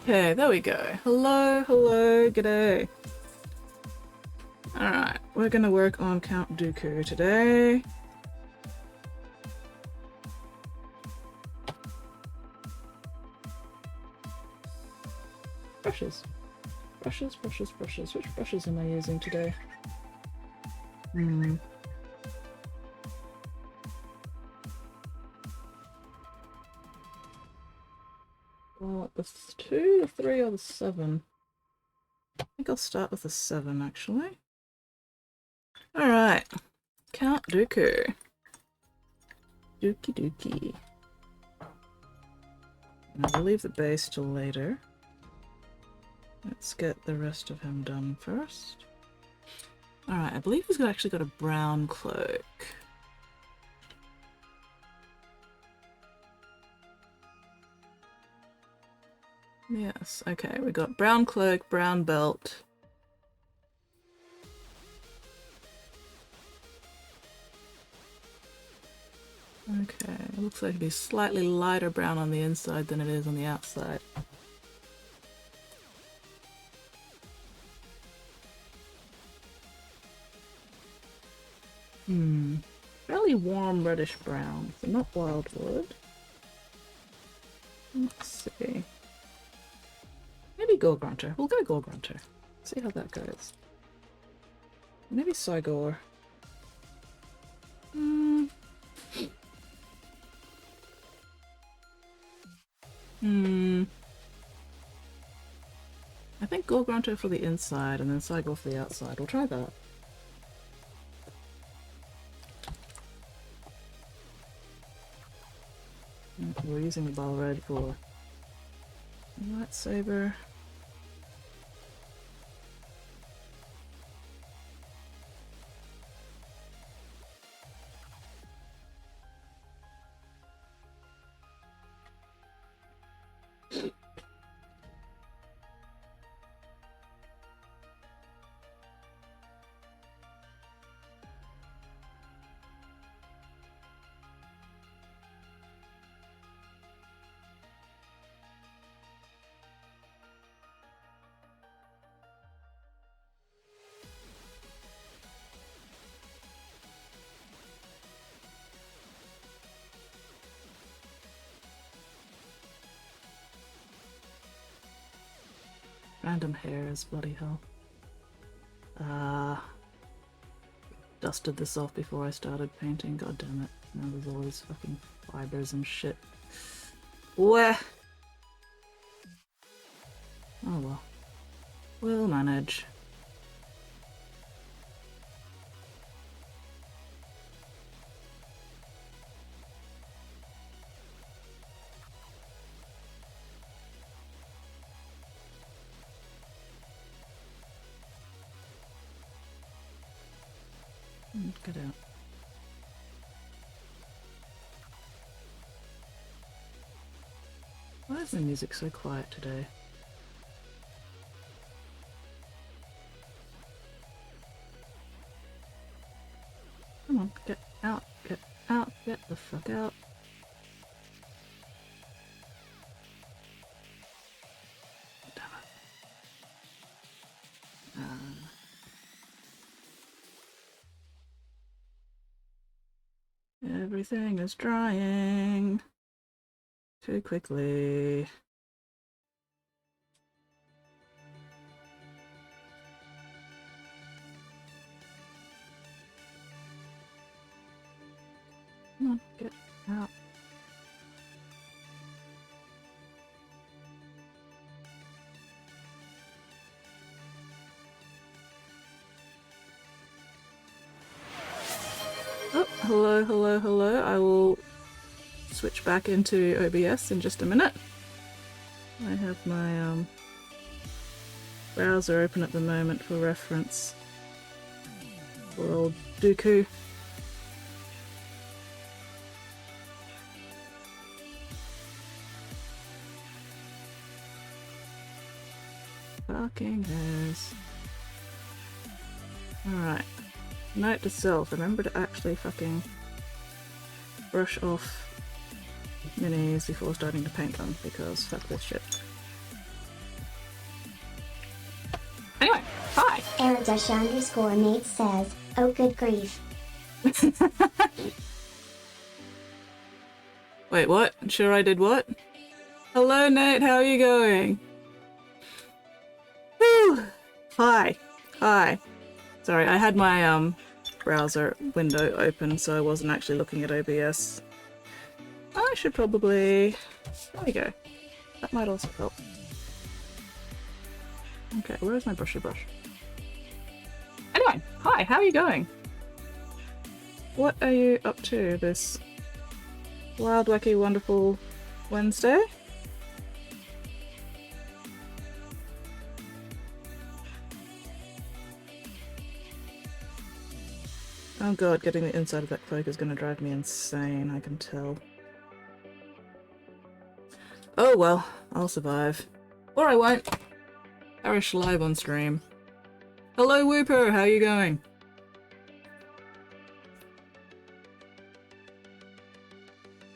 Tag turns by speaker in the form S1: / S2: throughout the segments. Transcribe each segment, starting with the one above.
S1: Okay, there we go. Hello, hello, g'day. Alright, we're gonna work on Count Dooku today. Brushes. Brushes, brushes, brushes. Which brushes am I using today? Well, the 2, the 3, or the 7? I think I'll start with the 7, actually. Alright, Count Dooku. Dookie Dookie. I'll leave the base till later. Let's get the rest of him done first. Alright, I believe he's actually got a brown cloak. Yes, okay, we got brown cloak, brown belt. Okay, it looks like it'd be slightly lighter brown on the inside than it is on the outside. Fairly warm reddish brown, so not wildwood. Let's see. Maybe Gore-Grunter. We'll go Gore-Grunter. See how that goes. Maybe Cygor. I think Gore-Grunter for the inside and then Cygor for the outside. We'll try that. We're using the ball red for lightsaber. Random hairs, bloody hell. Dusted this off before I started painting, god damn it. Now there's all these fucking fibers and shit. Where? Oh well. We'll manage. Get out. Why is the music so quiet today? Come on, get out, get the fuck out. Damn it. Everything is drying too quickly. Come on, get out. Oh, hello, hello, hello. I will switch back into OBS in just a minute. I have my browser open at the moment for reference. For old Dooku. Fucking hairs. Alright. Note to self, remember to actually fucking brush off minis before starting to paint them, because fuck this shit.
S2: Aradush_Nate says, oh good grief.
S1: Wait, what? Sure I did what? Hello Nate, how are you going? Whew. Hi. Hi. Sorry, I had my browser window open so I wasn't actually looking at OBS. I should probably... There we go. That might also help. Okay, where is my brushy brush? Anyway, hi, how are you going? What are you up to this wild, wacky, wonderful Wednesday? Oh god, getting the inside of that cloak is going to drive me insane, I can tell. Oh well, I'll survive. Or I won't. Perish live on stream. Hello Whooper, how are you going?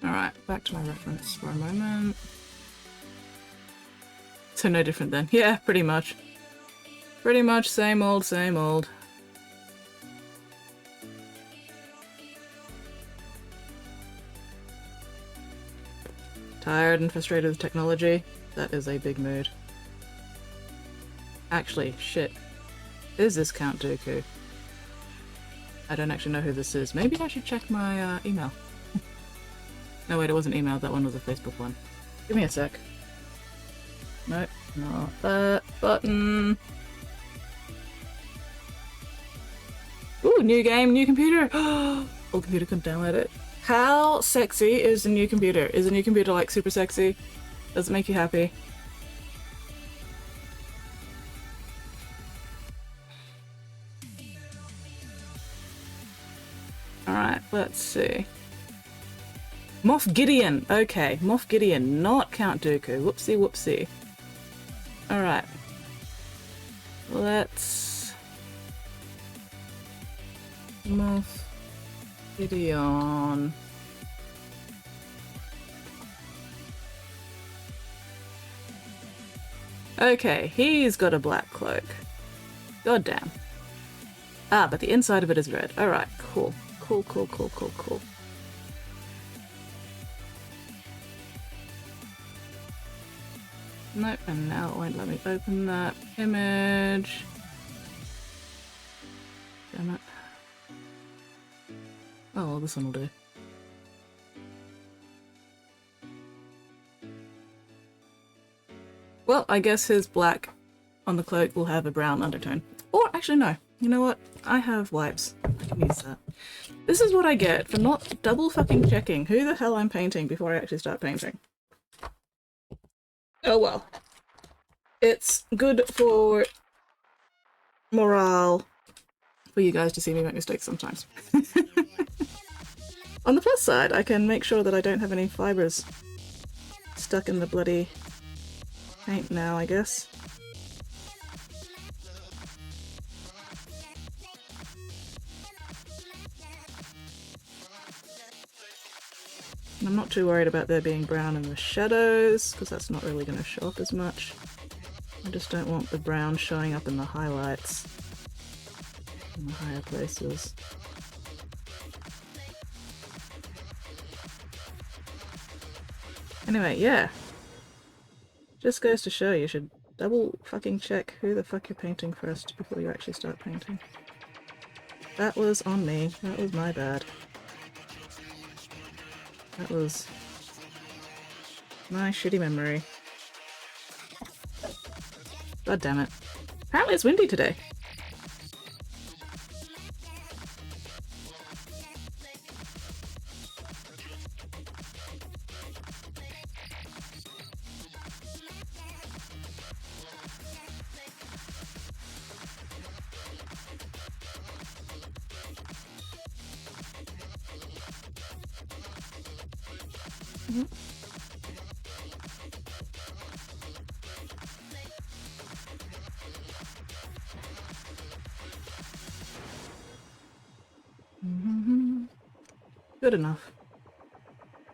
S1: Alright, back to my reference for a moment. So no different then. Yeah, pretty much. Pretty much same old, same old. Tired and frustrated with technology? That is a big mood. Actually, shit. Is this Count Dooku? I don't actually know who this is. Maybe I should check my email. No wait, it wasn't email, that one was a Facebook one. Give me a sec. Nope, not that button. Ooh, new game, new computer! Old computer couldn't download it. How sexy is the new computer? Is the new computer like super sexy? Does it make you happy? Alright, let's see. Moff Gideon! Okay, Moff Gideon, not Count Dooku. Whoopsie whoopsie. Alright. Let's... Moff Gideon. Okay, he's got a black cloak. God damn. Ah, but the inside of it is red. Alright, cool. Cool, cool, cool, cool, cool. Nope, and now it won't let me open that image. Damn it. Oh, well, this one will do. Well, I guess his black on the cloak will have a brown undertone. Or, actually no. You know what? I have wipes. I can use that. This is what I get for not double fucking checking who the hell I'm painting before I actually start painting. Oh well. It's good for morale for you guys to see me make mistakes sometimes. On the plus side, I can make sure that I don't have any fibers stuck in the bloody paint now, I guess. And I'm not too worried about there being brown in the shadows, because that's not really going to show up as much. I just don't want the brown showing up in the highlights in the higher places. Anyway, yeah. Just goes to show you should double fucking check who the fuck you're painting first before you actually start painting. That was on me. That was my bad. That was my shitty memory. God damn it. Apparently it's windy today. Good enough.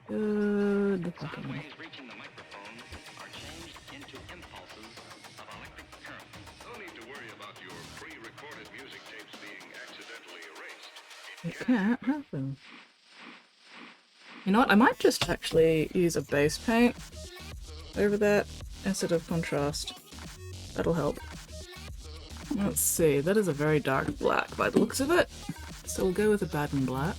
S1: Good fucking enough.
S3: Reaching the microphone are changed into impulses of electric current. No need to worry about your pre-recorded
S1: It can't happen. You know what? I might just actually use a base paint over that instead of contrast. That'll help. Let's see. That is a very dark black by the looks of it. So we'll go with a Baden black.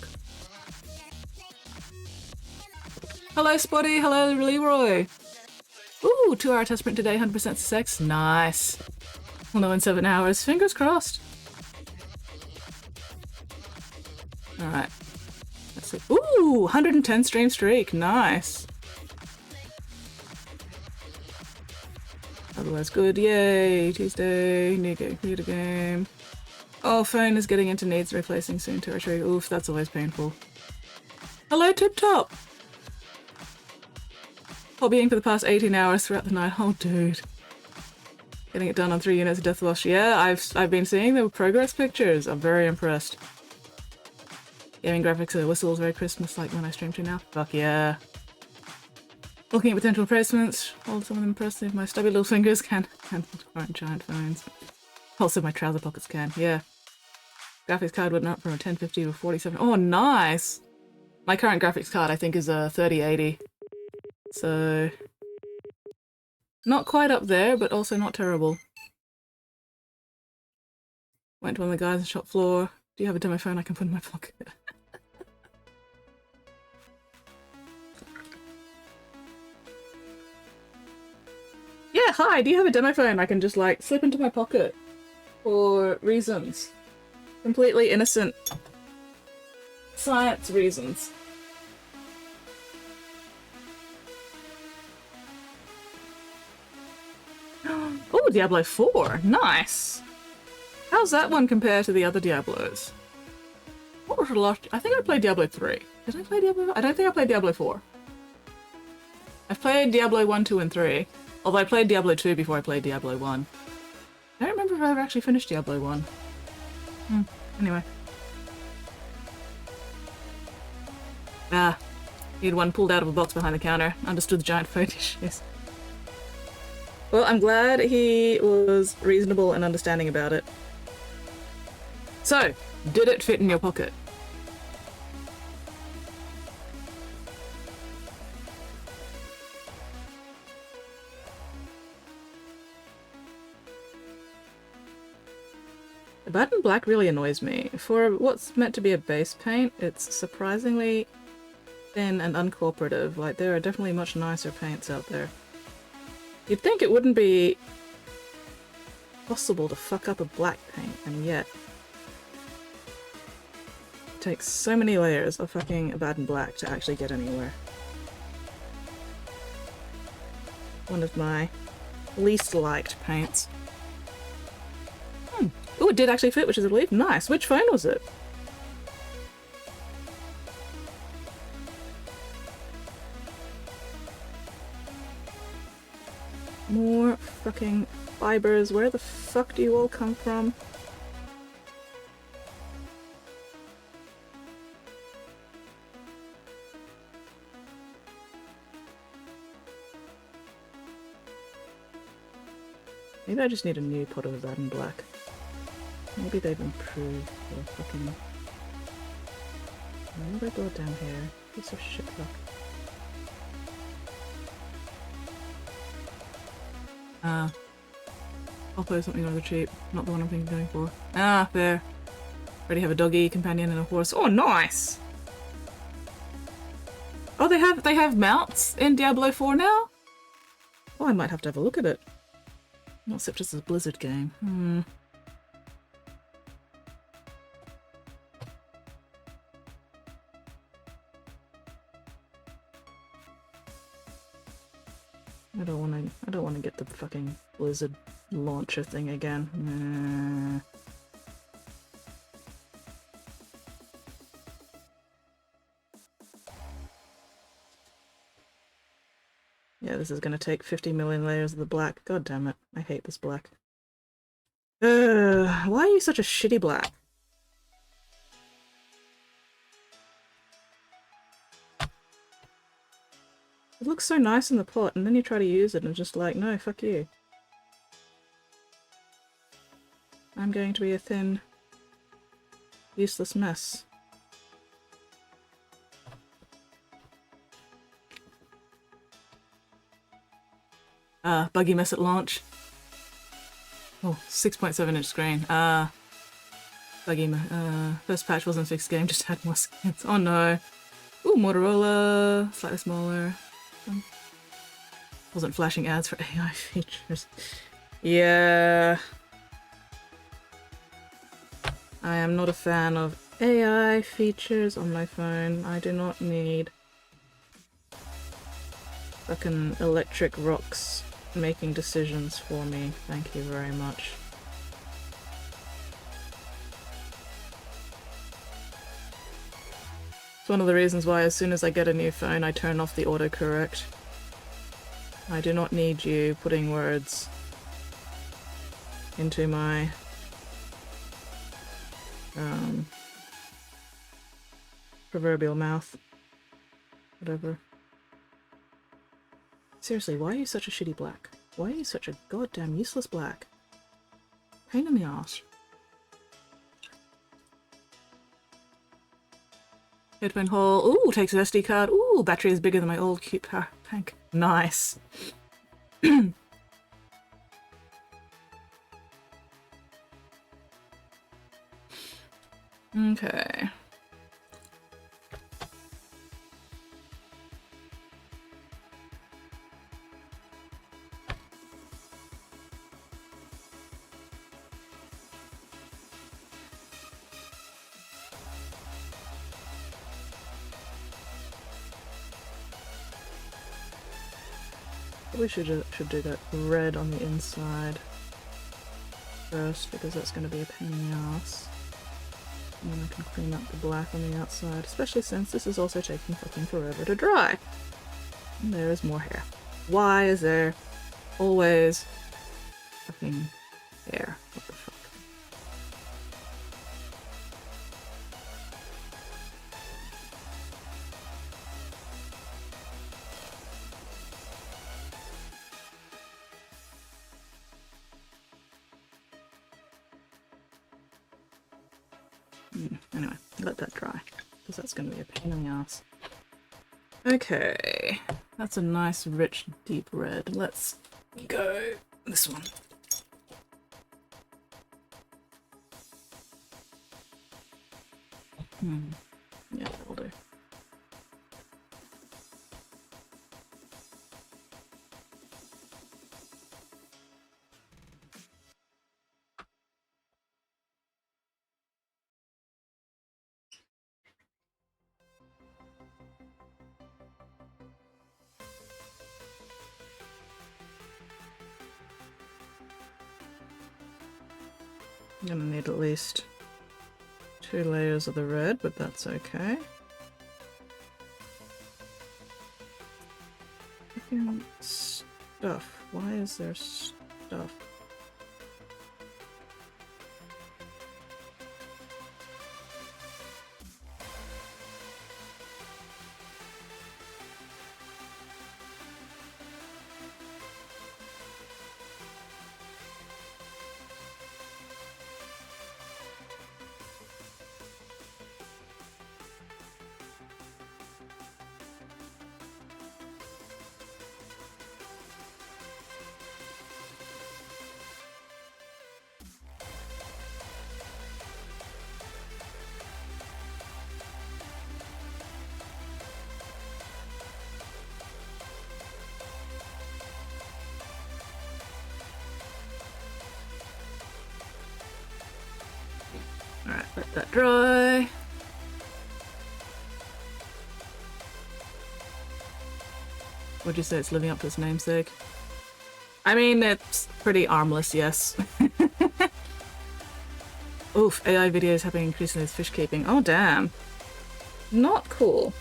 S1: Hello, Spotty. Hello, Leroy. Ooh, 2-hour test print today. 100% success. Nice. We'll know in 7 hours. Fingers crossed. Alright. Let's see. Ooh, 110 stream streak. Nice. Otherwise good. Yay. Tuesday. New computer game. Oh, phone is getting into needs replacing soon territory. Oof, that's always painful. Hello, Tip Top. Hobbying for the past 18 hours throughout the night. Oh, dude. Getting it done on 3 units of Death Wash. Yeah, I've been seeing the progress pictures. I'm very impressed. Gaming graphics are whistles, very Christmas-like when I stream to now. Fuck yeah. Looking at potential replacements. Hold some of them impressive. My stubby little fingers can handle current giant phones. Also my trouser pockets can, yeah. Graphics card went up from a 1050 to a 47. Oh, nice! My current graphics card I think is a 3080. So... not quite up there, but also not terrible. Went to one of the guys on the shop floor. Do you have a demo phone I can put in my pocket? Yeah, hi, do you have a demo phone I can just like slip into my pocket? For reasons. Completely innocent. Science reasons. Oh, Diablo 4. Nice. How's that one compare to the other Diablos? What was the last? I think I played Diablo 3. Did I play Diablo? I don't think I played Diablo 4. I've played Diablo 1, 2, and 3. Although I played Diablo 2 before I played Diablo 1. I don't remember if I ever actually finished Diablo 1. Anyway. Ah. He had one pulled out of a box behind the counter. Understood the giant phone issues. Well, I'm glad he was reasonable and understanding about it. So, did it fit in your pocket? The Baden Black really annoys me. For what's meant to be a base paint, it's surprisingly thin and uncooperative. Like, there are definitely much nicer paints out there. You'd think it wouldn't be possible to fuck up a black paint, and yet it takes so many layers of fucking Baden Black to actually get anywhere. One of my least liked paints. Oh, it did actually fit, which is a relief. Nice. Which phone was it? More fucking fibers. Where the fuck do you all come from? Maybe I just need a new pot of Baden Black. Maybe they've improved the fucking... Why have I brought down here? Piece of shit fuck. Ah. I'll play something rather cheap. Not the one I'm thinking of going for. Ah, there. Already have a doggy, companion, and a horse. Oh, nice! Oh, they have mounts in Diablo 4 now? Oh, I might have to have a look at it. Not such as a Blizzard game. I don't wanna get the fucking Blizzard launcher thing again. Nah. Yeah, this is gonna take 50 million layers of the black. God damn it. I hate this black. Why are you such a shitty black? It looks so nice in the pot, and then you try to use it and just like, no, fuck you. I'm going to be a thin, useless mess. Buggy mess at launch. Oh, 6.7-inch screen. Buggy first patch wasn't a fixed game, just had more skins. Oh no. Ooh, Motorola, slightly smaller. Wasn't flashing ads for AI features. Yeah. I am not a fan of AI features on my phone. I do not need fucking electric rocks making decisions for me. Thank you very much. It's one of the reasons why as soon as I get a new phone I turn off the autocorrect. I do not need you putting words into my proverbial mouth. Whatever. Seriously, why are you such a shitty black? Why are you such a goddamn useless black? Pain in the ass. Headphone hole. Ooh, takes an SD card. Ooh, battery is bigger than my old cute power bank. Nice. Okay. We should do that red on the inside first, because that's going to be a pain in the ass. And then I can clean up the black on the outside, especially since this is also taking fucking forever to dry. And there is more hair. Why is there always fucking hair? What the fuck? Anyway, let that dry, because that's going to be a pain in the ass. Okay, that's a nice, rich, deep red. Let's go this one. Yeah, that'll do. I'm gonna need at least 2 layers of the red, but that's okay. Fucking stuff. Why is there stuff? Alright, let that dry. Would you say it's living up to its namesake? I mean, it's pretty armless, yes. Oof, AI videos have been increasing with fish keeping. Oh, damn. Not cool.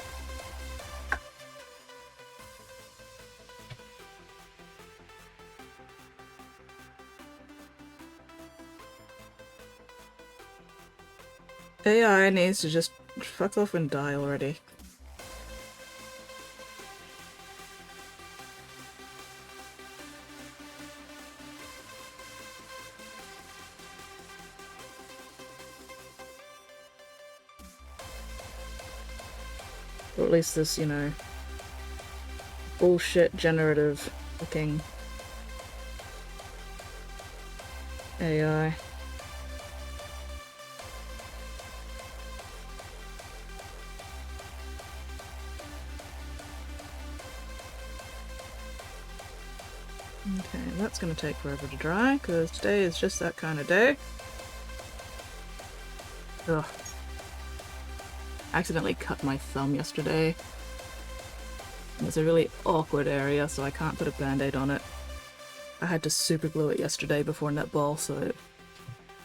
S1: AI needs to just fuck off and die already. Or at least this, you know, bullshit generative looking AI. Okay, that's gonna take forever to dry, because today is just that kind of day. Ugh. I accidentally cut my thumb yesterday. And it's a really awkward area, so I can't put a band-aid on it. I had to super glue it yesterday before netball, so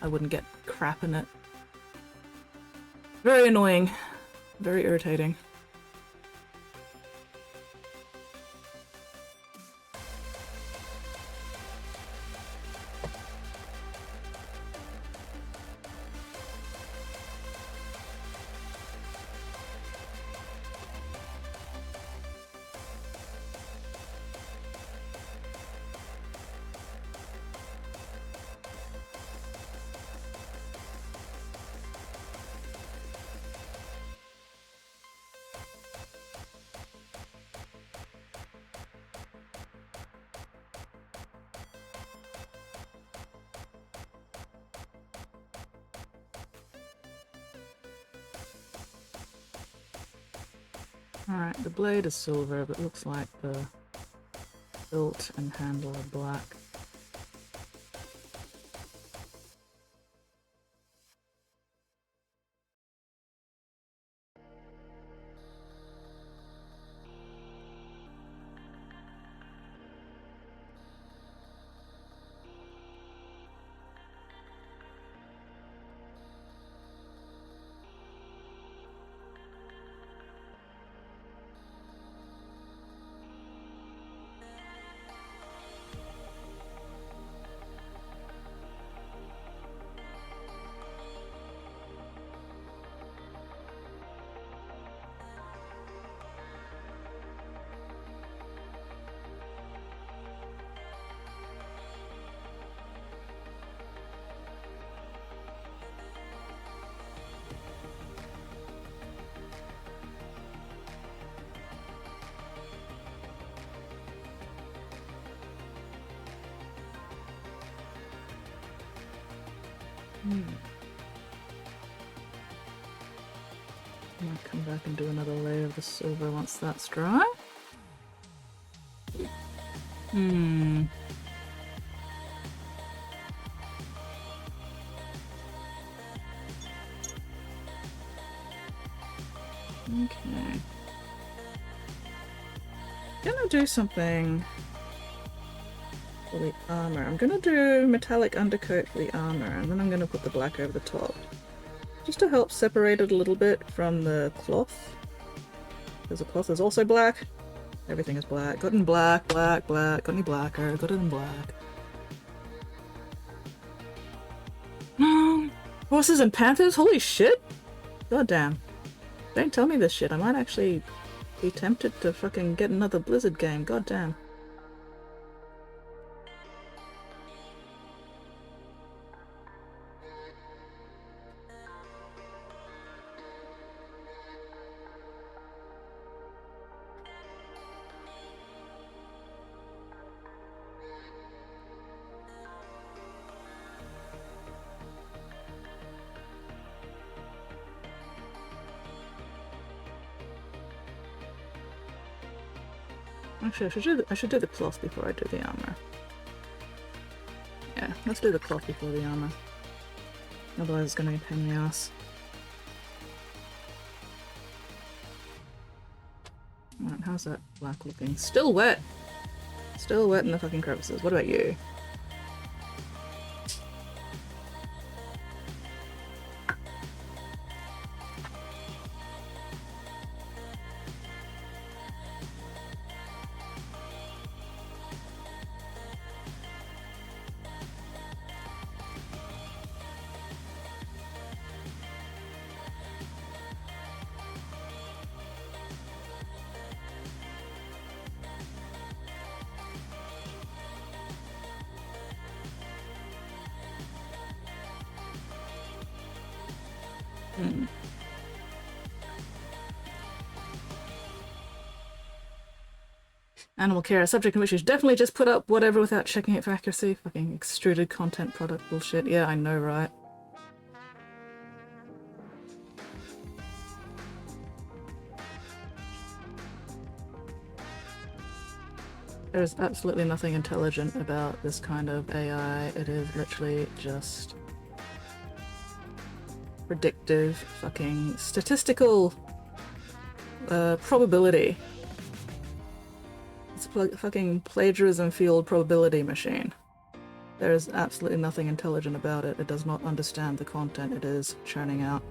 S1: I wouldn't get crap in it. Very annoying. Very irritating. Alright, the blade is silver, but it looks like the hilt and handle are black. I might come back and do another layer of the silver once that's dry. Okay. Gonna do something for the armor. I'm gonna do metallic undercoat for the armor, and then I'm gonna put the black over the top. Just to help separate it a little bit from the cloth. Because the cloth is also black. Everything is black. Got it in black, black, black. Got any blacker? Got it in black. Horses and panthers? Holy shit! God damn. Don't tell me this shit. I might actually be tempted to fucking get another Blizzard game. God damn. Actually, I should do the cloth before I do the armor. Yeah, let's do the cloth before the armor. Otherwise it's gonna be a pain in the ass. Right, how's that black looking? Still wet! Still wet in the fucking crevices. What about you? Animal care, a subject in which you should definitely just put up whatever without checking it for accuracy. Fucking extruded content product bullshit. Yeah, I know, right? There's absolutely nothing intelligent about this kind of AI. It is literally just predictive fucking statistical probability. It's a fucking plagiarism-fueled probability machine. There is absolutely nothing intelligent about it. It does not understand the content it is churning out.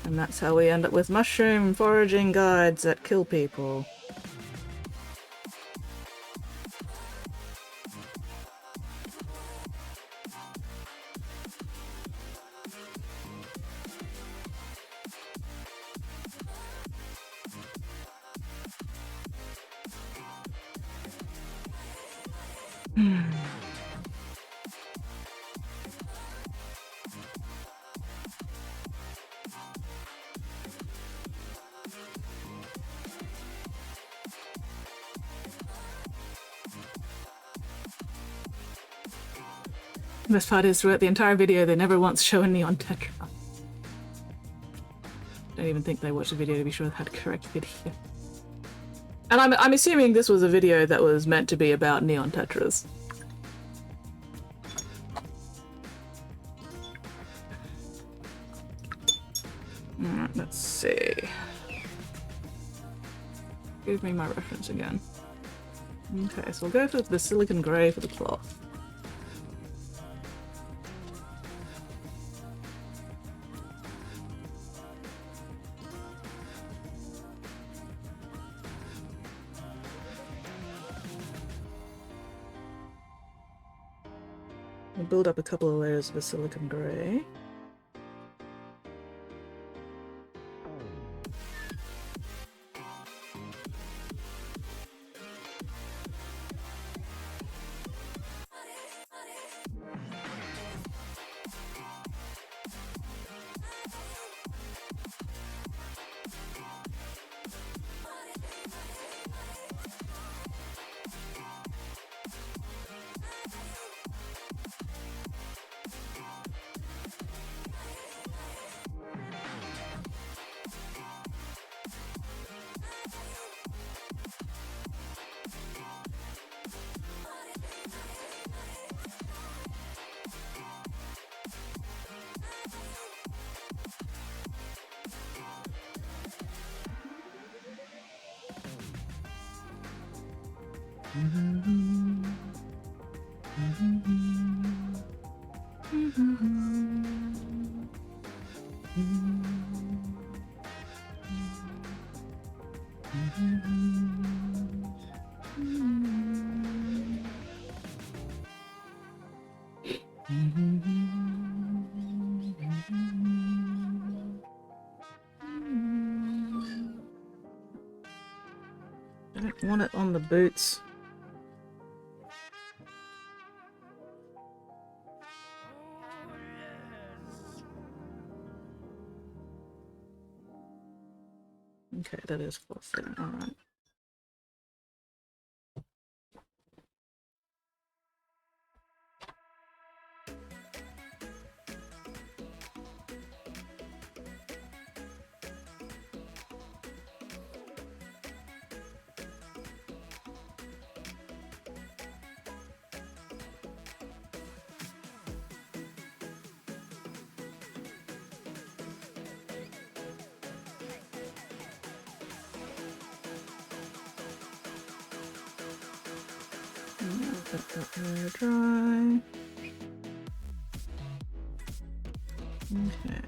S1: And that's how we end up with mushroom foraging guides that kill people. The best part is throughout the entire video they never once show a neon tetra. Don't even think they watched the video to be sure they had correct video. And I'm assuming this was a video that was meant to be about neon tetras. Alright, let's see. Give me my reference again. Okay, so we'll go for the silicon grey for the cloth. We'll build up a couple of layers of the silicon grey. I don't want it on the boots. Okay, that is close there. Alright. Let that layer dry. Okay.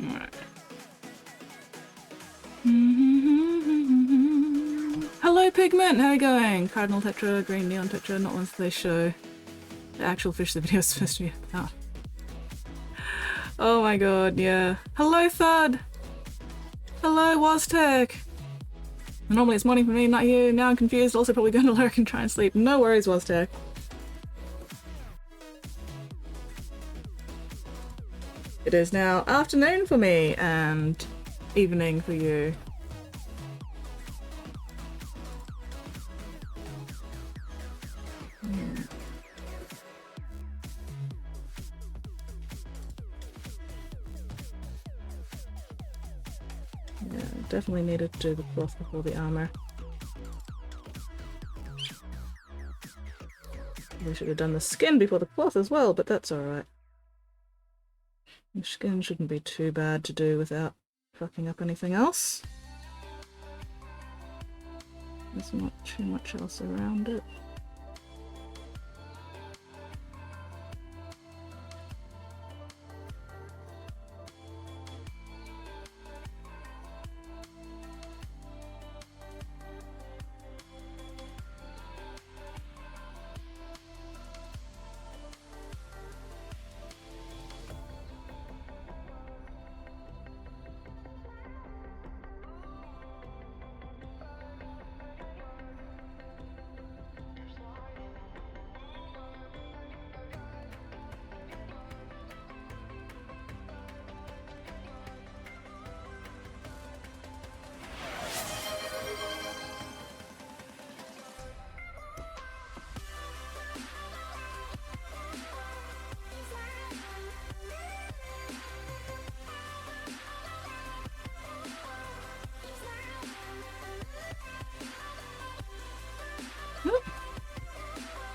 S1: Alright. Hello, Pigment! How are you going? Cardinal Tetra, Green Neon Tetra, not ones they show. The actual fish the video is supposed to be about. Oh my god, yeah. Hello, Thud! Hello, Waztech! Normally it's morning for me, not you. Now I'm confused, also probably going to lurk and try and sleep. No worries, Waztech. It is now afternoon for me and evening for you. Yeah, definitely needed to do the cloth before the armor. We should have done the skin before the cloth as well, but that's alright. The skin shouldn't be too bad to do without fucking up anything else. There's not too much else around it.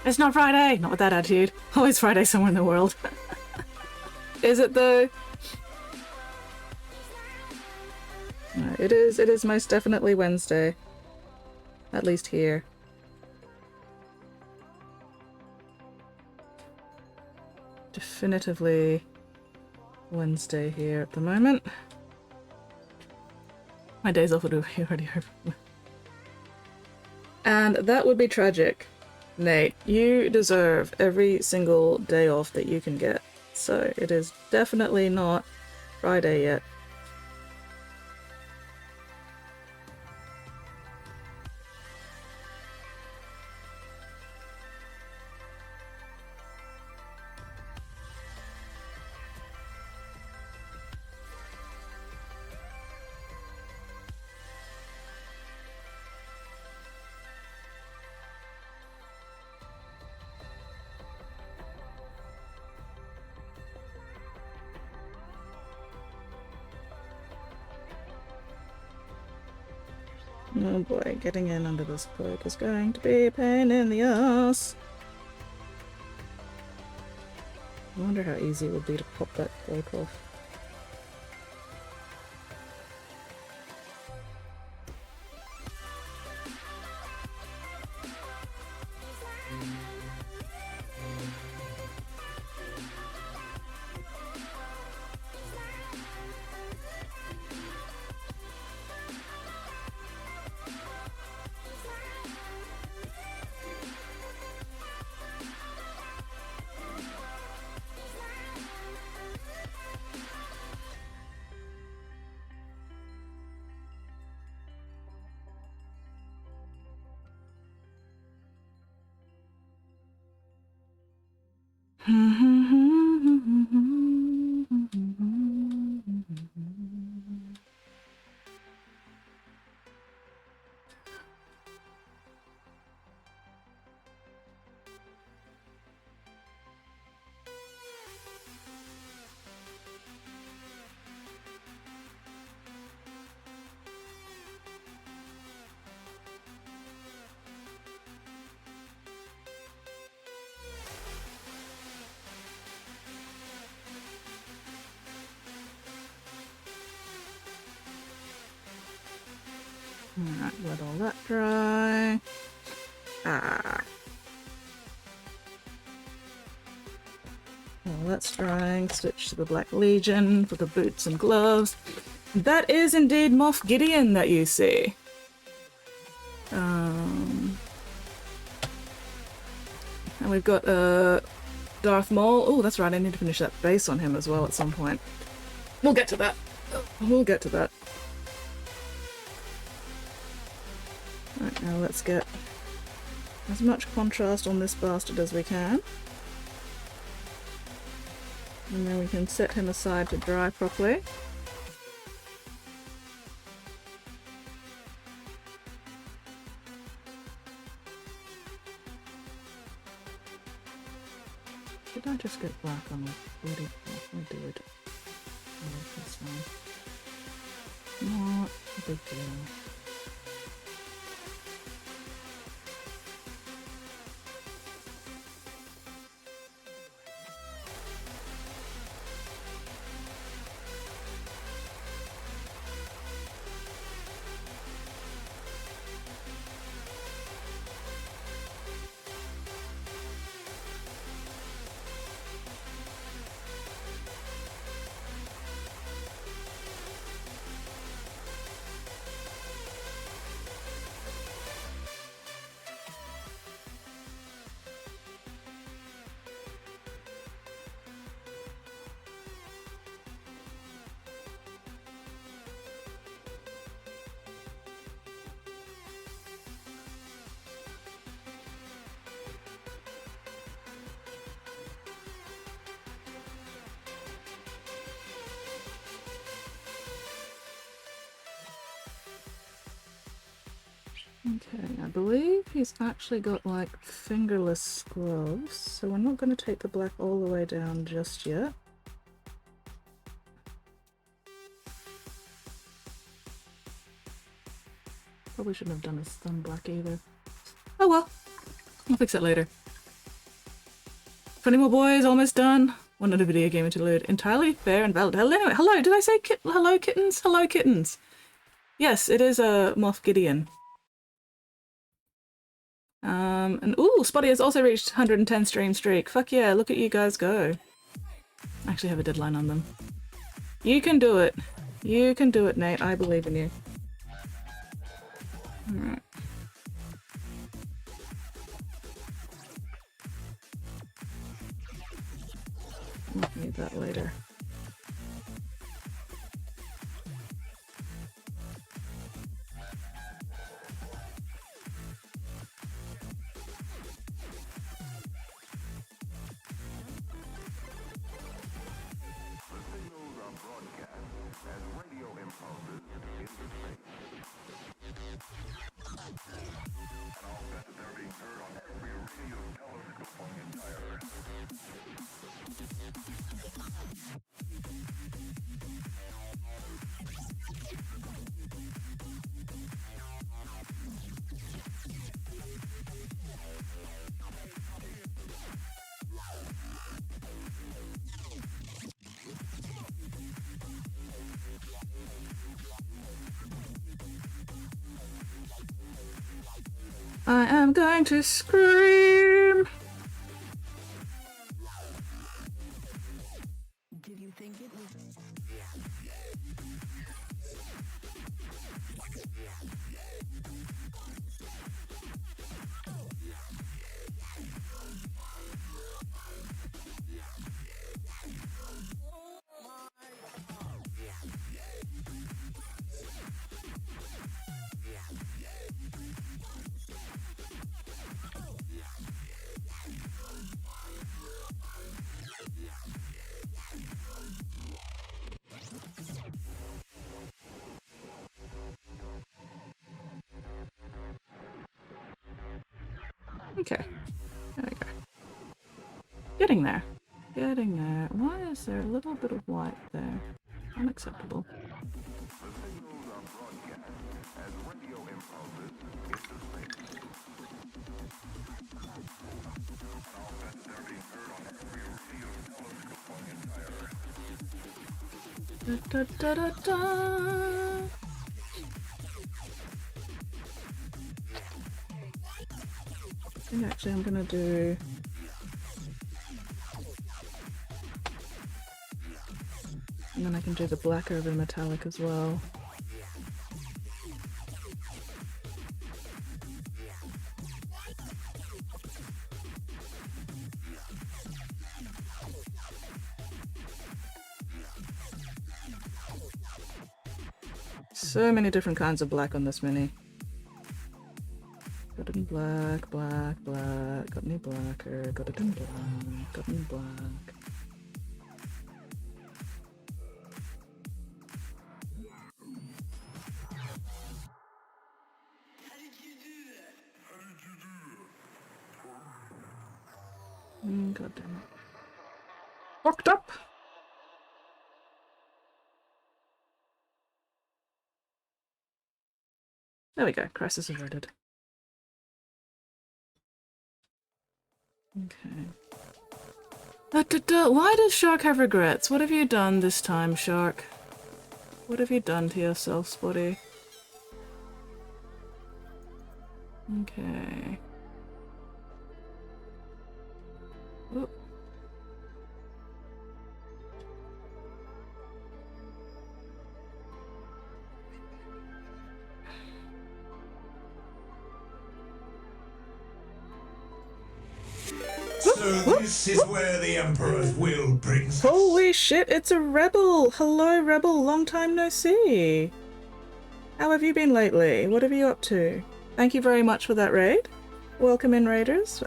S1: It's not Friday! Not with that attitude. Always Friday somewhere in the world. Is it though? No, it is most definitely Wednesday. At least here. Definitively Wednesday here at the moment. My days off would be already over. And that would be tragic. Nate, you deserve every single day off that you can get. So it is definitely not Friday yet. Oh boy, getting in under this cloak is going to be a pain in the ass. I wonder how easy it would be to pop that cloak off. Alright, let all that dry. Well, that's drying. Stitch to the Black Legion for the boots and gloves. That is indeed Moff Gideon that you see. And we've got Darth Maul. Oh, that's right. I need to finish that base on him as well at some point. We'll get to that. We'll get to that. Right, now let's get as much contrast on this bastard as we can. And then we can set him aside to dry properly. Did I just get black on the body? I did. Oh, that's fine. Not a big deal. Okay, I believe he's actually got like fingerless gloves, so we're not going to take the black all the way down just yet. Probably shouldn't have done his thumb black either. Oh well, I'll fix it later. 20 more boys, almost done. One other video game interlude. Entirely fair and valid. Hello, did I say hello kittens? Hello kittens. Yes, it is a Moff Gideon. And ooh, Spotty has also reached 110 stream streak. Fuck yeah, look at you guys go. I actually have a deadline on them. You can do it. You can do it, Nate. I believe in you. Alright. I'll need that later. I am going to scream!
S3: Did you think it was...
S1: Okay, there we go. Getting there. Getting there. Why is there a little bit of white there? Unacceptable. Da, da, da, da. I think actually I'm gonna do And then I can do the black over the metallic as well. So many different kinds of black on this mini. Got it in black, black, black, got any blacker, got it in black, got it in black. God damn it. Fucked up! There we go, crisis averted. Okay. Why does Shark have regrets? What have you done this time, Shark? What have you done to yourself, Spotty? Okay. Oop.
S3: So this is where the Emperor's will brings us.
S1: Holy shit, it's a Rebel! Hello, Rebel, long time no see! How have you been lately? What have you up to? Thank you very much for that raid. Welcome in, raiders.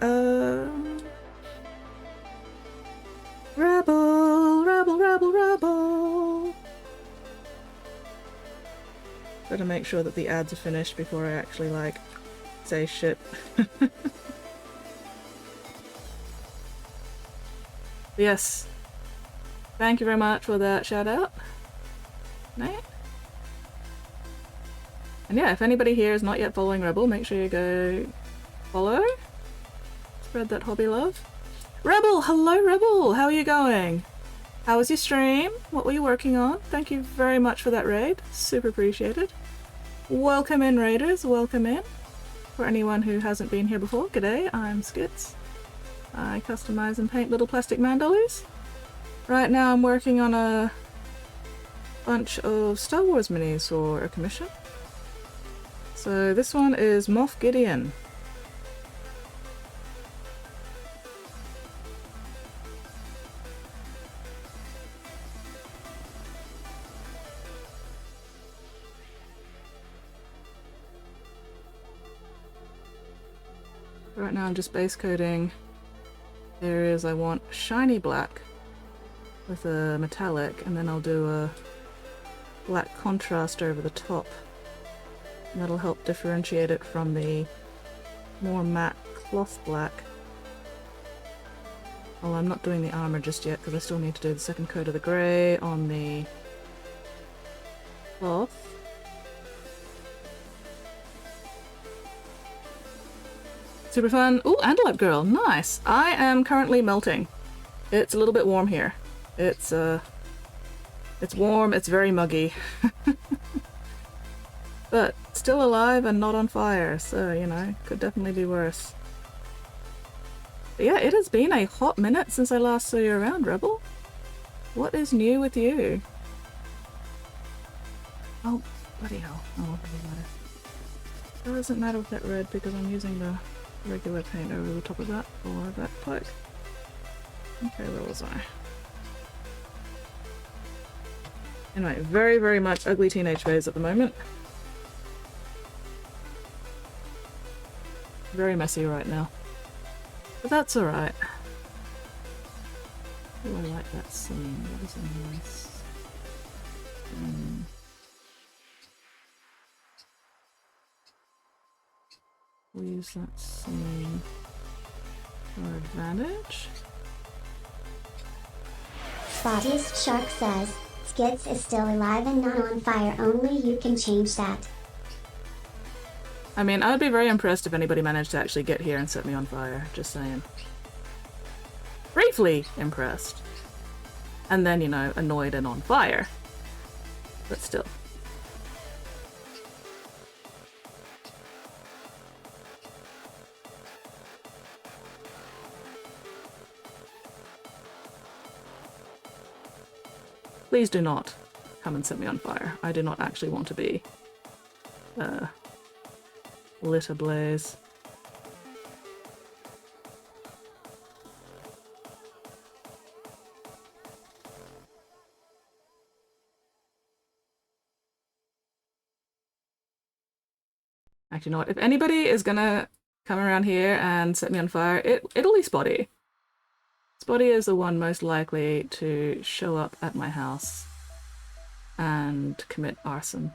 S1: Rebel, rebel, rebel, rebel! Gotta make sure that the ads are finished before I actually, like, say shit. Yes. Thank you very much for that shout out. Right. And yeah, if anybody here is not yet following Rebel, make sure you go follow. Spread that hobby love. Rebel! Hello, Rebel! How are you going? How was your stream? What were you working on? Thank you very much for that raid. Super appreciated. Welcome in, raiders. Welcome in. For anyone who hasn't been here before, g'day, I'm Skits. I customize and paint little plastic man dollies. Right now I'm working on a bunch of Star Wars minis for a commission. So this one is Moff Gideon. Right now I'm just base coating areas I want shiny black with a metallic, and then I'll do a black contrast over the top. And that'll help differentiate it from the more matte cloth black. Well, I'm not doing the armor just yet because I still need to do the second coat of the grey on the cloth. Super fun. Ooh, Antelope Girl. Nice. I am currently melting. It's a little bit warm here. It's warm, it's very muggy. But still alive and not on fire, so, you know, could definitely be worse. But yeah, it has been a hot minute since I last saw you around, Rebel. What is new with you? Oh, bloody hell. Oh, what does it matter? It doesn't matter with that red because I'm using the regular paint over the top of that for that cloak. Okay, where was I? Anyway, very, very much ugly teenage phase at the moment. Very messy right now. But that's alright. Oh, I like that scene. That is a nice... We'll use that scene for advantage.
S2: Spottiest Shark says, Skits is still alive and not on fire, only you can change that.
S1: I mean, I would be very impressed if anybody managed to actually get here and set me on fire, just saying. Briefly impressed. And then, you know, annoyed and on fire. But still. Please do not come and set me on fire. I do not actually want to be lit ablaze. Actually, you know what? If anybody is gonna come around here and set me on fire, it'll be Spotty. Spotty is the one most likely to show up at my house and commit arson.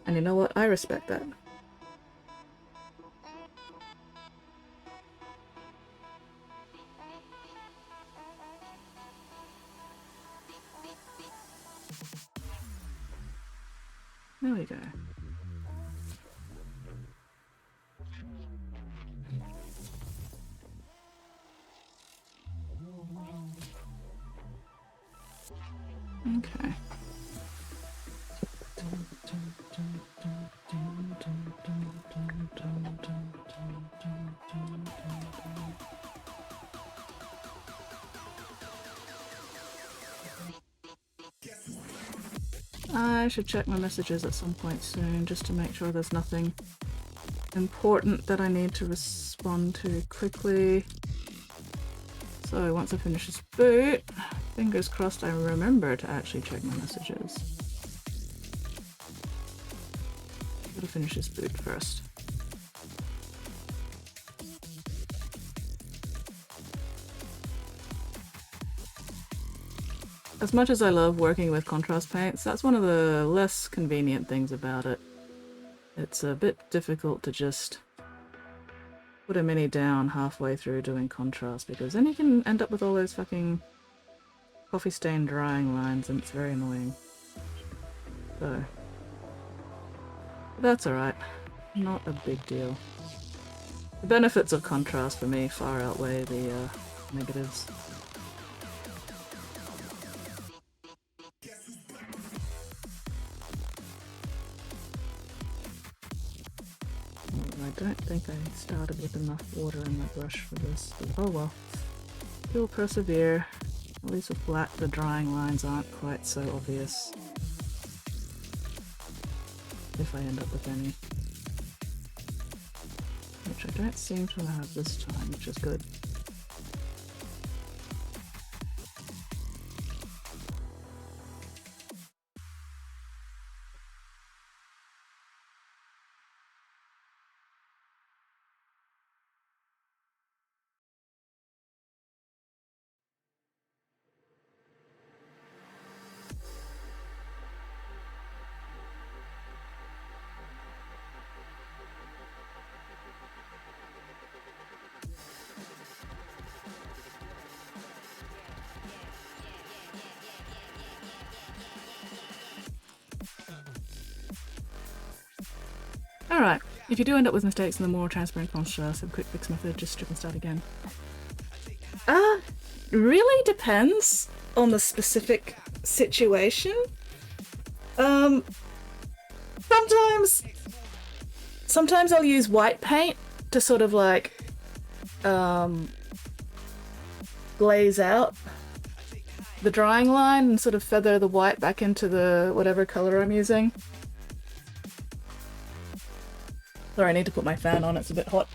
S1: And you know what? I respect that. There we go. Okay. I should check my messages at some point soon just to make sure there's nothing important that I need to respond to quickly. So once I finish this boot, fingers crossed I remember to actually check my messages. Gotta finish this boot first. As much as I love working with contrast paints, that's one of the less convenient things about it. It's a bit difficult to just put a mini down halfway through doing contrast, because then you can end up with all those fucking coffee stain drying lines and it's very annoying. So, that's alright. Not a big deal. The benefits of contrast for me far outweigh the negatives. I don't think I started with enough water in my brush for this, but oh well. We'll persevere. At least with black the drying lines aren't quite so obvious. If I end up with any. Which I don't seem to have this time, which is good. Alright, if you do end up with mistakes in the more transparent contrast, a quick fix method, just strip and start again. Really depends on the specific situation. Sometimes I'll use white paint to sort of like glaze out the drying line and sort of feather the white back into the whatever color I'm using. Sorry, I need to put my fan on, it's a bit hot.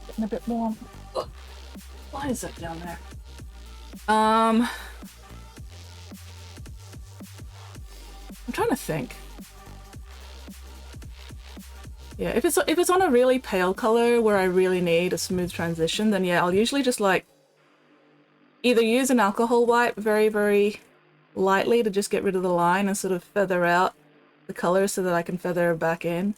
S1: Getting a bit warm. Ugh. Why is that down there? I'm trying to think. Yeah, if it's on a really pale color where I really need a smooth transition, then yeah, I'll usually just like either use an alcohol wipe very, very lightly to just get rid of the line and sort of feather out the color so that I can feather back in.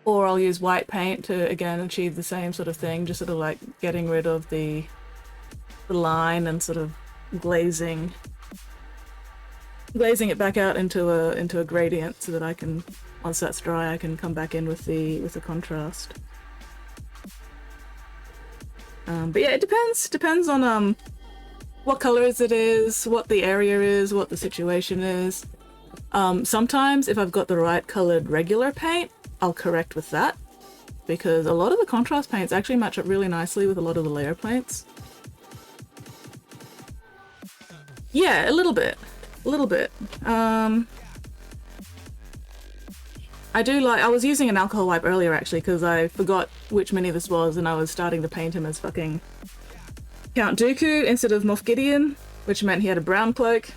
S1: Or I'll use white paint to again achieve the same sort of thing, just sort of like getting rid of the line and sort of glazing it back out into a gradient so that I can, once that's dry, I can come back in with the contrast. But yeah, it depends on what colors it is, what the area is, what the situation is. Sometimes if I've got the right colored regular paint, I'll correct with that, because a lot of the contrast paints actually match up really nicely with a lot of the layer paints. Yeah, a little bit. A little bit. I was using an alcohol wipe earlier actually because I forgot which mini this was and I was starting to paint him as fucking Count Dooku instead of Moff Gideon, which meant he had a brown cloak.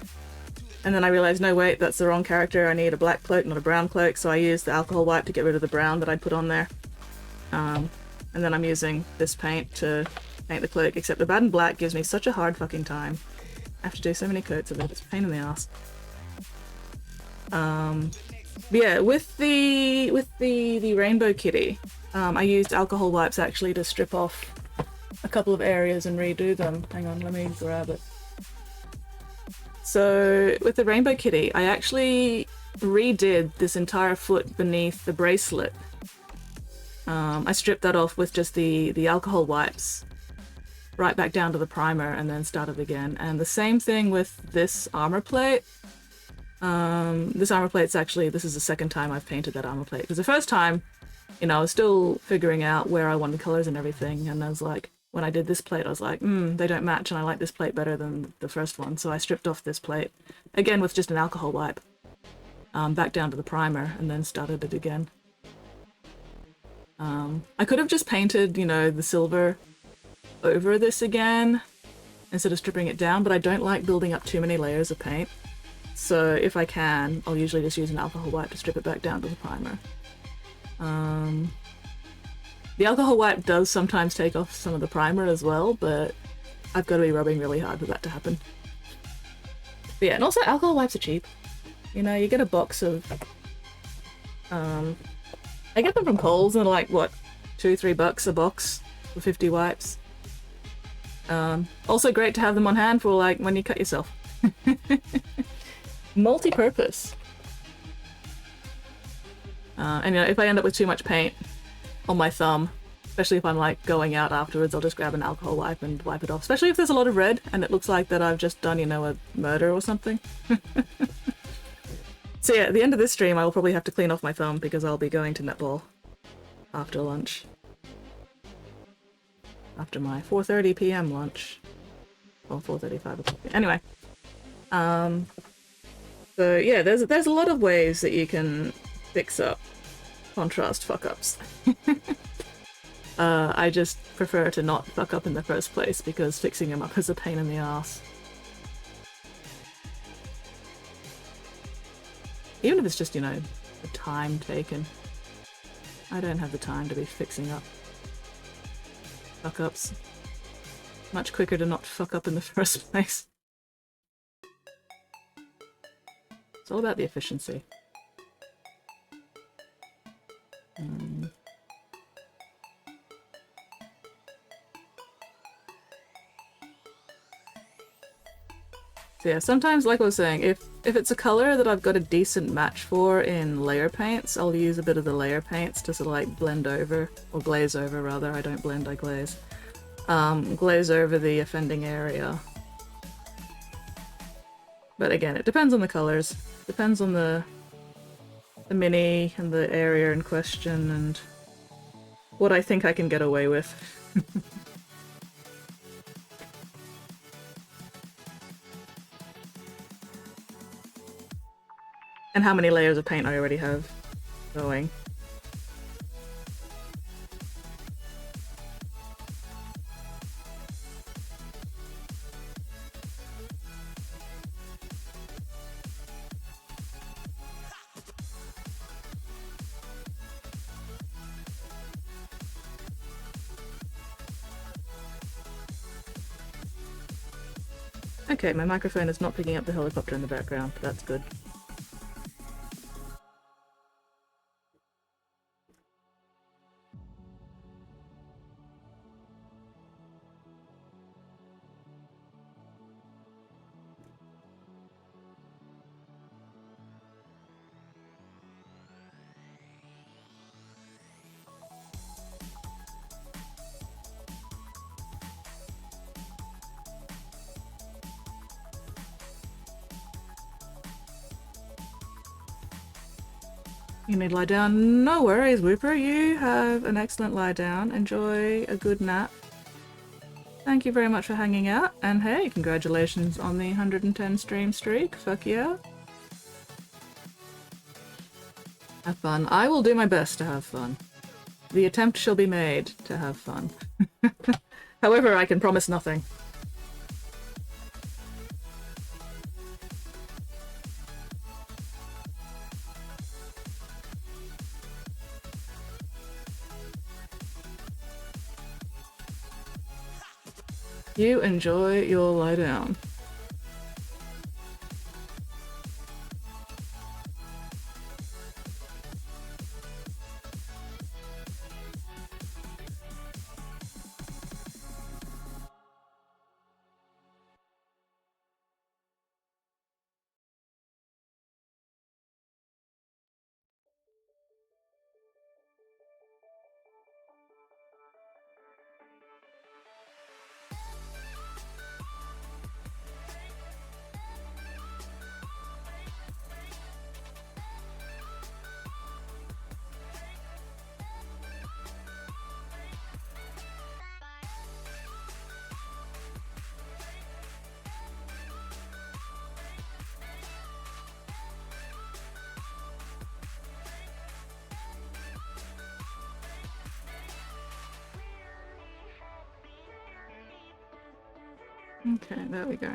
S1: And then I realized, no wait, that's the wrong character, I need a black cloak, not a brown cloak, so I used the alcohol wipe to get rid of the brown that I'd put on there. And then I'm using this paint to paint the cloak, except the bad and black gives me such a hard fucking time. I have to do so many coats of it, it's a pain in the ass. But yeah, with the rainbow kitty, I used alcohol wipes actually to strip off a couple of areas and redo them. Hang on, let me grab it. So with the rainbow kitty, I actually redid this entire foot beneath the bracelet. I stripped that off with just the alcohol wipes, right back down to the primer, and then started again. And the same thing with this armor plate. This armor plate's actually, this is the second time I've painted that armor plate. Because the first time, you know, I was still figuring out where I wanted colors and everything, and I was like, when I did this plate, I was like, they don't match, and I like this plate better than the first one, so I stripped off this plate, again with just an alcohol wipe, back down to the primer, and then started it again. I could have just painted, you know, the silver over this again, instead of stripping it down, but I don't like building up too many layers of paint. So if I can, I'll usually just use an alcohol wipe to strip it back down to the primer. The alcohol wipe does sometimes take off some of the primer as well, but I've got to be rubbing really hard for that to happen. But yeah, and also alcohol wipes are cheap. You know, you get a box of... I get them from Kohl's and they're like, what, $2-3 a box for 50 wipes. Also great to have them on hand for like when you cut yourself. Multi-purpose. And you know, if I end up with too much paint on my thumb, especially if I'm like going out afterwards, I'll just grab an alcohol wipe and wipe it off. Especially if there's a lot of red and it looks like that I've just done, you know, a murder or something. So yeah, at the end of this stream I will probably have to clean off my thumb because I'll be going to netball after lunch. After my 4:30 PM lunch. Or 4:35 o'clock. Anyway. So yeah, there's a lot of ways that you can fix up contrast fuck-ups. I just prefer to not fuck up in the first place because fixing them up is a pain in the ass. Even if it's just, you know, the time taken. I don't have the time to be fixing up fuck-ups. Much quicker to not fuck up in the first place. It's all about the efficiency. So yeah, sometimes, like I was saying, if it's a color that I've got a decent match for in layer paints, I'll use a bit of the layer paints to sort of like blend over, or glaze over rather, I don't blend, I glaze. Glaze over the offending area. But again, it depends on the colors, depends on the mini and the area in question and what I think I can get away with. And how many layers of paint I already have going. Okay, my microphone is not picking up the helicopter in the background, but that's good. You need to lie down. No worries, Whooper. You have an excellent lie down. Enjoy a good nap. Thank you very much for hanging out. And hey, congratulations on the 110 stream streak. Fuck yeah. Have fun. I will do my best to have fun. The attempt shall be made to have fun. However, I can promise nothing. You enjoy your lie down. Okay, there we go.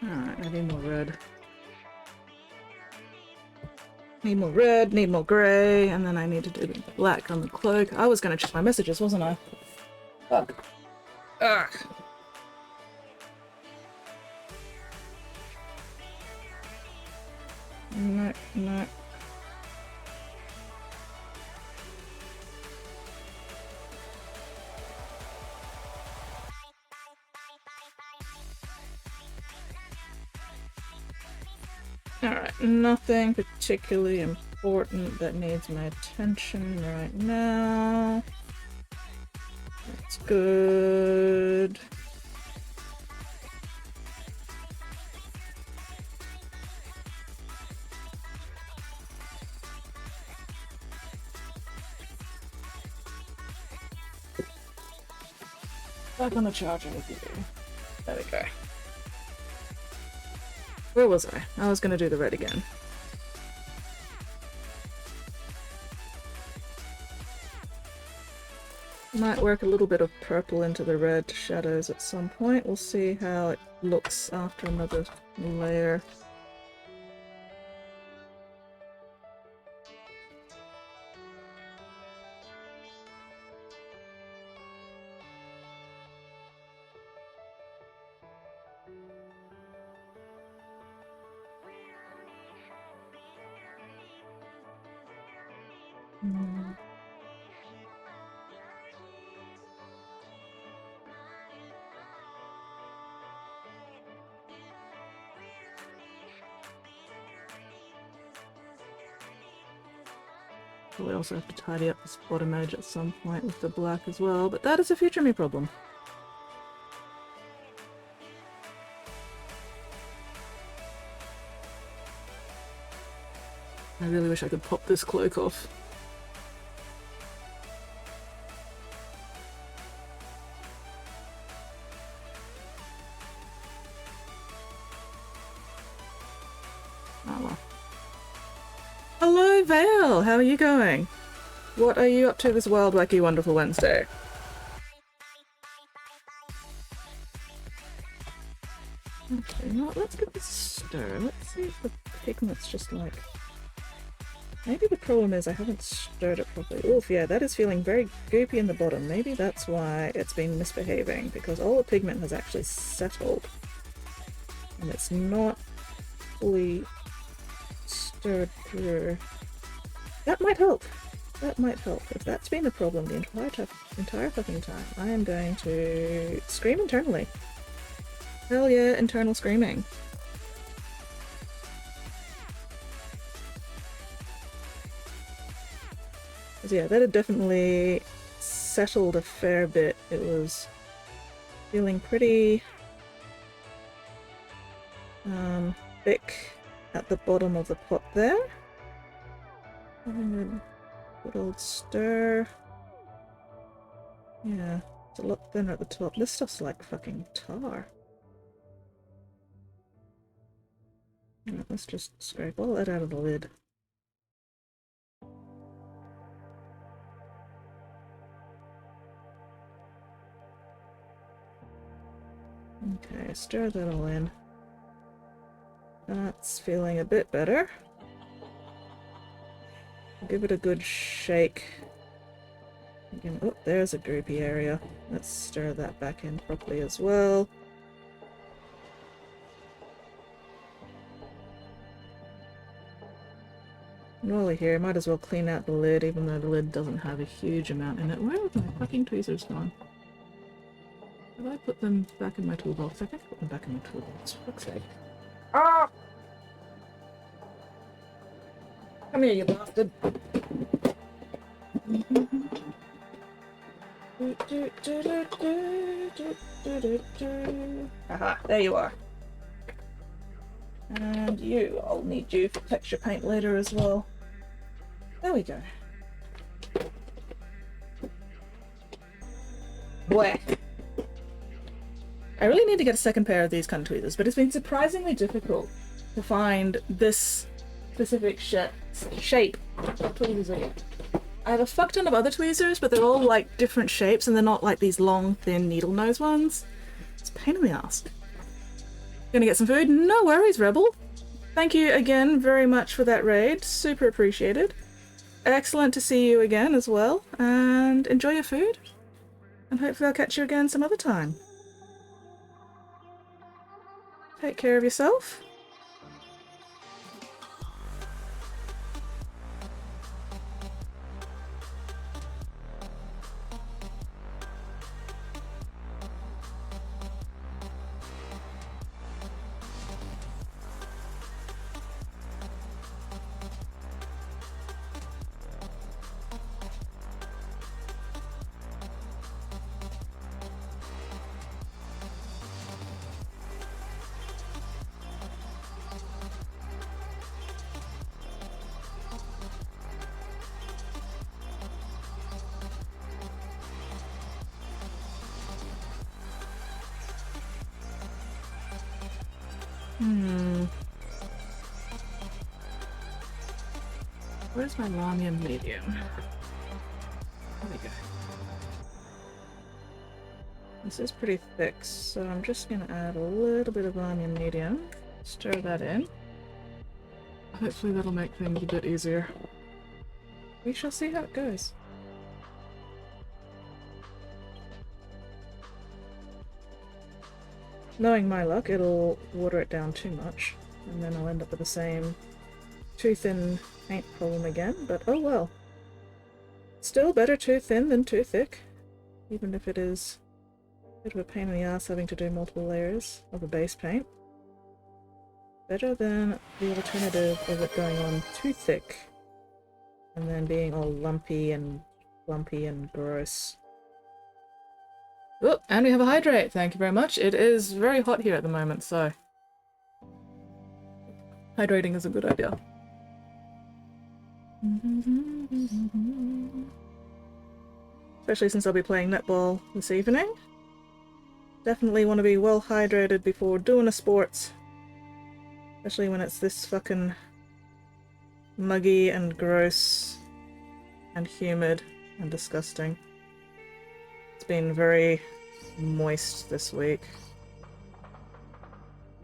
S1: Alright, I need more red. Need more red, need more grey, and then I need to do the black on the cloak. I was gonna check my messages, wasn't I? Fuck. Ugh. No, no. Alright, nothing particularly important that needs my attention right now. That's good. Back on the charger with you. There we go. Where was I? I was gonna do the red again. Might work a little bit of purple into the red shadows at some point. We'll see how it looks after another layer. We also have to tidy up this bottom edge at some point with the black as well, but that is a future me problem. I really wish I could pop this cloak off. Oh well. Hello, Vale! How are you going? What are you up to this wild, wacky, wonderful Wednesday? Okay, you know what? Let's give this a stir. Let's see if the pigment's just like... Maybe the problem is I haven't stirred it properly. Oof, yeah, that is feeling very goopy in the bottom. Maybe that's why it's been misbehaving, because all the pigment has actually settled. And it's not fully stirred through. That might help. That might help. If that's been the problem the entire fucking time, I am going to scream internally. Hell yeah, internal screaming. Because yeah, that had definitely settled a fair bit. It was feeling pretty thick at the bottom of the pot there. Having a good old stir. Yeah, it's a lot thinner at the top. This stuff's like fucking tar. Right, let's just scrape all that out of the lid. Okay, stir that all in. That's feeling a bit better. Give it a good shake. Again, oh, there's a droopy area. Let's stir that back in properly as well. And while we're here, might as well clean out the lid, even though the lid doesn't have a huge amount in it. Where have my fucking tweezers gone? Have I put them back in my toolbox? I think I put them back in my toolbox, for fuck's sake. Ah! Come here, you bastard! Haha, there you are. And you, I'll need you for texture paint later as well. There we go. Whack. I really need to get a second pair of these kind of tweezers, but it's been surprisingly difficult to find this specific shape of tweezers again. I have a fuck ton of other tweezers, but they're all like different shapes and they're not like these long, thin needle nose ones. It's a pain in the ass. Gonna get some food? No worries, Rebel. Thank you again very much for that raid. Super appreciated. Excellent to see you again as well. And enjoy your food. And hopefully I'll catch you again some other time. Take care of yourself. Where's my lamia medium? There we go. This is pretty thick, so I'm just gonna add a little bit of lamia medium. Stir that in. Hopefully that'll make things a bit easier. We shall see how it goes. Knowing my luck, it'll water it down too much, and then I'll end up with the same too thin paint problem again, but oh well. Still better too thin than too thick, even if it is a bit of a pain in the ass having to do multiple layers of a base paint. Better than the alternative of it going on too thick and then being all lumpy and lumpy and gross. Oh, and we have a hydrate. Thank you very much. It is very hot here at the moment, so hydrating is a good idea. Especially since I'll be playing netball this evening. Definitely want to be well hydrated before doing a sport. Especially when it's this fucking muggy and gross and humid and disgusting. It's been very moist this week.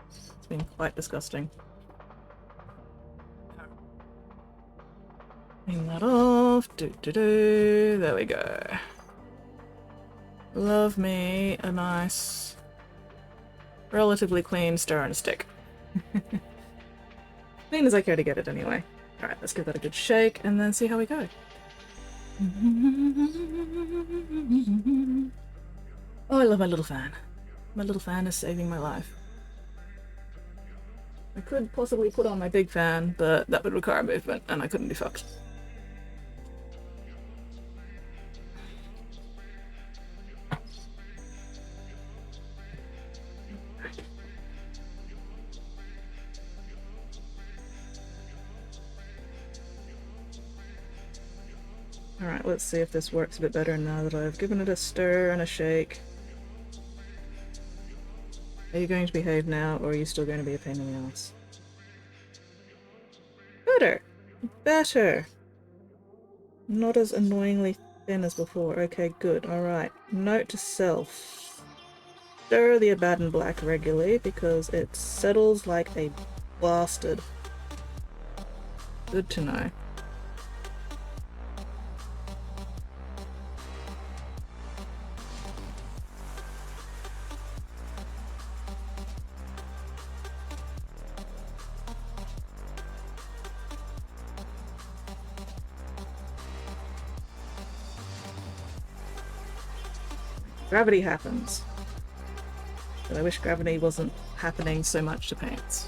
S1: It's been quite disgusting. Clean that off. There we go. Love me a nice, relatively clean stir and stick. Clean as I care to get it anyway. Alright, let's give that a good shake and then see how we go. Oh, I love my little fan. My little fan is saving my life. I could possibly put on my big fan, but that would require movement and I couldn't be fucked. Alright, let's see if this works a bit better now that I've given it a stir and a shake. Are you going to behave now, or are you still going to be a pain in the ass? Better! Better! Not as annoyingly thin as before. Okay, good. Alright. Note to self. Stir the Abaddon Black regularly, because it settles like a bastard. Good to know. Gravity happens. But I wish gravity wasn't happening so much to paints.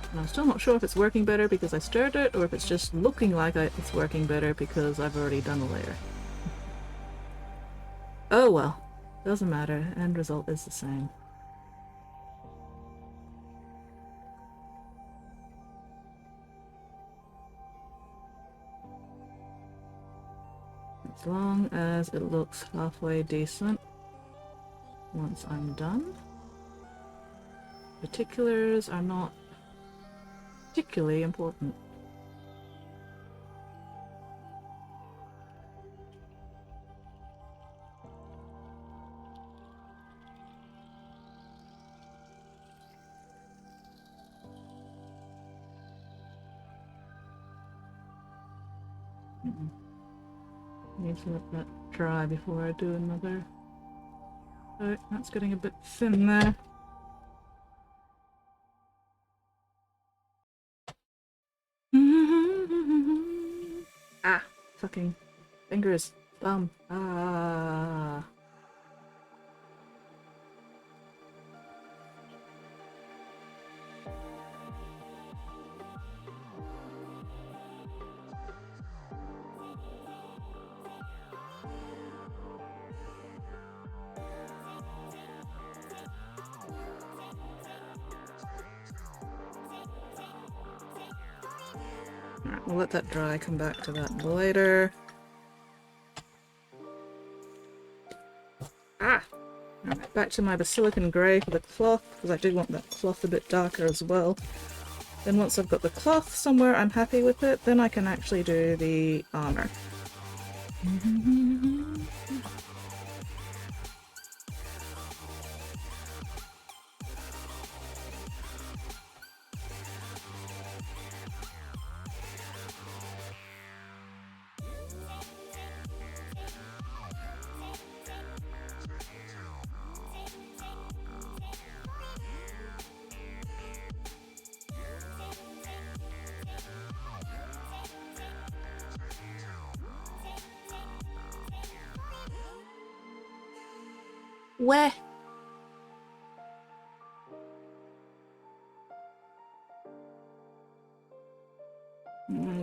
S1: And I'm still not sure if it's working better because I stirred it, or if it's just looking like it's working better because I've already done a layer. Oh well. Doesn't matter. End result is the same. As long as it looks halfway decent once I'm done. Particulars are not particularly important. Need to let that dry before I do another. Oh, that's getting a bit thin there. Ah, fucking fingers, thumb. Ah. Alright, we'll let that dry, come back to that later. Ah! Alright, back to my Basilican Grey for the cloth, because I do want that cloth a bit darker as well. Then once I've got the cloth somewhere I'm happy with it, then I can actually do the armor. Where?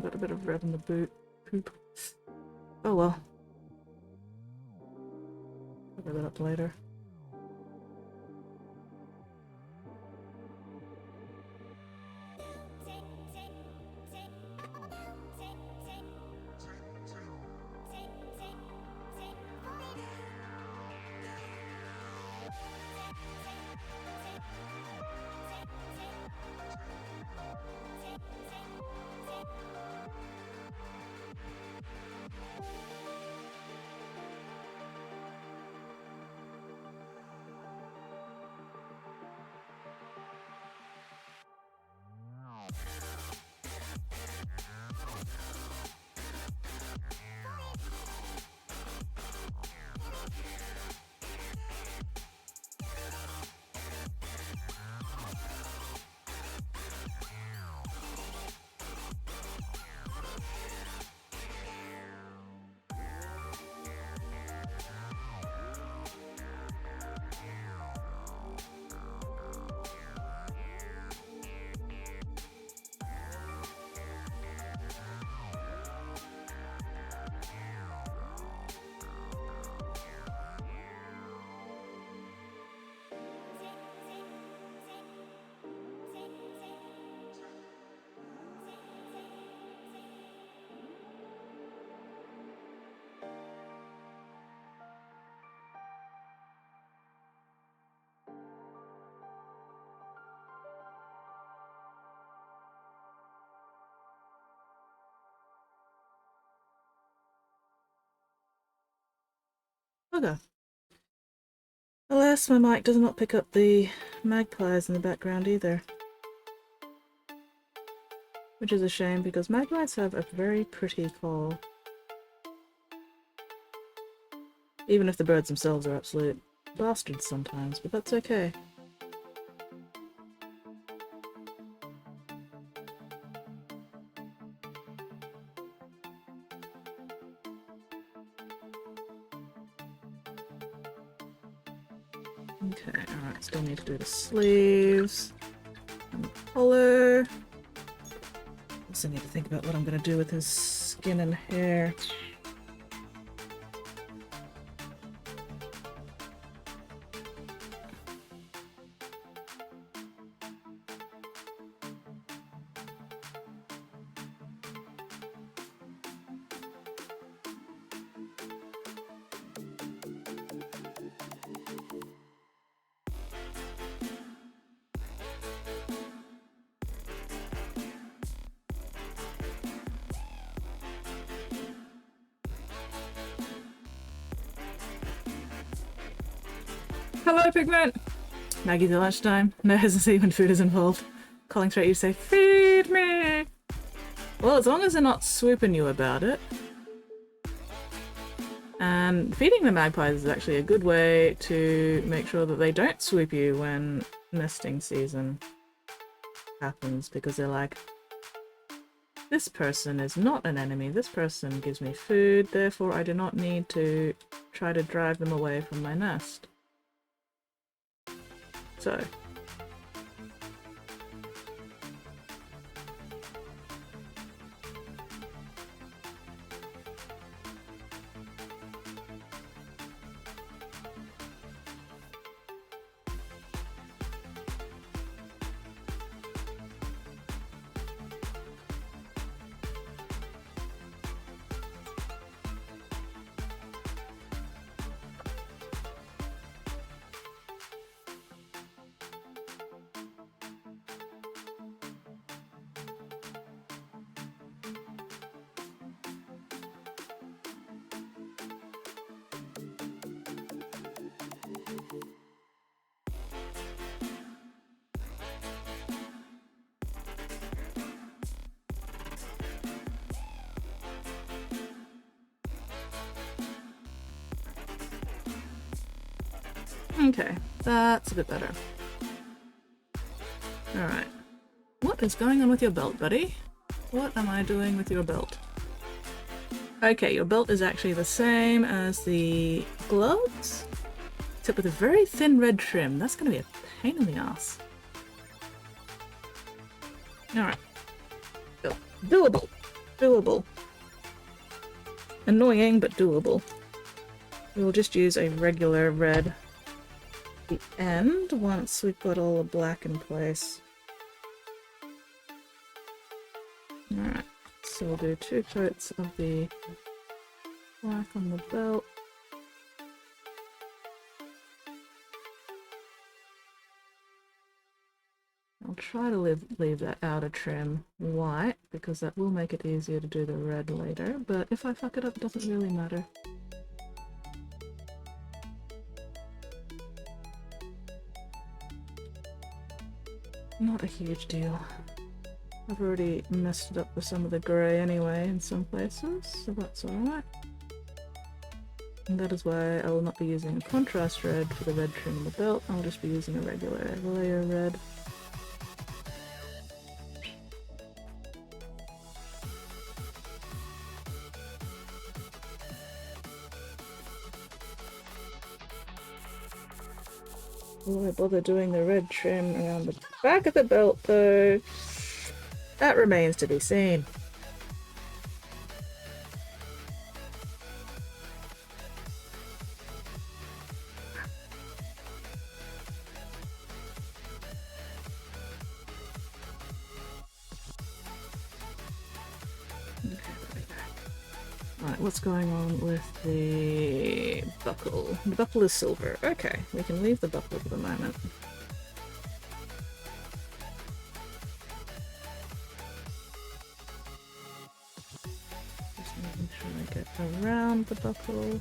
S1: Got a bit of red in the boot. Poop. Oh well. Cover that up later. Bugger. Alas, my mic does not pick up the magpies in the background either. Which is a shame, because magpies have a very pretty call. Even if the birds themselves are absolute bastards sometimes, but that's okay. Okay, alright, still need to do the sleeves and the collar. Also need to think about what I'm going to do with his skin and hair. Hello, Pigment! Maggie's at lunchtime. No hesitancy when food is involved. Calling straight you to say, feed me! Well, as long as they're not swooping you about it. And feeding the magpies is actually a good way to make sure that they don't swoop you when nesting season happens, because they're like, this person is not an enemy, this person gives me food, therefore I do not need to try to drive them away from my nest. So. Okay, that's a bit better. Alright. What is going on with your belt, buddy? What am I doing with your belt? Okay, your belt is actually the same as the gloves, except with a very thin red trim. That's going to be a pain in the ass. Alright. Doable. Doable. Annoying, but doable. We will just use a regular red at the end once we've got all the black in place. Alright, so we'll do 2 coats of the black on the belt. I'll try to leave that outer trim white, because that will make it easier to do the red later, but if I fuck it up, it doesn't really matter. Not a huge deal. I've already messed it up with some of the grey anyway in some places, so that's alright. And that is why I will not be using a contrast red for the red trim on the belt, I'll just be using a regular layer red. Will I bother doing the red trim around the back of the belt though? That remains to be seen. Right, what's going on with the buckle? The buckle is silver. Okay, we can leave the buckle for the moment. Just making sure I get around the buckle.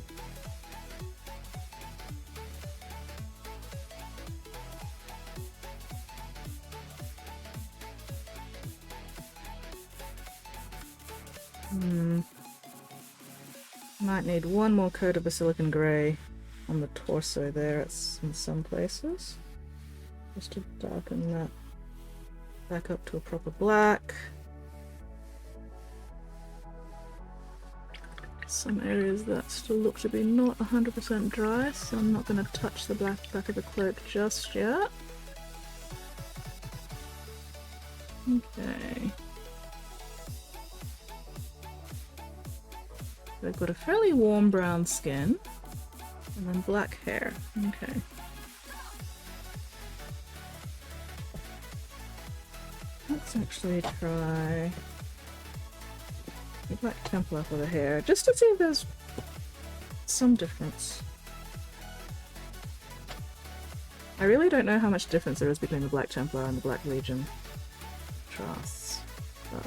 S1: Might need one more coat of a silicon grey on the torso there in some places. Just to darken that back up to a proper black. Some areas that still look to be not 100% dry, so I'm not going to touch the back of the cloak just yet. Okay. They've got a fairly warm brown skin, and then black hair. Okay. Let's actually try the Black Templar for the hair, just to see if there's some difference. I really don't know how much difference there is between the Black Templar and the Black Legion contrasts, but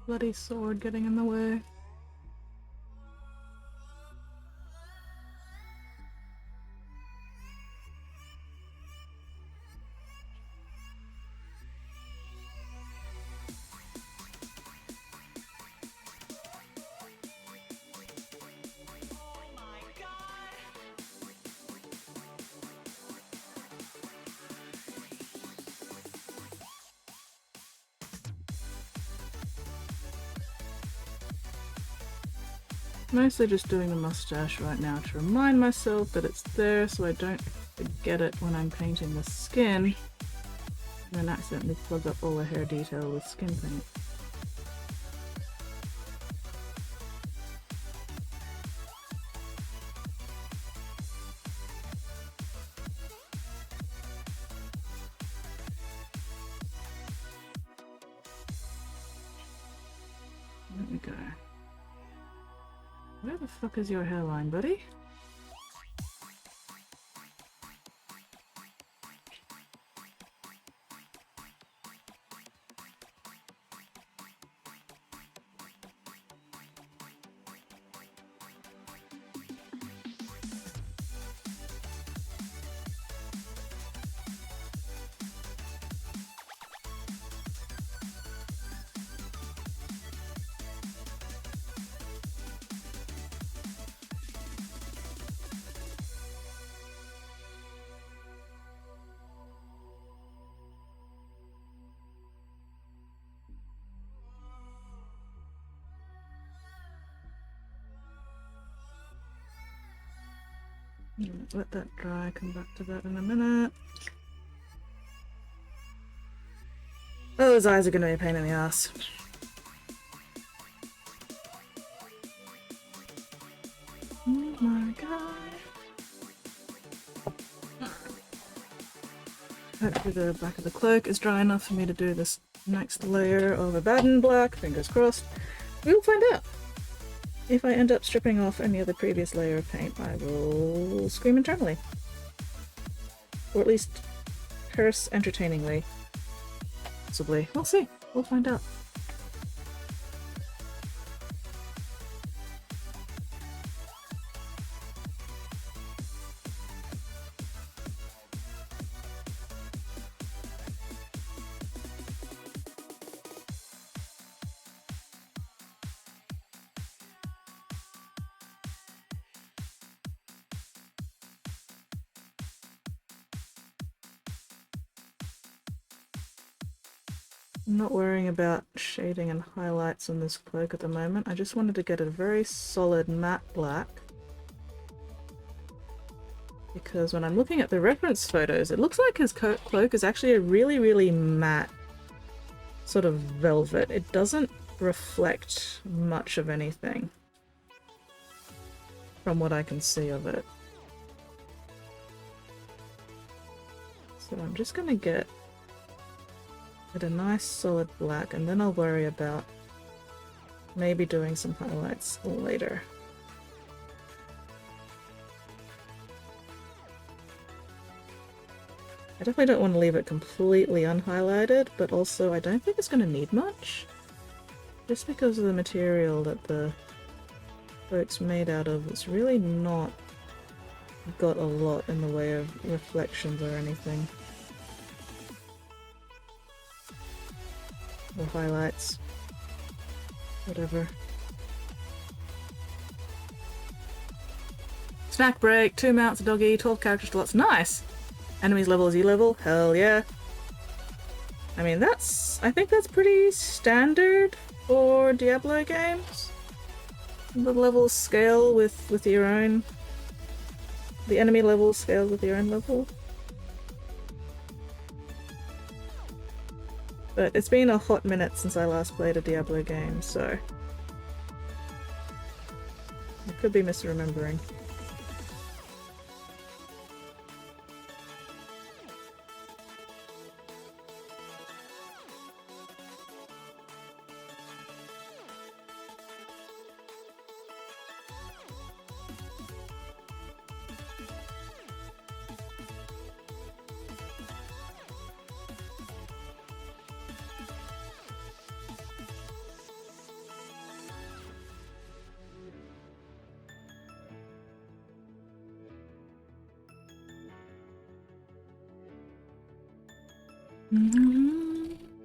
S1: bloody sword getting in the way. Mostly just doing the mustache right now to remind myself that it's there so I don't forget it when I'm painting the skin and then accidentally plug up all the hair detail with skin paint. There we go. Where the fuck is your hairline, buddy? Let that dry, come back to that in a minute. Oh, those eyes are going to be a pain in the ass. Oh my god. Hopefully the back of the cloak is dry enough for me to do this next layer of Abaddon black, fingers crossed. We'll find out. If I end up stripping off any of the previous layer of paint, I will scream internally. Or at least curse entertainingly. Possibly. We'll see. We'll find out. I'm not worrying about shading and highlights on this cloak at the moment. I just wanted to get a very solid matte black. Because when I'm looking at the reference photos, it looks like his cloak is actually a really, really matte sort of velvet. It doesn't reflect much of anything from what I can see of it. So I'm just gonna get a nice solid black, and then I'll worry about maybe doing some highlights later. I definitely don't want to leave it completely unhighlighted, but also I don't think it's going to need much. Just because of the material that the cloak's made out of, it's really not got a lot in the way of reflections or anything. Or highlights. Whatever. Snack break, 2 mounts, a doggy, 12 character slots. Nice! Enemies level is E level? Hell yeah. I mean, I think that's pretty standard for Diablo games. The levels scale with your own... The enemy level scales with your own level. But it's been a hot minute since I last played a Diablo game, so... I could be misremembering.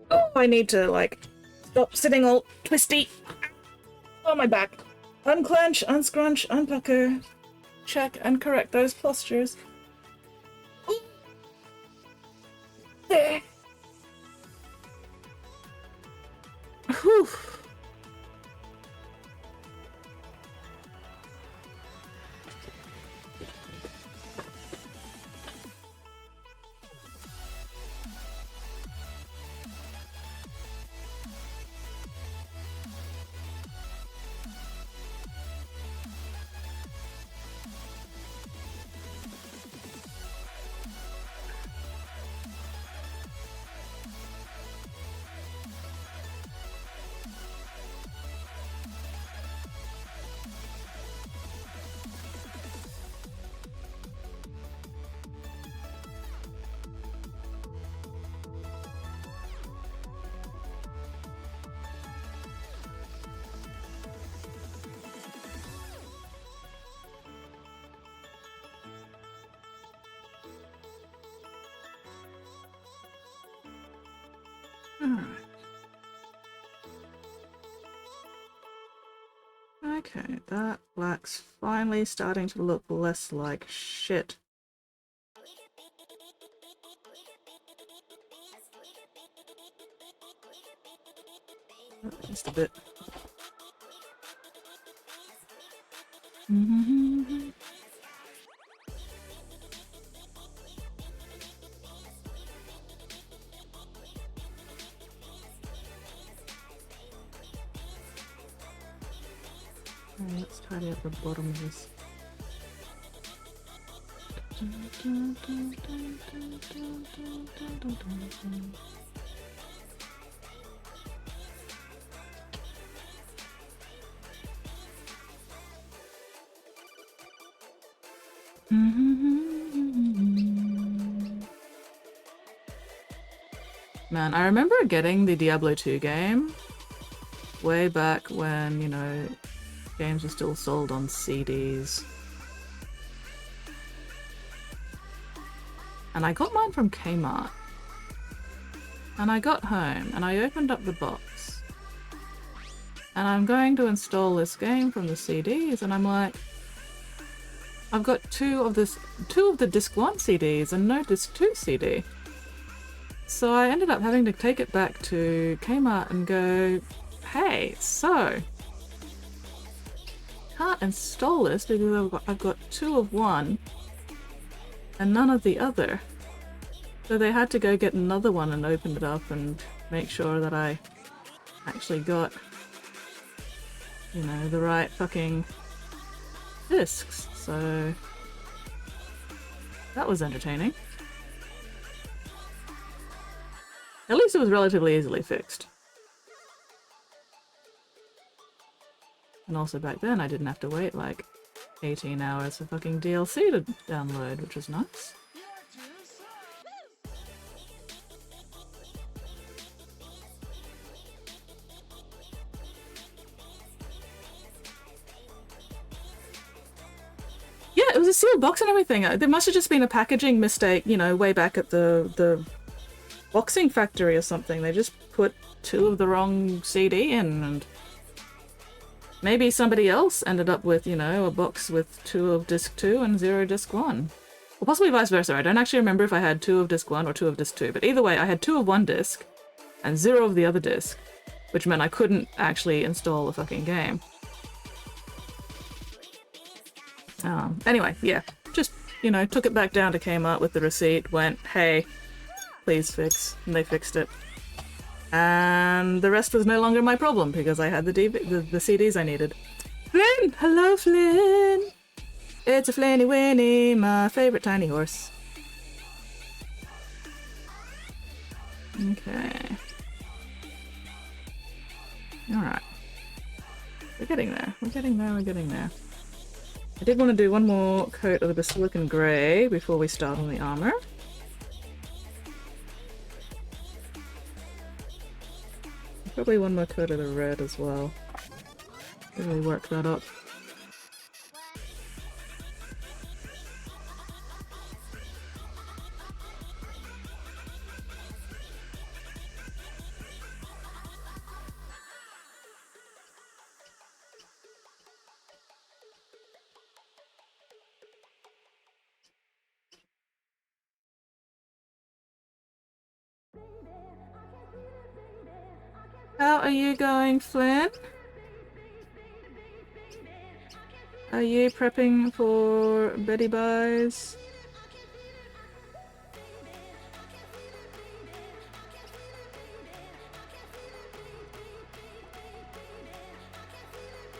S1: Oh, I need to, like, stop sitting all twisty. Oh, my back. Unclench, unscrunch, unpucker. Check and correct those postures. Ooh. There. Whew. Okay, that black's finally starting to look less like shit. Just a bit. Let's tidy up the bottom of this. Man, I remember getting the Diablo 2 game way back when, you know, games were still sold on CDs. And I got mine from Kmart. And I got home and I opened up the box. And I'm going to install this game from the CDs and I'm like, I've got two of the disc 1 CDs and no disc 2 CD. So I ended up having to take it back to Kmart and go, hey, so can't install this because I've got 2 of one and none of the other. So they had to go get another one and open it up and make sure that I actually got, you know, the right fucking discs. So that was entertaining. At least it was relatively easily fixed. And also back then I didn't have to wait like 18 hours for fucking DLC to download, which was nice. Yeah, it was a sealed box and everything. There must have just been a packaging mistake, you know, way back at the boxing factory or something. They just put 2 of the wrong CD in, and maybe somebody else ended up with, you know, a box with 2 of disc 2 and 0 disc 1. Or possibly vice versa. I don't actually remember if I had 2 of disc 1 or 2 of disc 2, but either way, I had 2 of one disc and 0 of the other disc, which meant I couldn't actually install the fucking game. Anyway, yeah, just, you know, took it back down to Kmart with the receipt, went, hey, please fix, and they fixed it. And the rest was no longer my problem because I had the CDs I needed. Flynn! Hello, Flynn! It's a Flinny Winnie, my favorite tiny horse. Okay. Alright. We're getting there. We're getting there. We're getting there. I did want to do one more coat of the Basilican Grey before we start on the armor. Probably one more coat of the red as well. Really work that up. How are you going, Flynn? Are you prepping for Betty Buys?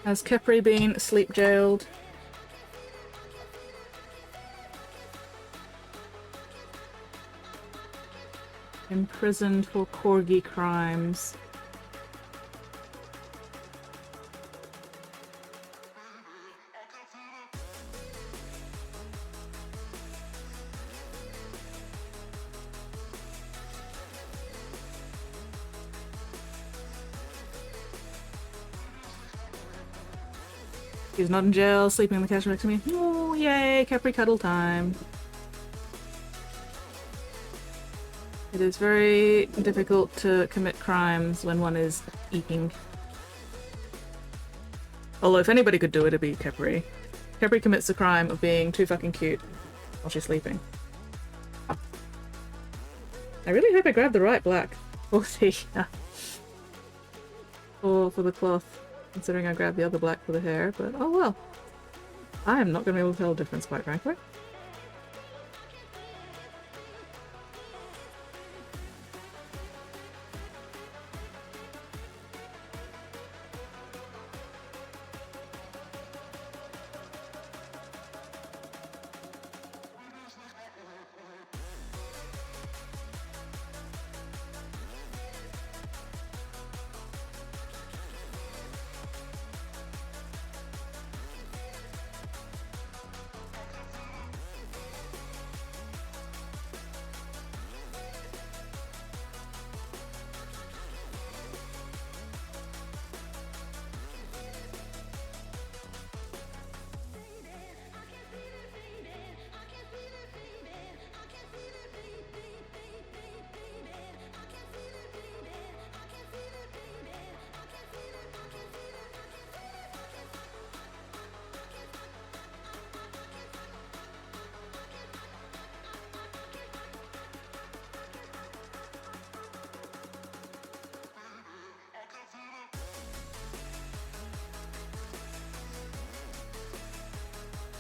S1: Has Kepri been sleep jailed? Imprisoned for corgi crimes. He's not in jail, sleeping on the couch next to me. Oh, yay, Capri cuddle time. It is very difficult to commit crimes when one is eating. Although if anybody could do it, it'd be Capri. Capri commits the crime of being too fucking cute while she's sleeping. I really hope I grabbed the right black for the, for the cloth. Considering I grabbed the other black for the hair, but oh well. I am not going to be able to tell the difference, quite frankly.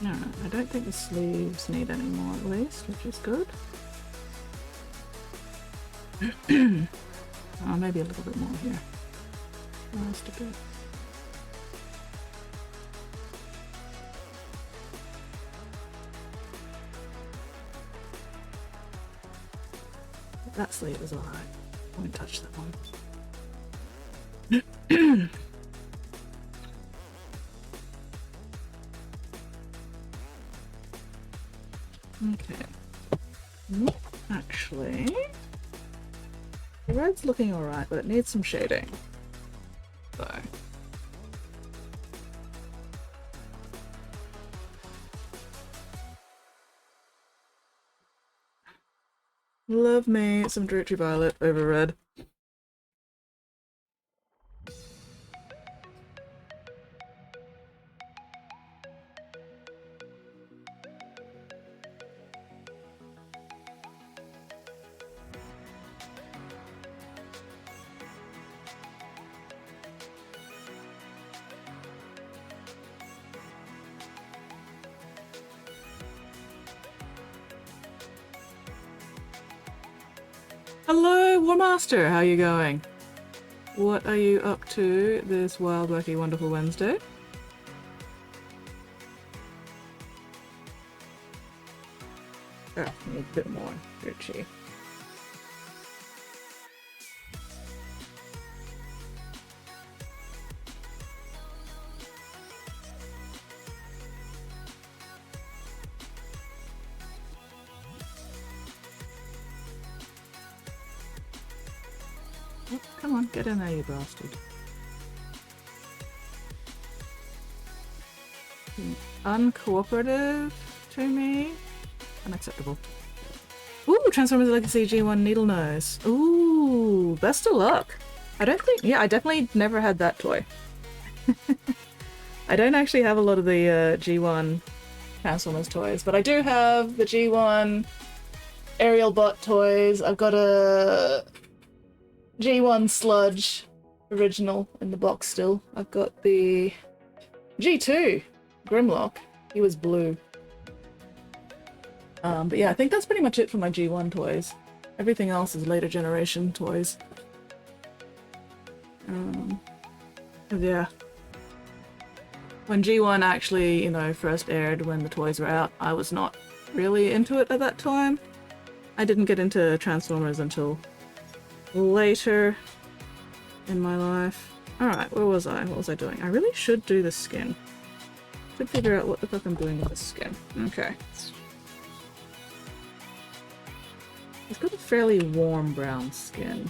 S1: No, I don't think the sleeves need any more at least, which is good. Oh, maybe a little bit more here. Just a bit. That sleeve is alright. I won't touch that one. Okay. Actually, the red's looking alright, but it needs some shading. So. Love me some Drucci Violet over red. Hello, Warmaster! How you going? What are you up to this wild, wacky, wonderful Wednesday? Oh, need a bit more Drucci. Oh, come on, get in there, you bastard. Uncooperative to me? Unacceptable. Ooh, Transformers Legacy G1 Needle Nose. Ooh, best of luck. I don't think, yeah, I definitely never had that toy. I don't actually have a lot of the G1 Transformers toys, but I do have the G1 Aerial Bot toys. I've got a G1 Sludge original in the box still. I've got the G2 Grimlock. He was blue. But yeah, I think that's pretty much it for my G1 toys. Everything else is later generation toys. Yeah. When G1 actually, you know, first aired when the toys were out, I was not really into it at that time. I didn't get into Transformers until later in my life. Alright, where was I? What was I doing? I really should do the skin. Should figure out what the fuck I'm doing with the skin. Okay. It's got a fairly warm brown skin.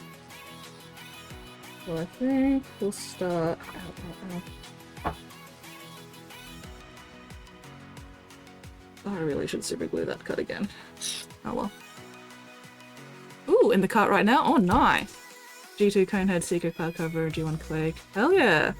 S1: So I think we'll start... Oh, I really should super glue that cut again. Oh well. Ooh, in the cart right now? Oh, nice! G2 Conehead, Secret Cloud Cover, G1 Quake. Hell yeah!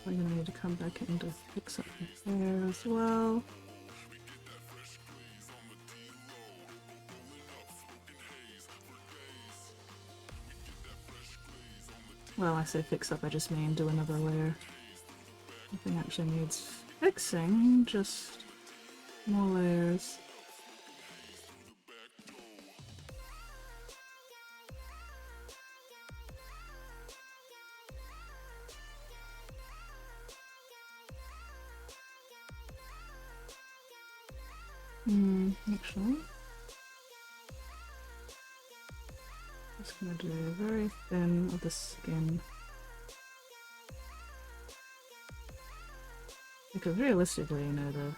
S1: I'm gonna need to come back in to fix up my hair as well. Well, I say fix up, I just mean do another layer. Nothing actually needs fixing, just more layers. Actually. Just gonna do very thin of the skin. Because realistically, you know, the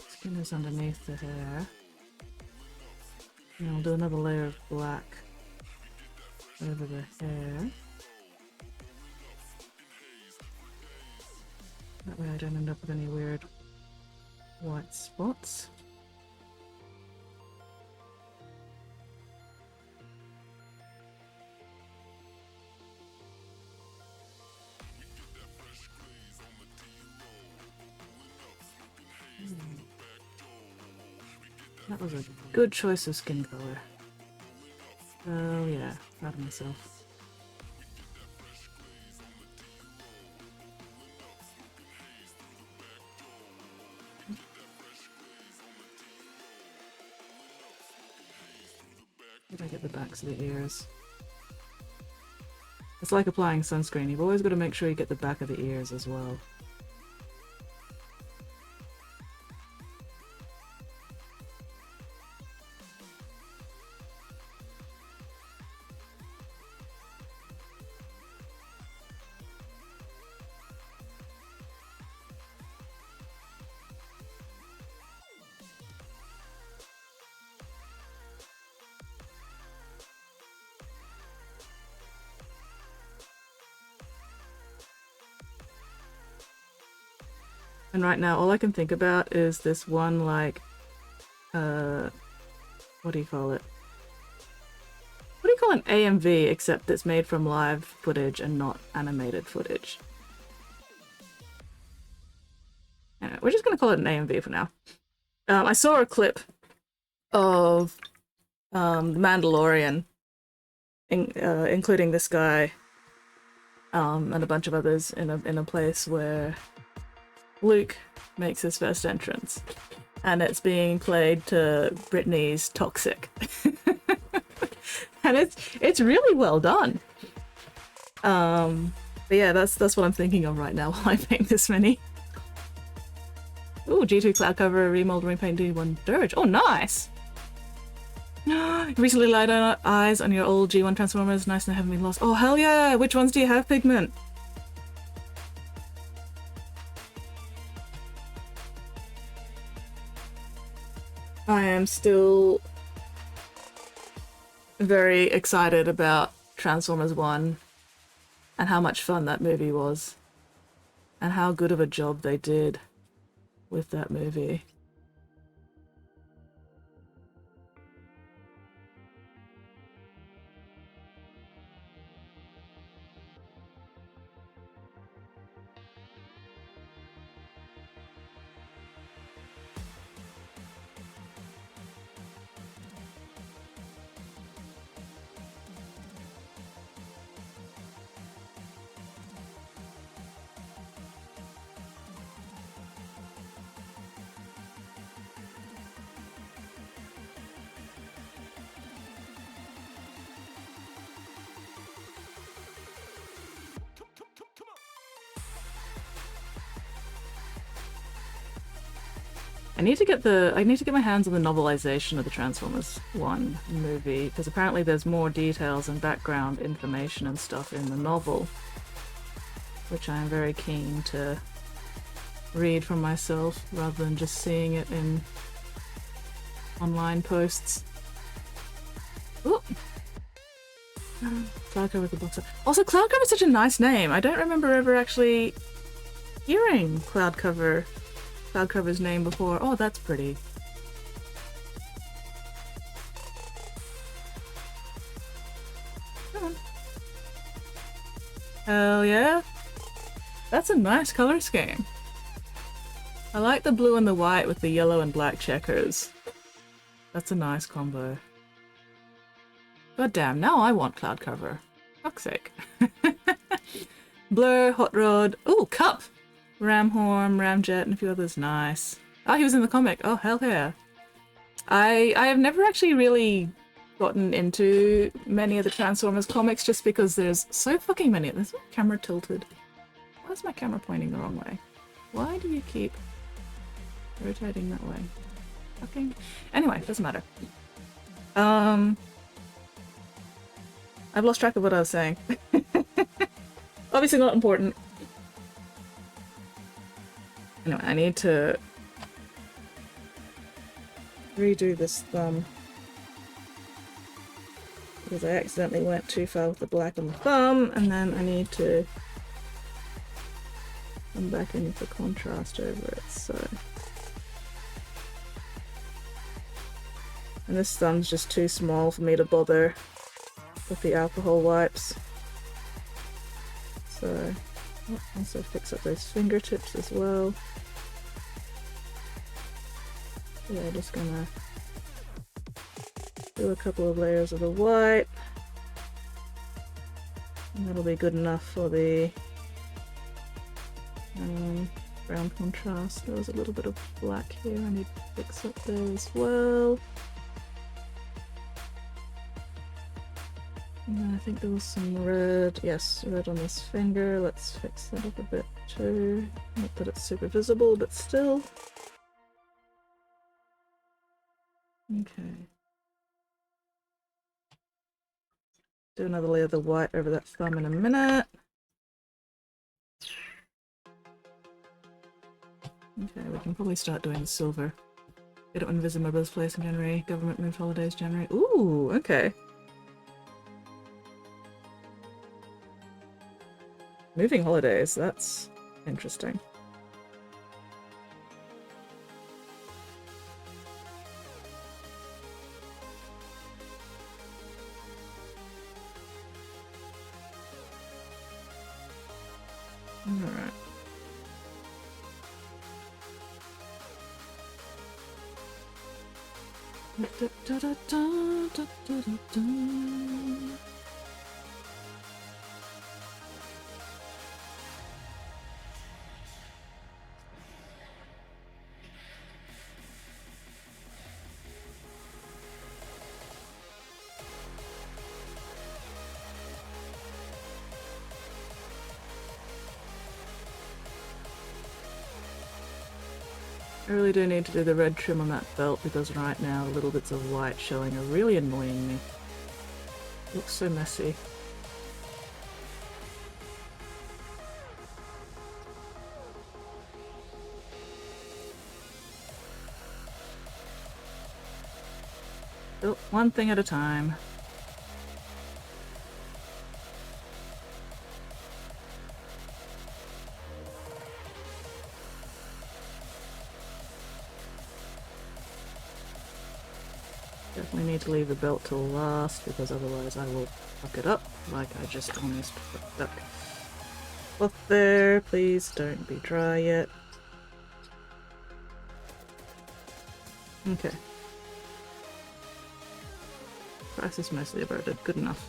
S1: skin is underneath the hair. And I'll do another layer of black over the hair. That way I don't end up with any weird white spots. That was a good choice of skin color. Oh yeah, proud of myself. Did I get the backs of the ears? It's like applying sunscreen. You've always got to make sure you get the back of the ears as well. And right now, all I can think about is this one, like, what do you call it? What do you call an AMV, except it's made from live footage and not animated footage? Anyway, we're just gonna call it an AMV for now. I saw a clip of The Mandalorian, including this guy, and a bunch of others in a place where Luke makes his first entrance, and it's being played to Britney's "Toxic," and it's really well done. But yeah, that's what I'm thinking of right now while I paint this mini. Ooh, G2 cloud cover, remold, repaint, D1 dirge. Oh, nice! Recently light eyes on your old G1 Transformers. Nice and haven't been lost. Oh, hell yeah! Which ones do you have, Pigment? I am still very excited about Transformers 1 and how much fun that movie was and how good of a job they did with that movie. I need to get my hands on the novelization of the Transformers 1 movie, because apparently there's more details and background information and stuff in the novel, which I am very keen to read for myself rather than just seeing it in online posts. Ooh. Cloudcover with the boxer. Also, Cloudcover is such a nice name. I don't remember ever actually hearing Cloudcover's name before. Oh, that's pretty. Come on. Hell yeah. That's a nice color scheme. I like the blue and the white with the yellow and black checkers. That's a nice combo. God damn, now I want Cloudcover. Fuck's sake. Blur, Hot Rod. Ooh, Cup! Ramhorn, Ramjet, and a few others. Nice. Oh, he was in the comic. Oh, hell yeah. I have never actually really gotten into many of the Transformers comics just because there's so fucking many. There's my camera tilted. Why is my camera pointing the wrong way? Why do you keep rotating that way? fucking... Anyway, doesn't matter. I've lost track of what I was saying. Obviously not important. Anyway, I need to redo this thumb because I accidentally went too far with the black on the thumb, and then I need to come back in for contrast over it, so... And this thumb's just too small for me to bother with the alcohol wipes. So, I'll also fix up those fingertips as well. Yeah, just gonna do a couple of layers of the white. And that'll be good enough for the brown contrast. There was a little bit of black here I need to fix up there as well. And then I think there was some red, yes, red on this finger. Let's fix that up a bit too. Not that it's super visible, but still. Okay. Do another layer of the white over that thumb in a minute. Okay, we can probably start doing the silver. Get it when visit my birthplace in January. Government move holidays January. Ooh, okay. Moving holidays, that's interesting. Alright. I really do need to do the red trim on that belt because right now the little bits of white showing are really annoying me. It looks so messy. Oh, one thing at a time. Definitely need to leave the belt till last because otherwise I will fuck it up like I just almost fucked up. Cloth there, please don't be dry yet. Okay. Price is mostly about it. Good enough.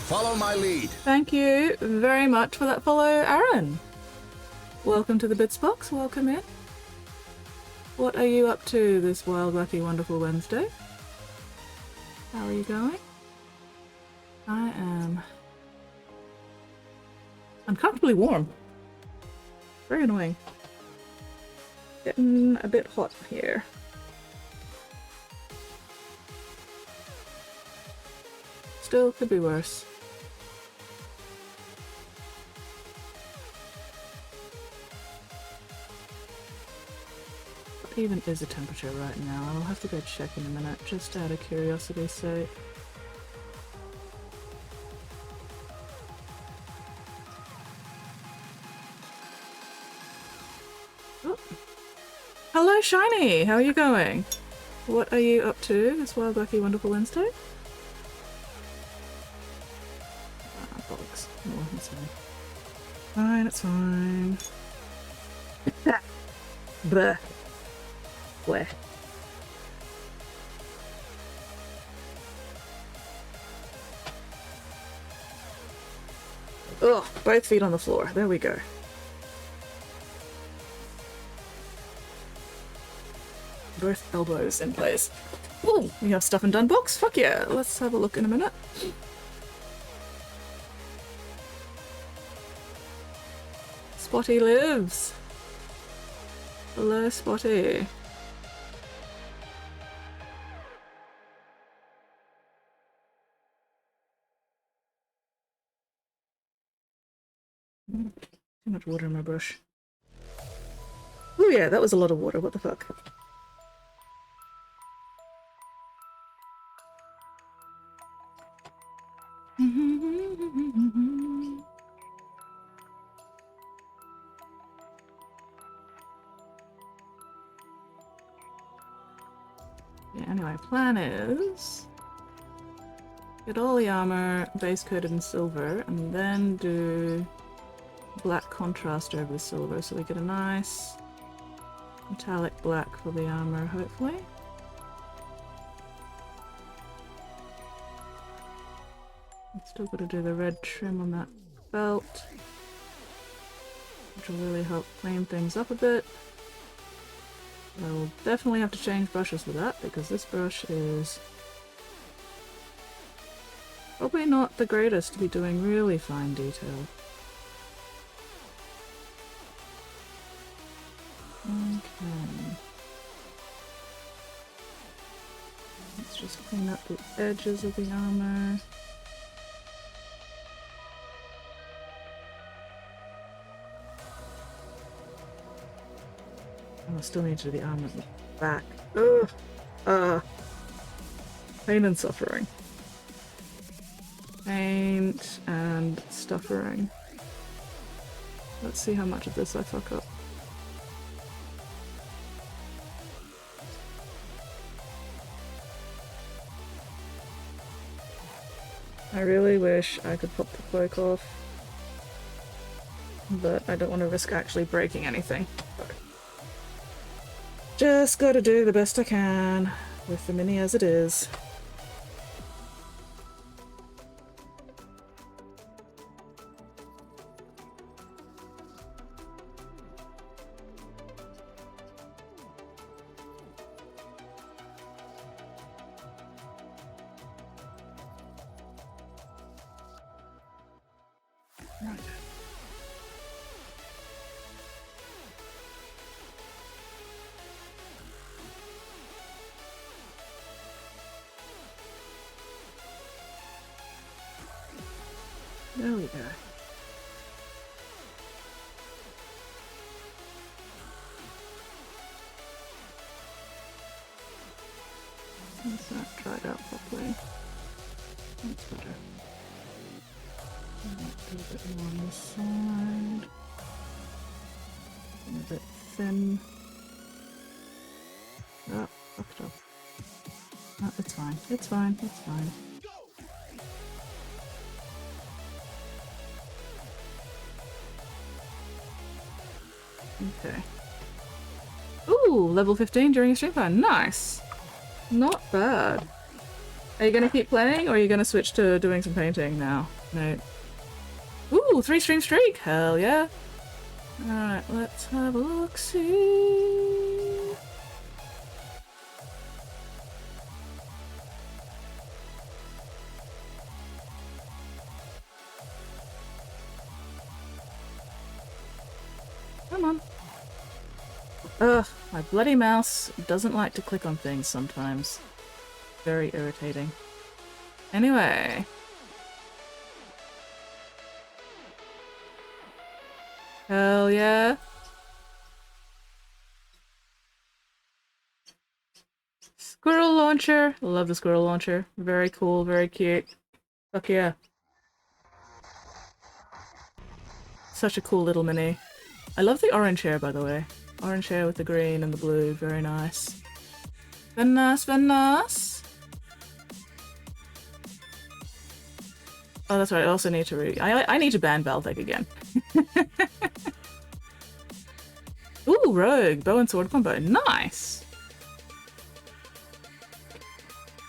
S4: Follow my lead.
S1: Thank you very much for that follow, Aaron. Welcome to the Bits Box. Welcome in. What are you up to this wild, wacky, wonderful Wednesday? How are you going? I am uncomfortably warm. Very annoying. Getting a bit hot here. Still could be worse. What even is the temperature right now? I'll have to go check in a minute, just out of curiosity's sake. Oh. Hello, Shiny! How are you going? What are you up to this wild, wacky, wonderful Wednesday? Ah, bollocks. Oh, it's fine. Fine, it's fine. Bleh. Where? Ugh, both feet on the floor. There we go. Both elbows in place. Ooh, we have stuff and done box? Fuck yeah, let's have a look in a minute. Spotty lives. Hello, Spotty. Too much water in my brush. Oh yeah, that was a lot of water. What the fuck? Yeah, anyway, plan is get all the armor base coated in silver and then do black contrast over the silver so we get a nice metallic black for the armor, hopefully. Still got to do the red trim on that belt, which will really help clean things up a bit. I will definitely have to change brushes for that because this brush is probably not the greatest to be doing really fine detail. Okay. Let's just clean up the edges of the armor. I still need to do the armor at the back. Ugh. Pain and suffering. Paint and stuffering. Let's see how much of this I fuck up. I really wish I could pop the cloak off, but I don't want to risk actually breaking anything. Just gotta do the best I can with the mini as it is. Right. There we go. That's not dried out properly. That's better. Do a bit more on this side. And a bit thin. Oh, fucked up. No, it's fine. It's fine. It's fine. Okay. Ooh, level 15 during a stream time. Nice! Not bad. Are you gonna keep playing or are you gonna switch to doing some painting now? No. Ooh, 3 stream streak! Hell yeah! Alright, let's have a look-see. Come on. Ugh, my bloody mouse doesn't like to click on things sometimes. Very irritating. Anyway. Hell yeah. Squirrel launcher. Love the squirrel launcher. Very cool, very cute. Fuck yeah. Such a cool little mini. I love the orange hair, by the way. Orange hair with the green and the blue. Very nice. Very nice, very nice. Oh, that's right. I also need to I need to ban Baltic again. Ooh, rogue. Bow and sword combo. Nice!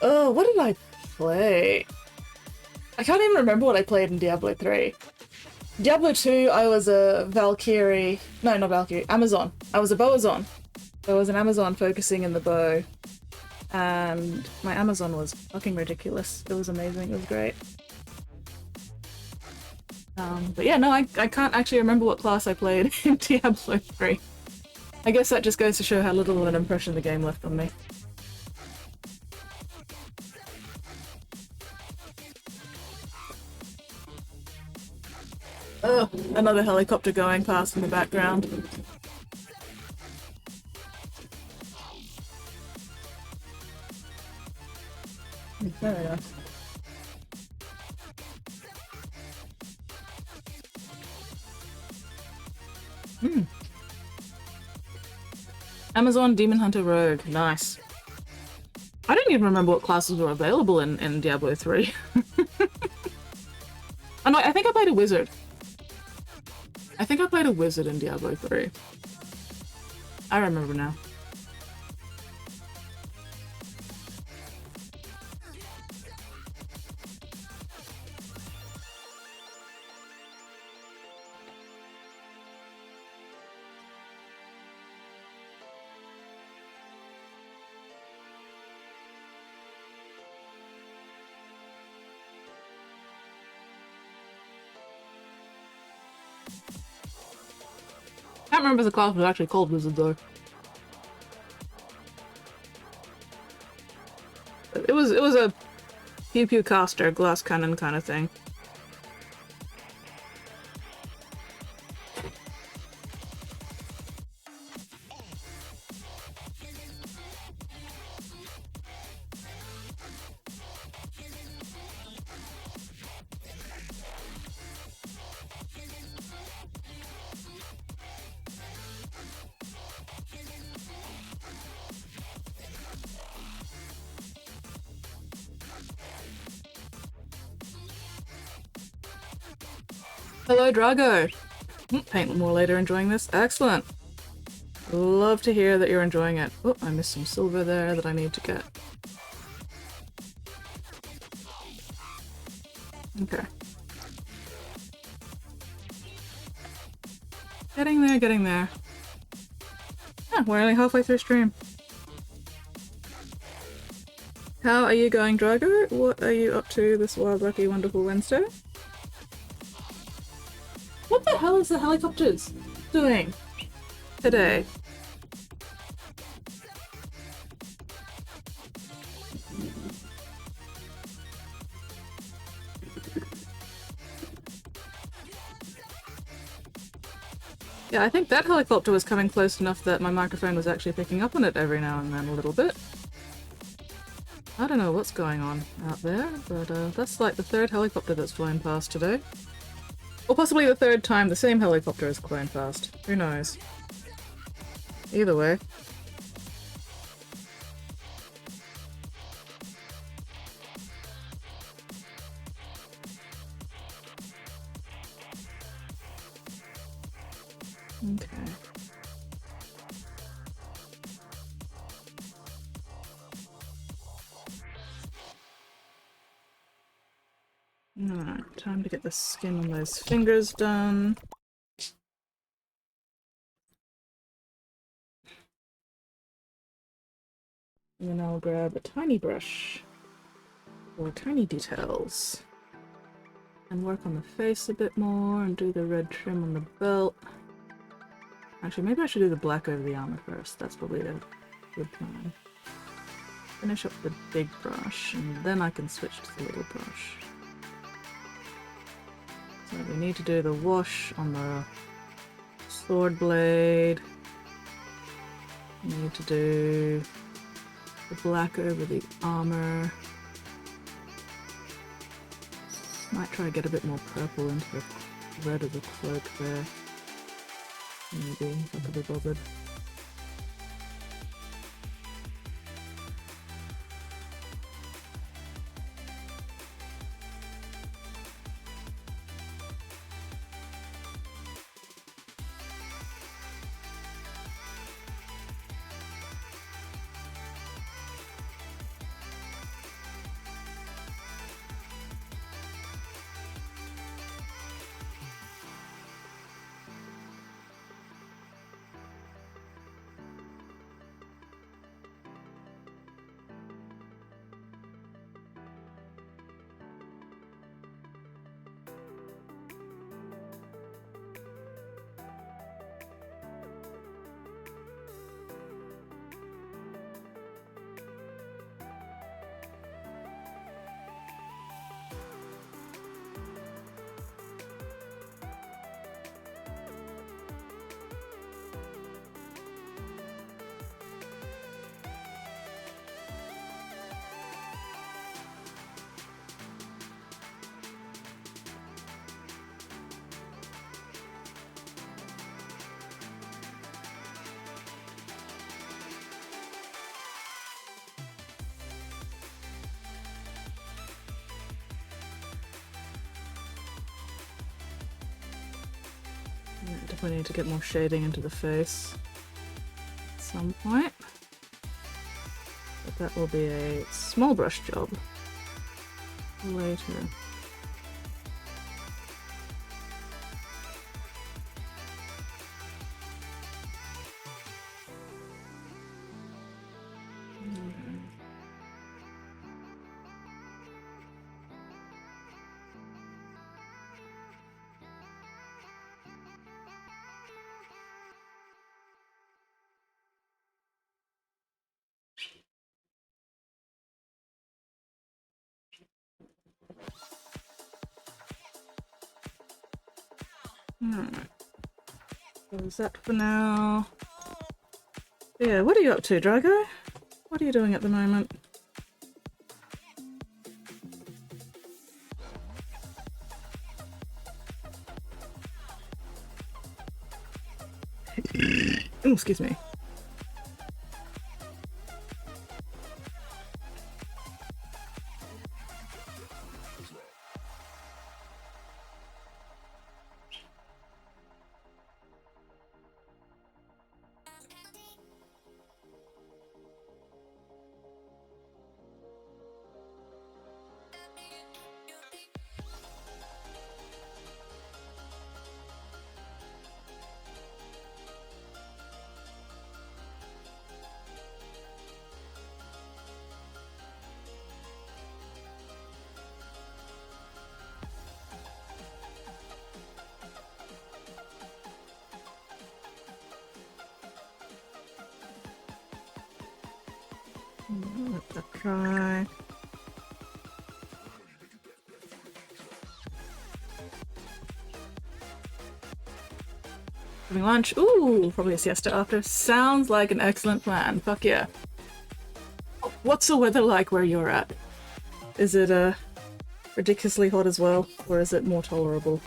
S1: Oh, what did I play? I can't even remember what I played in Diablo 3. Diablo 2, I was a Valkyrie. No, not Valkyrie. Amazon. I was a Boazon. I was an Amazon focusing in the bow. And my Amazon was fucking ridiculous. It was amazing. It was great. But yeah, no, I can't actually remember what class I played in Diablo 3. I guess that just goes to show how little of an impression the game left on me. Oh, another helicopter going past in the background. There we go. Amazon Demon Hunter Rogue. Nice. I don't even remember what classes were available in Diablo 3. Oh no, I think I played a wizard. I think I played a wizard in Diablo 3. I remember now. I can't remember if the class was actually called wizard though. It was a pew pew caster, glass cannon kind of thing. Hello, Drago! Paint more later, enjoying this? Excellent! Love to hear that you're enjoying it. Oh, I missed some silver there that I need to get. Okay. Getting there, getting there. Yeah, we're only halfway through stream. How are you going, Drago? What are you up to this wild, lucky, wonderful Wednesday? What the hell is the helicopters doing today? Yeah, I think that helicopter was coming close enough that my microphone was actually picking up on it every now and then a little bit. I don't know what's going on out there, but that's like the third helicopter that's flown past today. Or possibly the third time the same helicopter has flown past. Who knows? Either way. Okay. Alright, time to get the skin on those fingers done. And then I'll grab a tiny brush for tiny details. And work on the face a bit more and do the red trim on the belt. Actually, maybe I should do the black over the armor first. That's probably a good plan. Finish up the big brush and then I can switch to the little brush. So we need to do the wash on the sword blade. We need to do the black over the armor. Might try to get a bit more purple into the red of the cloak there. Maybe, if I could be bothered. Definitely need to get more shading into the face at some point. But that will be a small brush job later. So is that for now? Yeah, what are you up to, Drago? What are you doing at the moment? Oh, excuse me. Let that dry. Having lunch? Ooh, probably a siesta after. Sounds like an excellent plan. Fuck yeah. What's the weather like where you're at? Is it ridiculously hot as well, or is it more tolerable?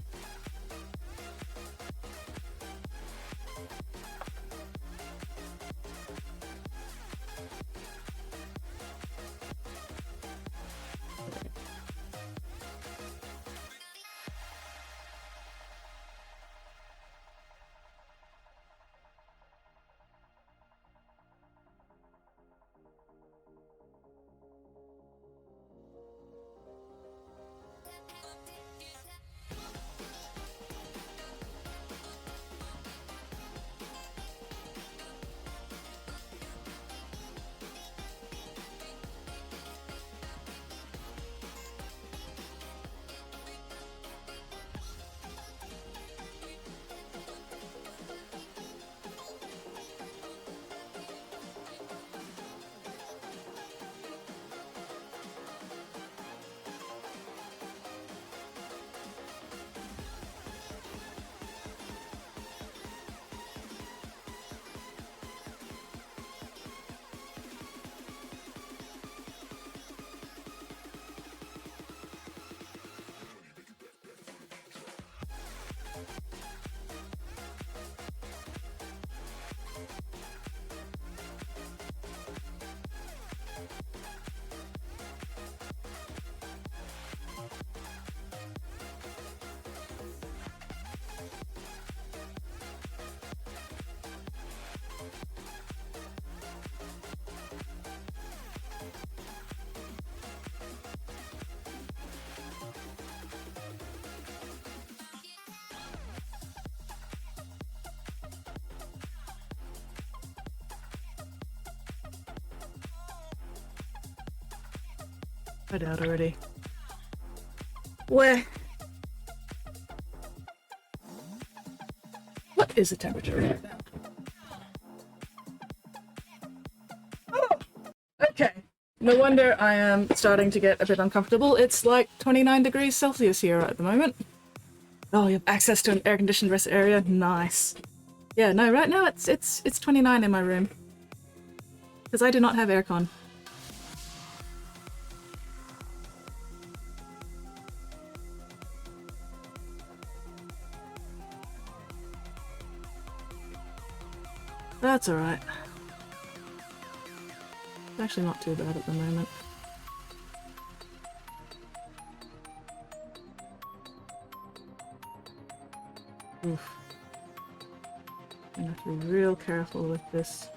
S1: I doubt already. Where? What is the temperature right now? Oh, okay. No wonder I am starting to get a bit uncomfortable. It's like 29 degrees Celsius here at the moment. Oh, you have access to an air-conditioned rest area? Nice. Yeah, no, right now it's 29 in my room. Because I do not have aircon. That's alright. It's actually not too bad at the moment. Oof. gonna have to be real careful with this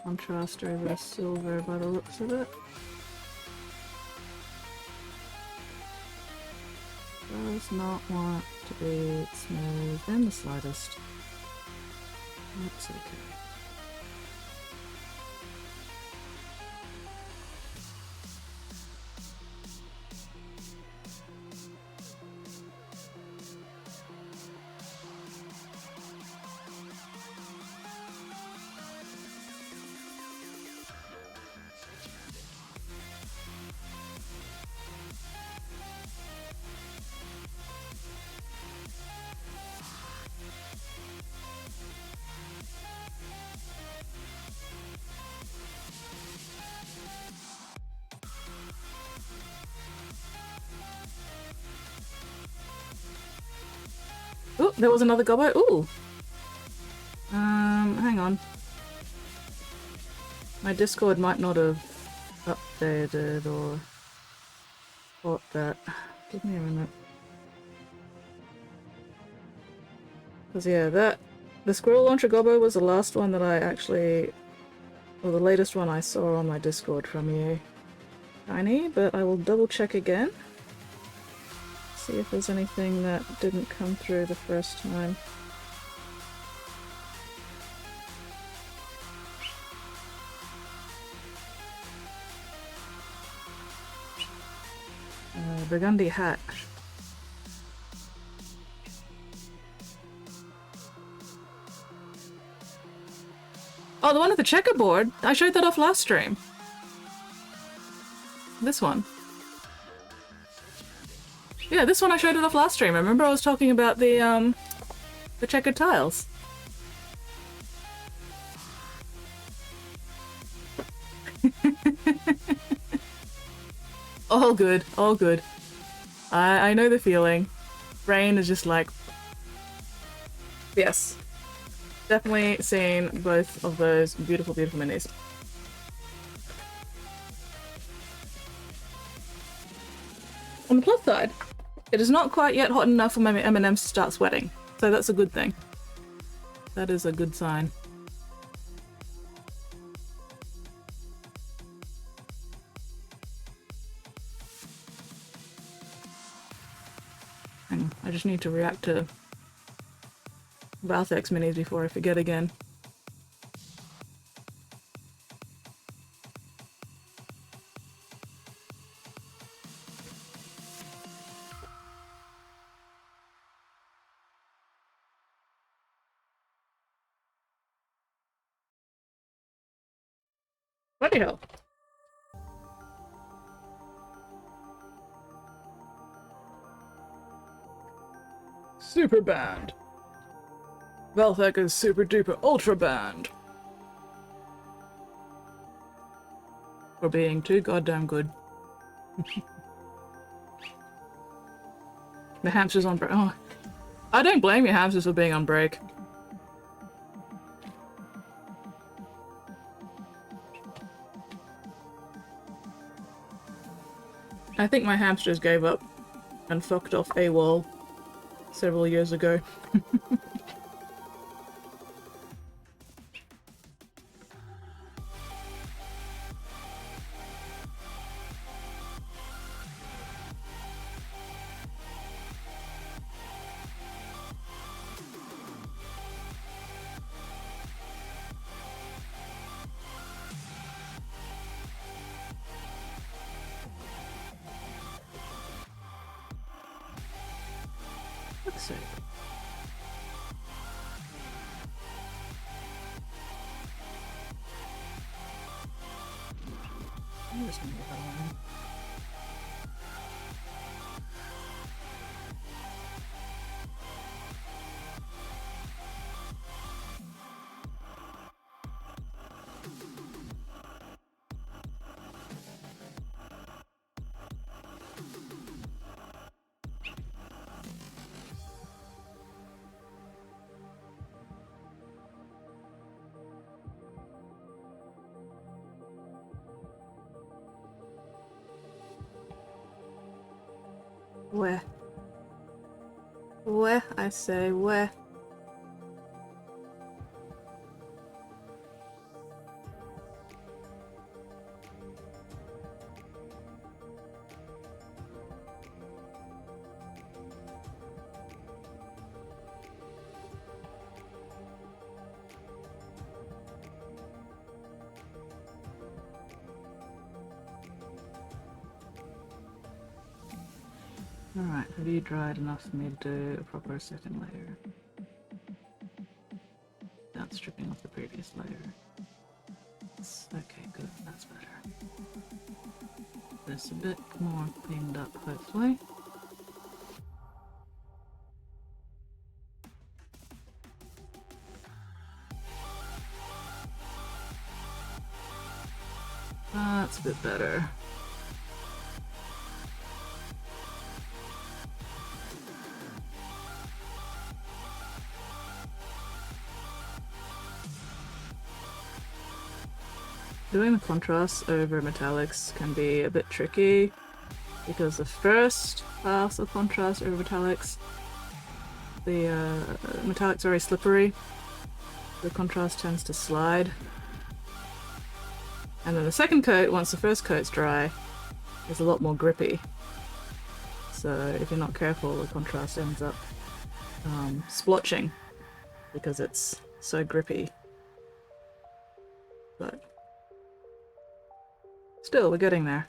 S1: contrast over the silver by the looks of it. Does not want to be smooth in the slightest. That's okay. Oh, there was another gobbo. Ooh. Hang on. My Discord might not have updated or caught that. Give me a minute. Because yeah, the Squirrel Launcher Gobbo was the last one that I actually, or the latest one I saw on my Discord from you, Tiny, but I will double check again. See if there's anything that didn't come through the first time. Burgundy hat. Oh, the one with the checkerboard! I showed that off last stream. This one. Yeah, this one I showed it off last stream. Remember I was talking about the checkered tiles. All good, all good. I know the feeling. Brain is just like... Yes. Definitely seen both of those beautiful, beautiful minis. On the plus side, it is not quite yet hot enough for my M&Ms to start sweating, so that's a good thing. That is a good sign. Hang on, I just need to react to Valthex minis before I forget again. Bloody hell. Super banned. Valthek is super duper ultra banned. For being too goddamn good. The hamster's on break. Oh, I don't blame your hamsters for being on break. I think my hamsters gave up and fucked off AWOL several years ago. Fuck's sake. I'm just gonna get that one. Where? Where? I say where? Alright, have you dried enough for me to do a proper second layer? Without stripping off the previous layer. Okay, good, that's better. This a bit more cleaned up, hopefully. That's a bit better. Doing the contrast over metallics can be a bit tricky because the first pass of contrast over metallics, the metallics are very slippery. The contrast tends to slide. And then the second coat, once the first coat's dry, is a lot more grippy. So if you're not careful, the contrast ends up splotching because it's so grippy. But still, we're getting there.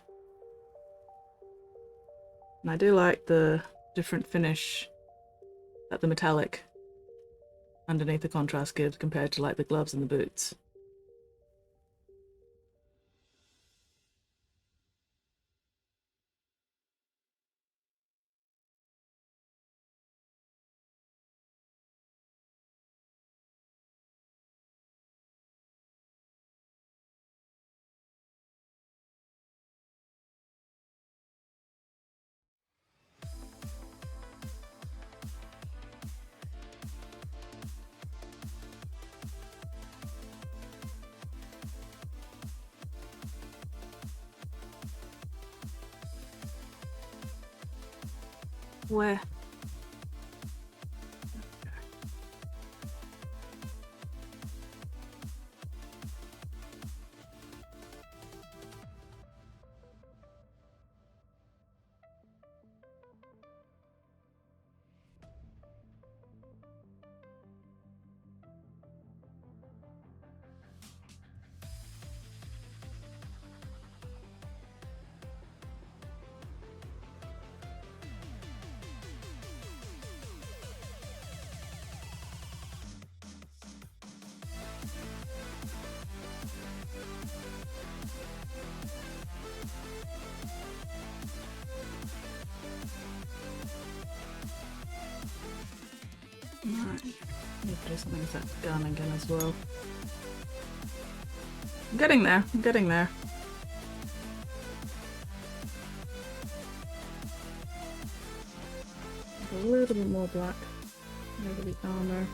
S1: And I do like the different finish that the metallic underneath the contrast gives compared to like the gloves and the boots. Where? Alright, need to do something with that gun again as well. I'm getting there, I'm getting there. A little bit more black over the armor.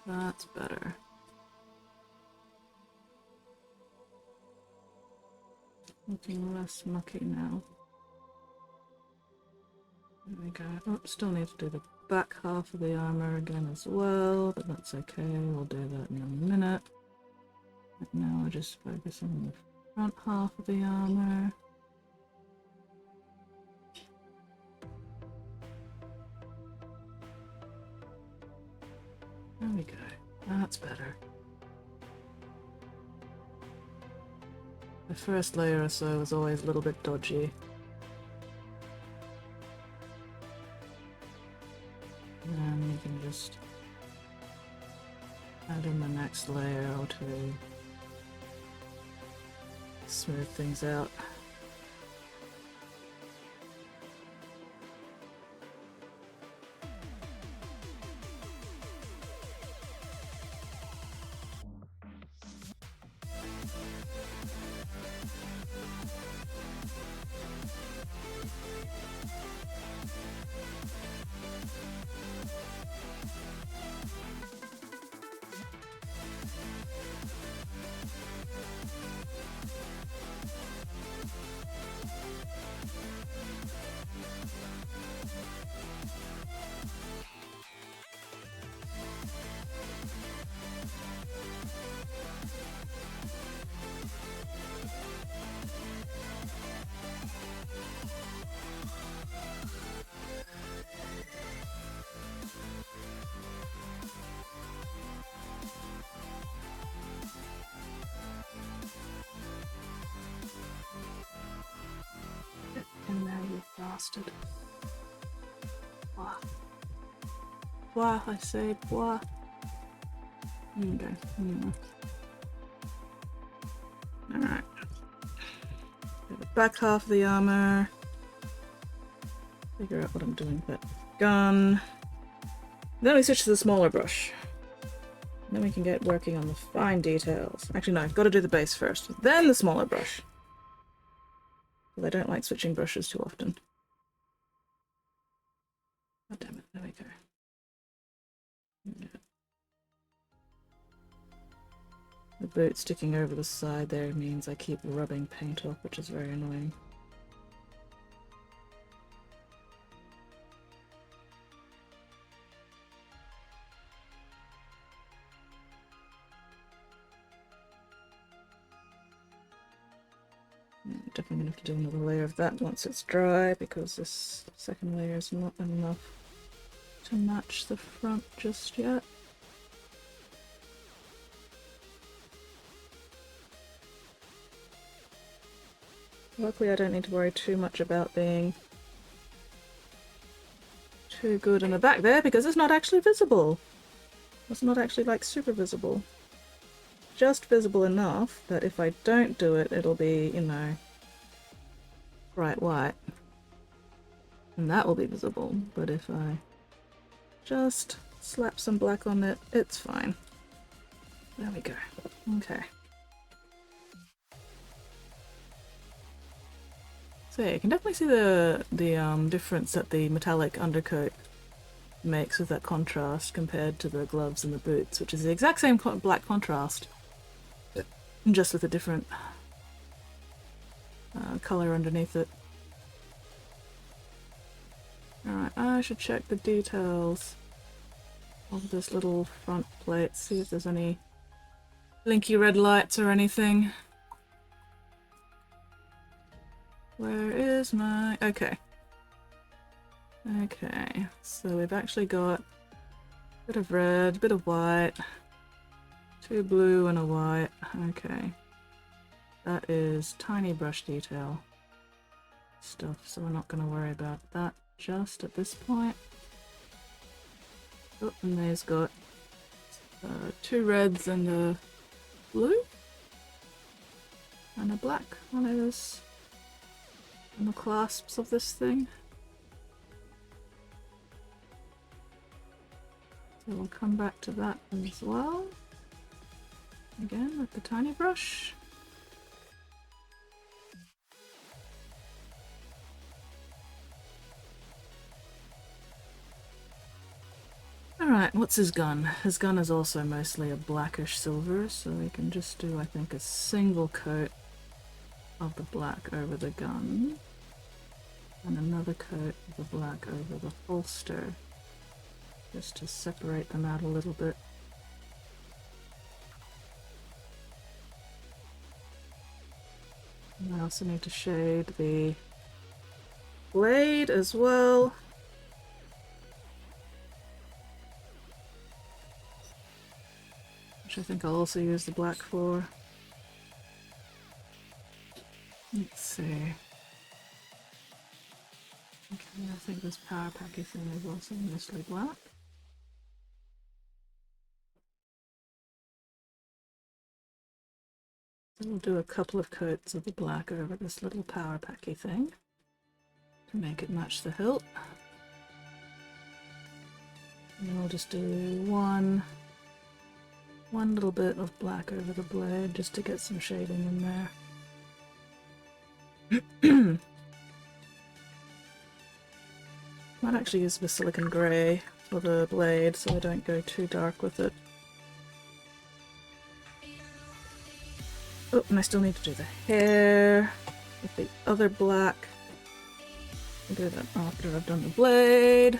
S1: That's better. Looking less mucky now. There we go. Oh, still need to do the back half of the armor again as well, but that's okay. We'll do that in a minute. But now we're just focusing on the front half of the armor. There we go. That's better. The first layer or so was always a little bit dodgy. And then you can just add in the next layer or two. Smooth things out. bastard. Bois. Bois, I say, bois. Okay. Alright. The back half of the armor. Figure out what I'm doing with that gun. Then we switch to the smaller brush. Then we can get working on the fine details. Actually, no, I've got to do the base first, then the smaller brush. Because I don't like switching brushes too often. God damn it, there we go. Yeah. The boot sticking over the side there means I keep rubbing paint off, which is very annoying. Definitely gonna have to do another layer of that once it's dry, because this second layer is not enough to match the front just yet. Luckily I don't need to worry too much about being too good in the back there, because it's not actually visible. It's not actually like super visible. Just visible enough that if I don't do it, it'll be, you know, bright white. And that will be visible, but if I just slap some black on it, it's fine. There we go. Okay. So yeah, you can definitely see the difference that the metallic undercoat makes with that contrast compared to the gloves and the boots, which is the exact same black contrast, just with a different color underneath it. Alright, I should check the details of this little front plate, see if there's any blinky red lights or anything. Where is my... okay. Okay, so we've actually got a bit of red, a bit of white, 2 blue and a white. Okay. That is tiny brush detail stuff, so we're not going to worry about that just at this point. Oh, and there's got 2 reds and a blue and a black on those, on the clasps of this thing. So we'll come back to that as well. Again with the tiny brush. Alright, what's his gun? His gun is also mostly a blackish silver, so we can just do, I think, a single coat of the black over the gun. And another coat of the black over the holster, just to separate them out a little bit. And I also need to shade the blade as well. Which I think I'll also use the black for. Let's see. Okay, I think this power packy thing is also mostly black. So we'll do a couple of coats of the black over this little power packy thing to make it match the hilt. And then we'll just do one little bit of black over the blade just to get some shading in there. Might actually use the silicon grey for the blade so I don't go too dark with it. Oh, and I still need to do the hair with the other black. I'll do that after I've done the blade.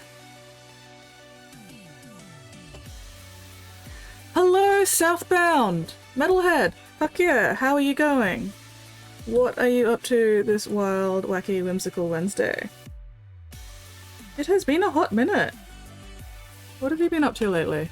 S1: Hello, Southbound! Metalhead! Fuck yeah, how are you going? What are you up to this wild, wacky, whimsical Wednesday? It has been a hot minute. What have you been up to lately?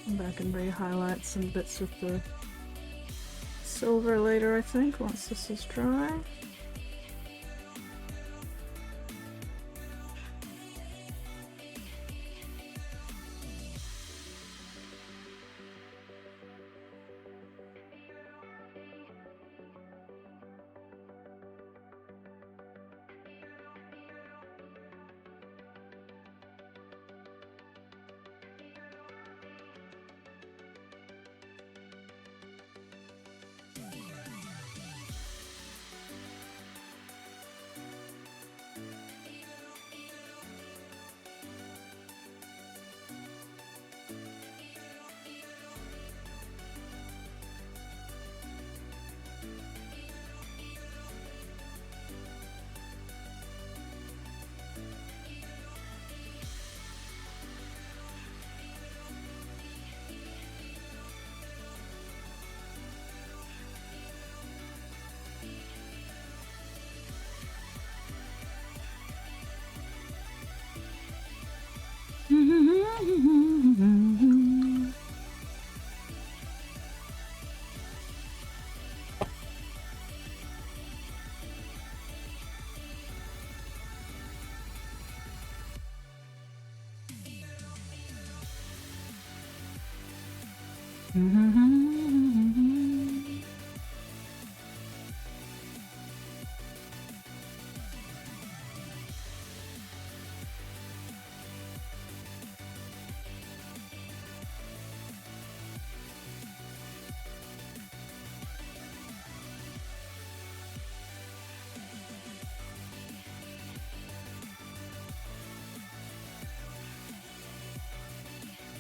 S1: Come back and re-highlight some bits with the silver later, I think, once this is dry.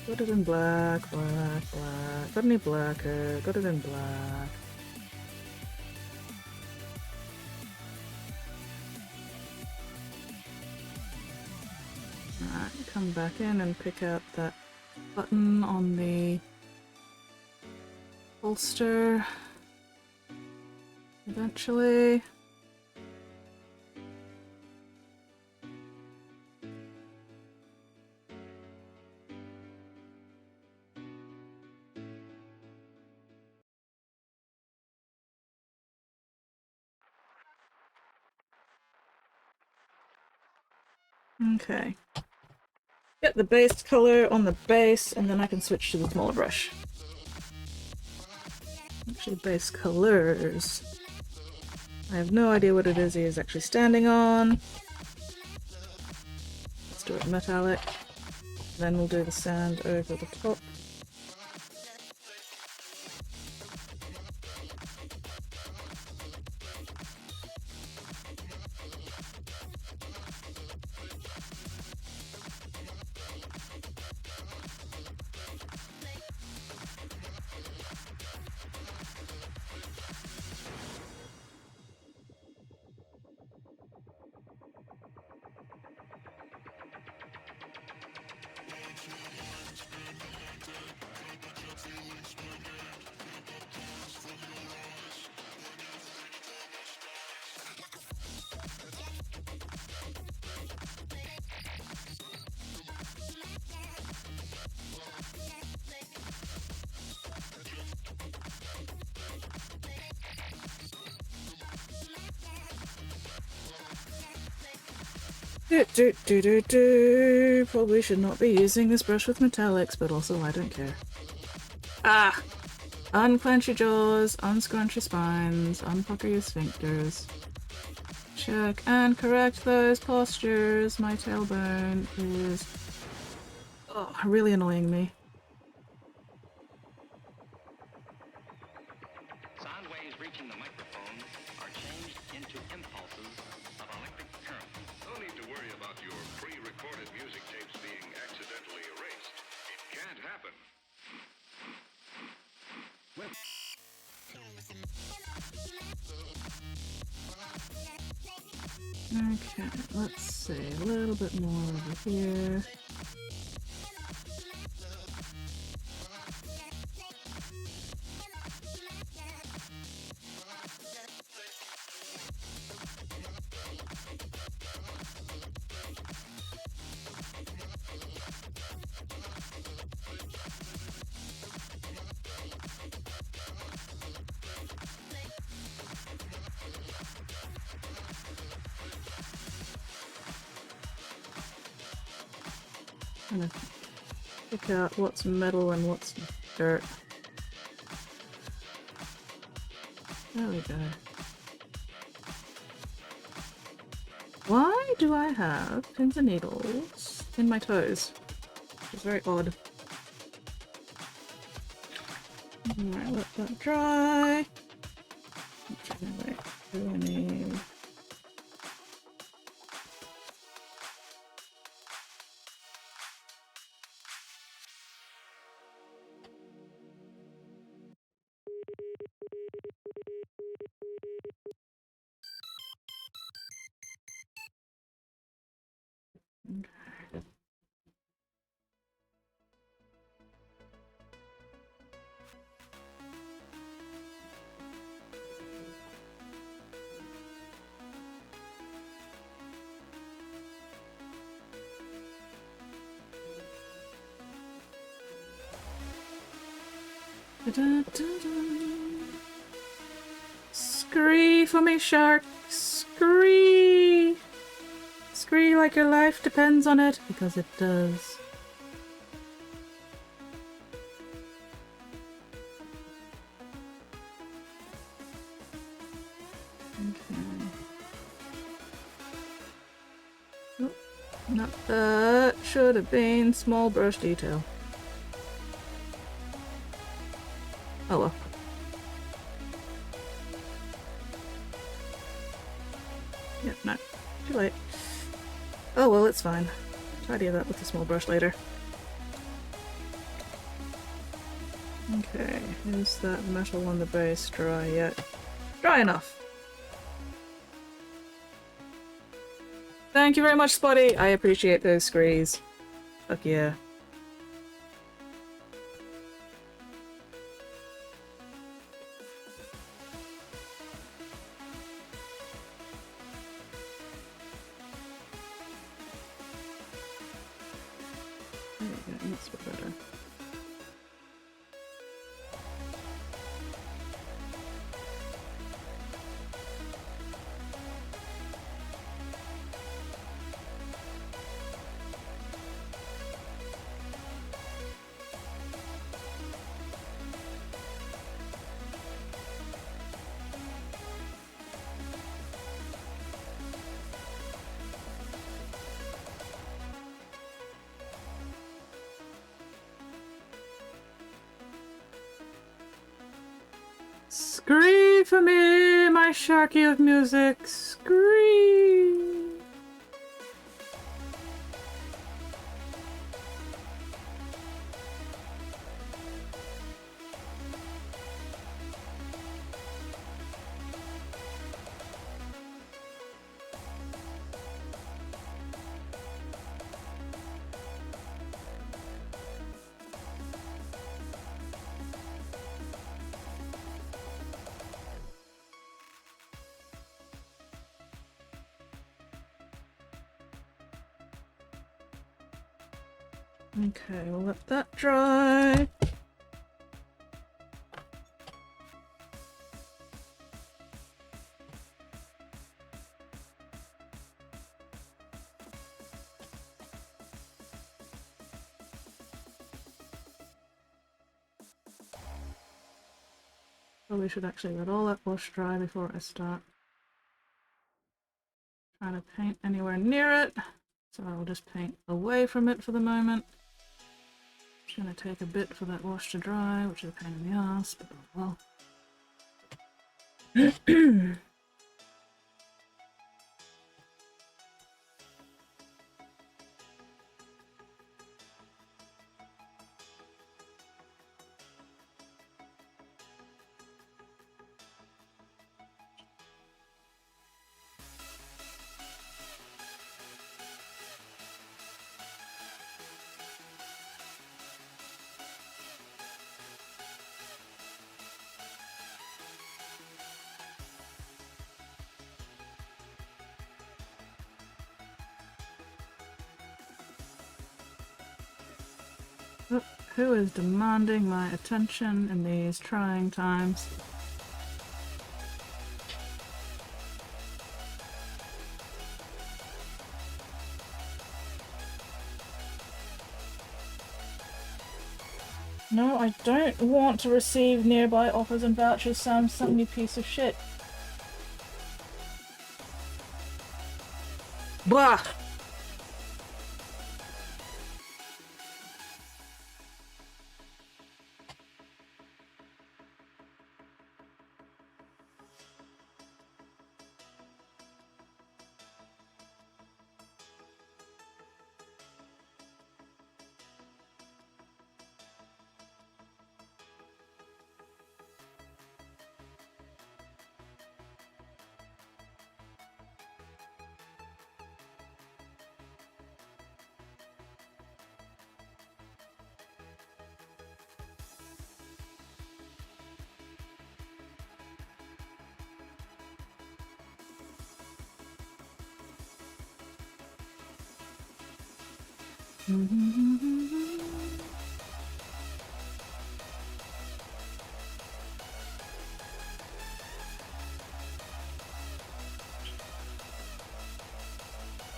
S1: Got it in black, black, black. Got any blacker? Got it in black. Alright, come back in and pick out that button on the holster. Eventually. Okay. Get the base color on the base, and then I can switch to the smaller brush. Actually, base colors. I have no idea what it is he is actually standing on. Let's do it metallic. Then we'll do the sand over the top. Probably should not be using this brush with metallics, but also I don't care. Ah! Unclench your jaws, unscrunch your spines, unpucker your sphincters. Check and correct those postures. My tailbone is really annoying me.
S5: Sound waves reaching the microphone are changed into impulses of electric current.
S6: No need to worry about your pre-recorded music tapes being accidentally erased. It can't happen.
S1: Okay, let's see. A little bit more over here. I'm gonna pick out what's metal and what's dirt. There we go. Why do I have pins and needles in my toes? It's very odd. Alright, let that dry. Okay, wait, do I need... Scree for me, shark! Scree! Scree like your life depends on it, because it does. Okay. Oh, not that. Should have been small brush detail. Oh well. Yeah, no. Too late. Oh well, it's fine. Tidy that with a small brush later. Okay, is that metal on the base dry yet? Dry enough! Thank you very much, Spotty! I appreciate those screes. Fuck yeah. There we go, that's a bit better. Scree for me, my sharky of music! Scree! Okay, we'll let that dry. Probably should actually let all that wash dry before I start trying to paint anywhere near it. So I'll just paint away from it for the moment. It's gonna take a bit for that wash to dry, which is a pain in the ass, but oh well. Oh, who is demanding my attention in these trying times? No, I don't want to receive nearby offers and vouchers, Sam. Some you piece of shit. Blah!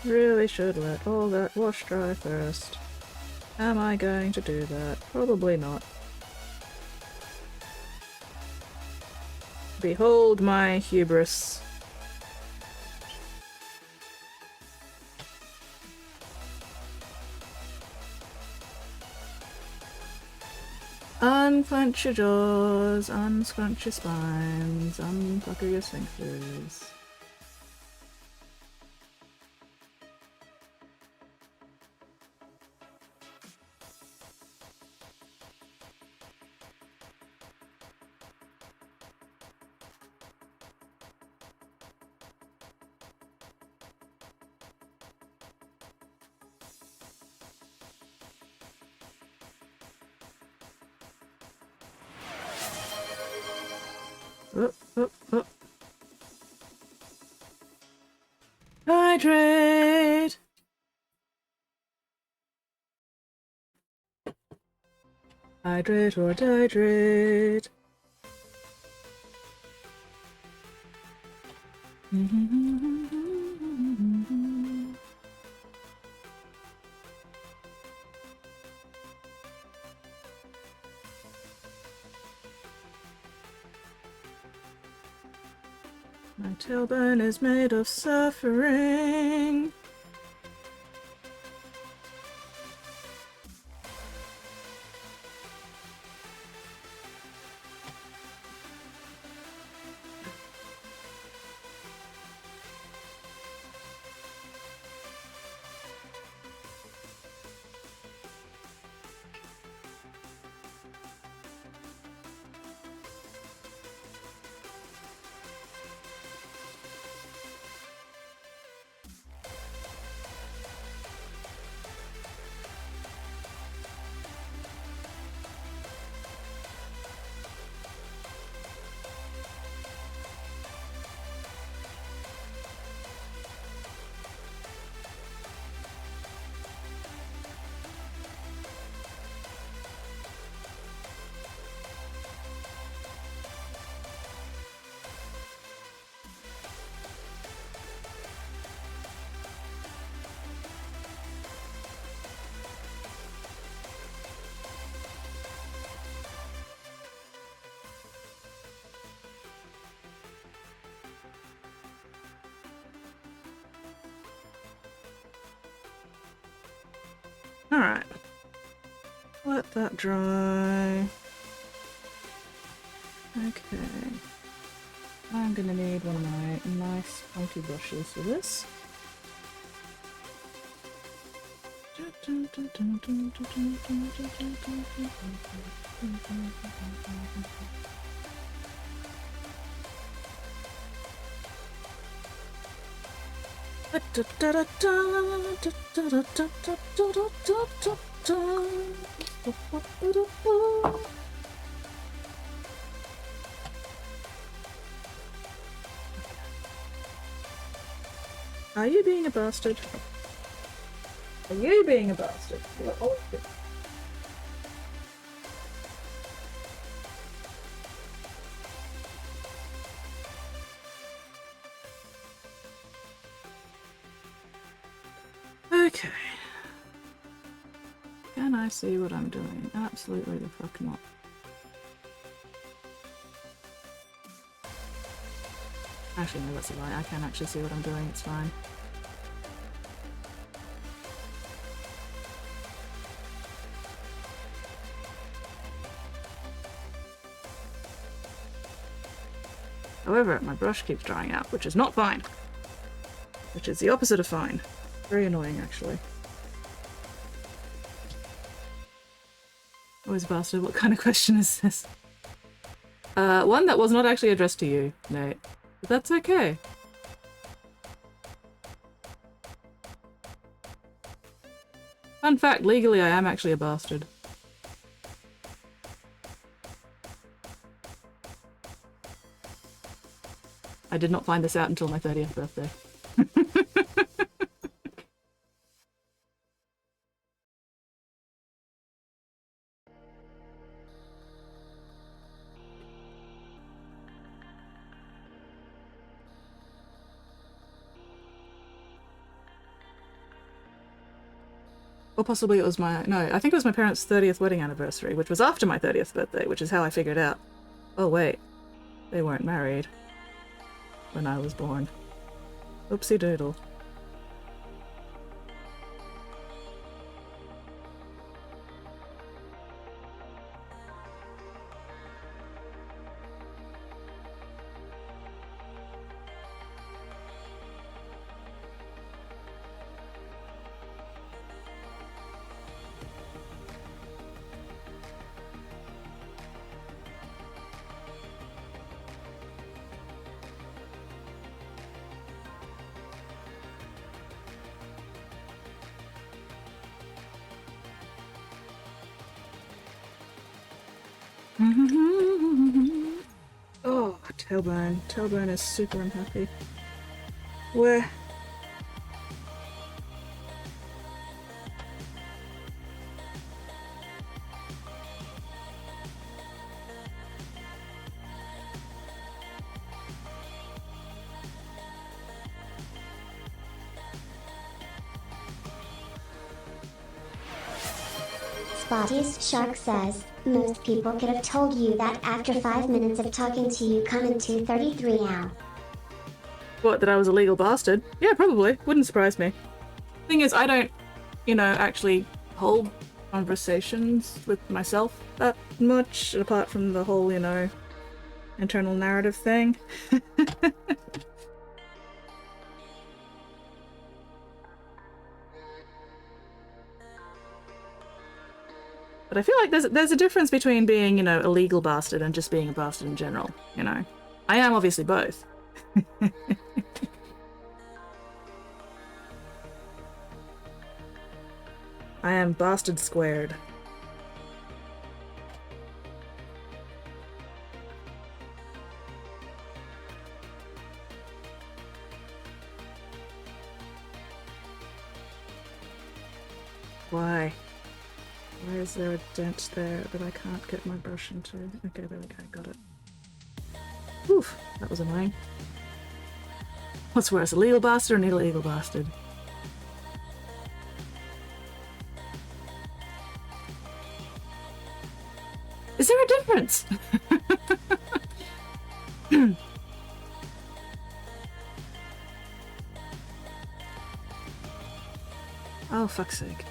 S1: Really should let all that wash dry first. Am I going to do that? Probably not. Behold my hubris. Unclench your jaws, unscrunch your spines, unpucker your sphincters. Up, up, up. Hydrate! Hydrate or dehydrate. My tailbone is made of suffering. Alright. Let that dry. Okay. I'm gonna need one of my nice funky brushes for this. Are you being a bastard? Are you being a bastard? You're always good. Okay. Can I see what I'm doing? Absolutely the fuck not. Actually, no, that's a lie. I can actually see what I'm doing. It's fine. However, my brush keeps drying out, which is not fine. Which is the opposite of fine. Very annoying, actually. Always bastard, what kind of question is this? One that was not actually addressed to you, Nate. But that's okay. Fun fact, legally I am actually a bastard. I did not find this out until my 30th birthday. Or possibly it was my... No, I think it was my parents' 30th wedding anniversary, which was after my 30th birthday, which is how I figured out. Oh wait, they weren't married when I was born. Oopsie doodle. Oh, tailbone. Tailbone is super unhappy. Where?
S2: Spotty's Shark says, most people could have told you that after 5 minutes of talking to you coming to 33 ow.
S1: What, that I was a legal bastard? Yeah, probably. Wouldn't surprise me. Thing is, I don't, you know, actually hold conversations with myself that much, apart from the whole, you know, internal narrative thing. But I feel like there's a difference between being, you know, a legal bastard and just being a bastard in general, you know. I am obviously both. I am bastard squared. Why? Why is there a dent there that I can't get my brush into? Okay, there we go, got it. Oof, that was annoying. What's worse, a legal bastard or an illegal bastard? Is there a difference? Oh, fuck's sake.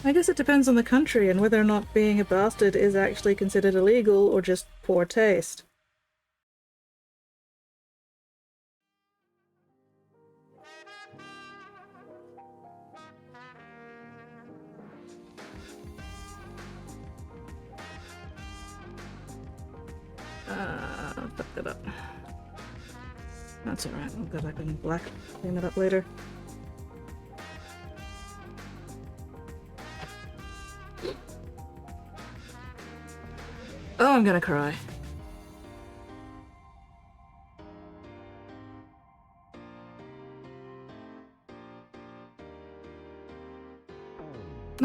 S1: I guess it depends on the country and whether or not being a bastard is actually considered illegal or just poor taste. Fuck that up. That's alright, I'll go back in black, clean it up later. Oh, I'm gonna cry.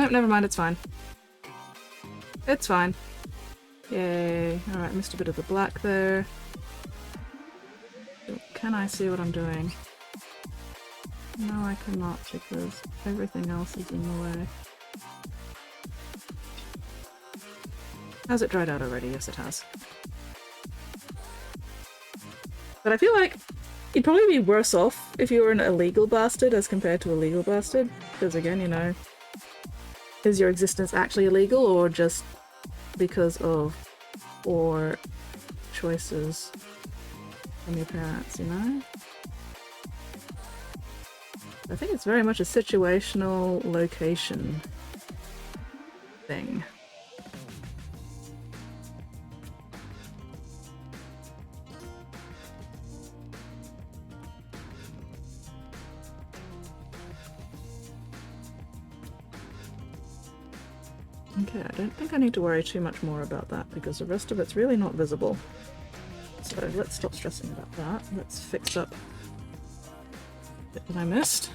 S1: Nope, never mind, it's fine. It's fine. Yay. Alright, missed a bit of the black there. Can I see what I'm doing? No, I cannot because everything else is in the way. Has it dried out already? Yes, it has. But I feel like you'd probably be worse off if you were an illegal bastard as compared to a legal bastard. Because again, you know, is your existence actually illegal or just because of poor choices from your parents, you know? I think it's very much a situational location thing. Okay, I don't think I need to worry too much more about that because the rest of it's really not visible. So let's stop stressing about that. Let's fix up the bit that I missed.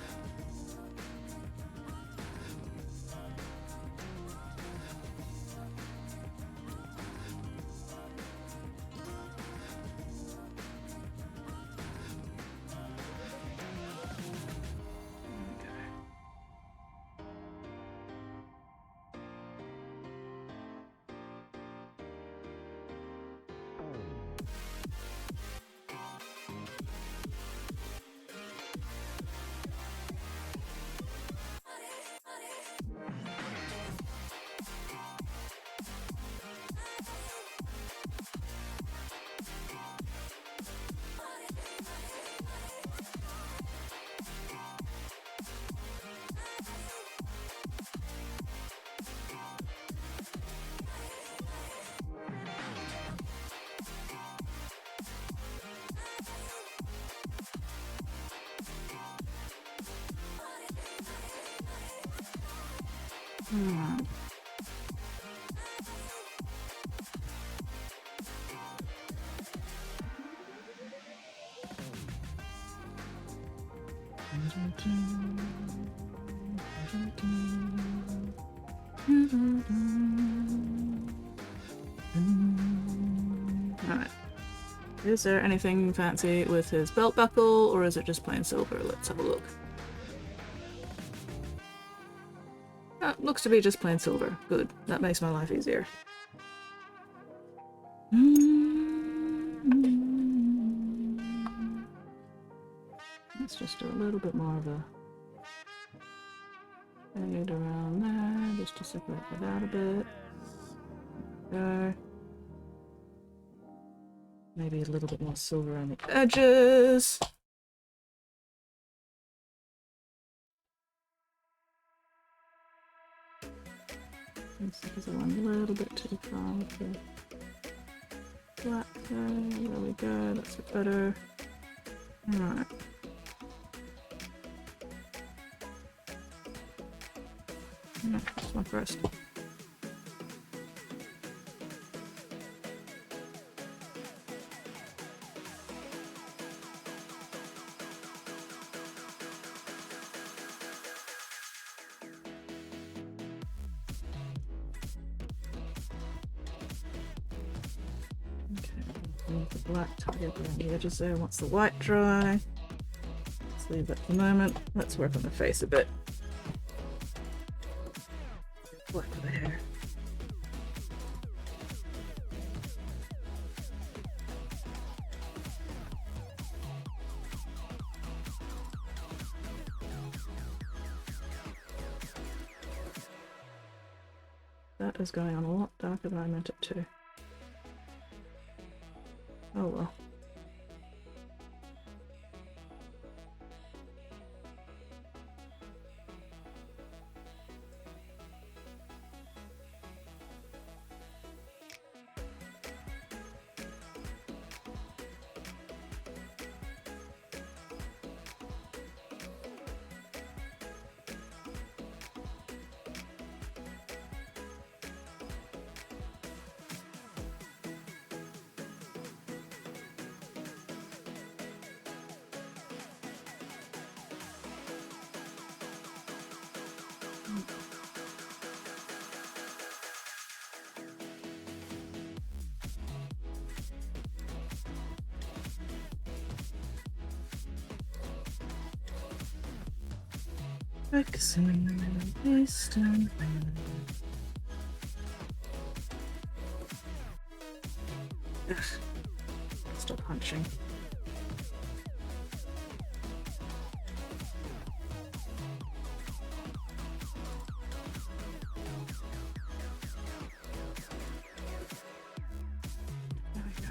S1: Alright. Alright. Is there anything fancy with his belt buckle, or is it just plain silver? Let's have a look. Looks to be just plain silver. Good. That makes my life easier. Let's just do a little bit more of a fade around there, just to separate that out a bit. There. Maybe a little bit more silver on the edges. This is one a little bit too far with the black there. There we go, that's a bit better. Alright. No, this one first. Leave the black tidy up around the edges there once the white dry. Let's leave that for the moment. Let's work on the face a bit. Black for the hair. That is going on a lot darker than I meant it to. Oh well. Focusing east and west. Stop hunching. There we go.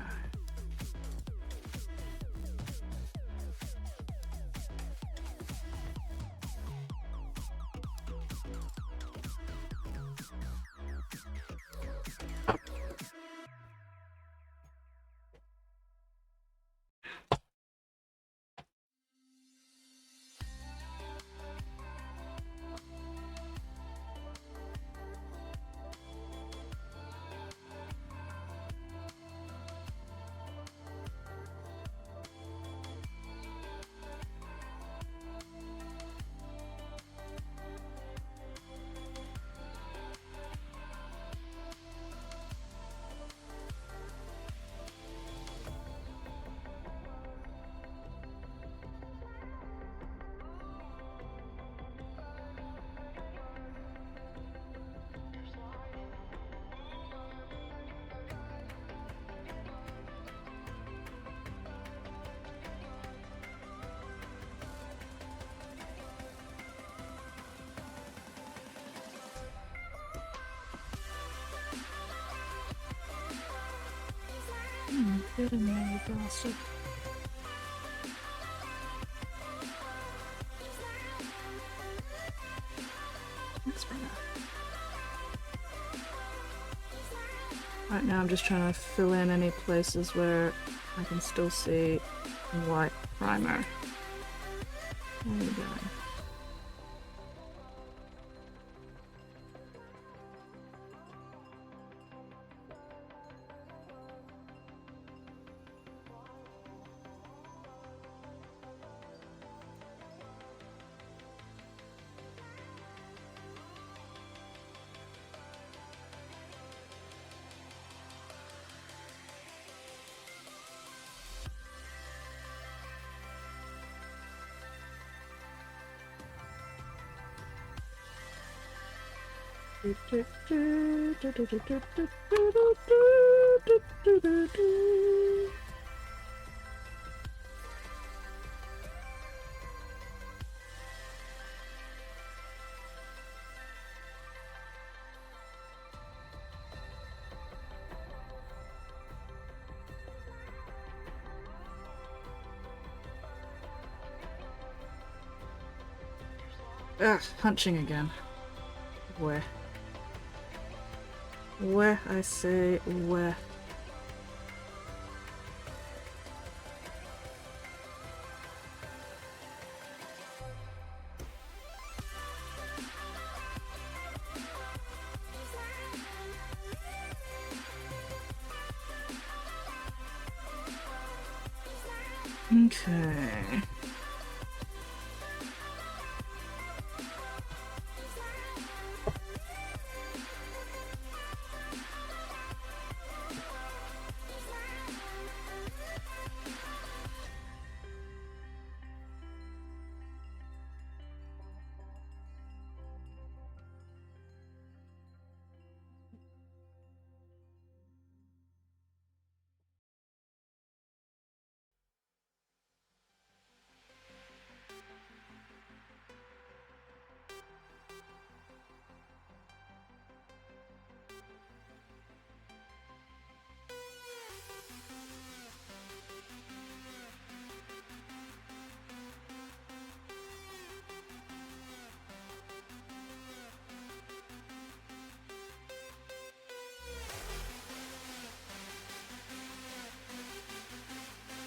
S1: Get in there, you bastard. That's better. Right now I'm just trying to fill in any places where I can still see white primer. There we go. Ah, hunching again. Where? Where, I say, where? Okay.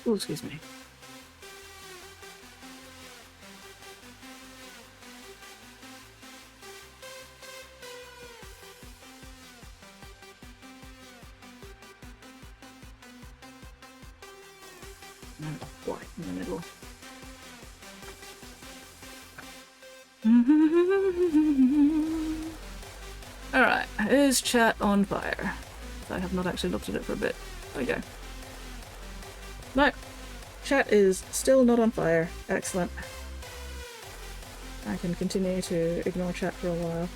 S1: Oh, excuse me. No, white in the middle. Alright, is chat on fire? I have not actually looked at it for a bit. There we go. No, chat is still not on fire. Excellent. I can continue to ignore chat for a while.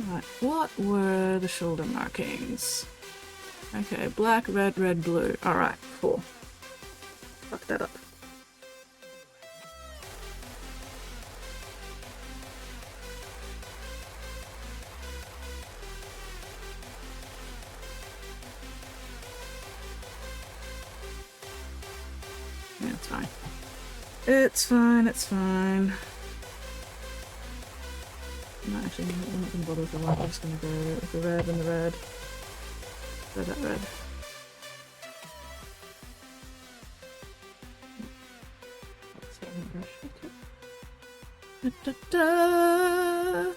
S1: Right, what were the shoulder markings? Okay, black, red, red, blue. Alright, cool. Fuck that up. Yeah, it's fine. It's fine, it's fine. No, actually, I'm not going to bother with the white. I'm just going to go with the red and the red. Go that red. Da, da, da.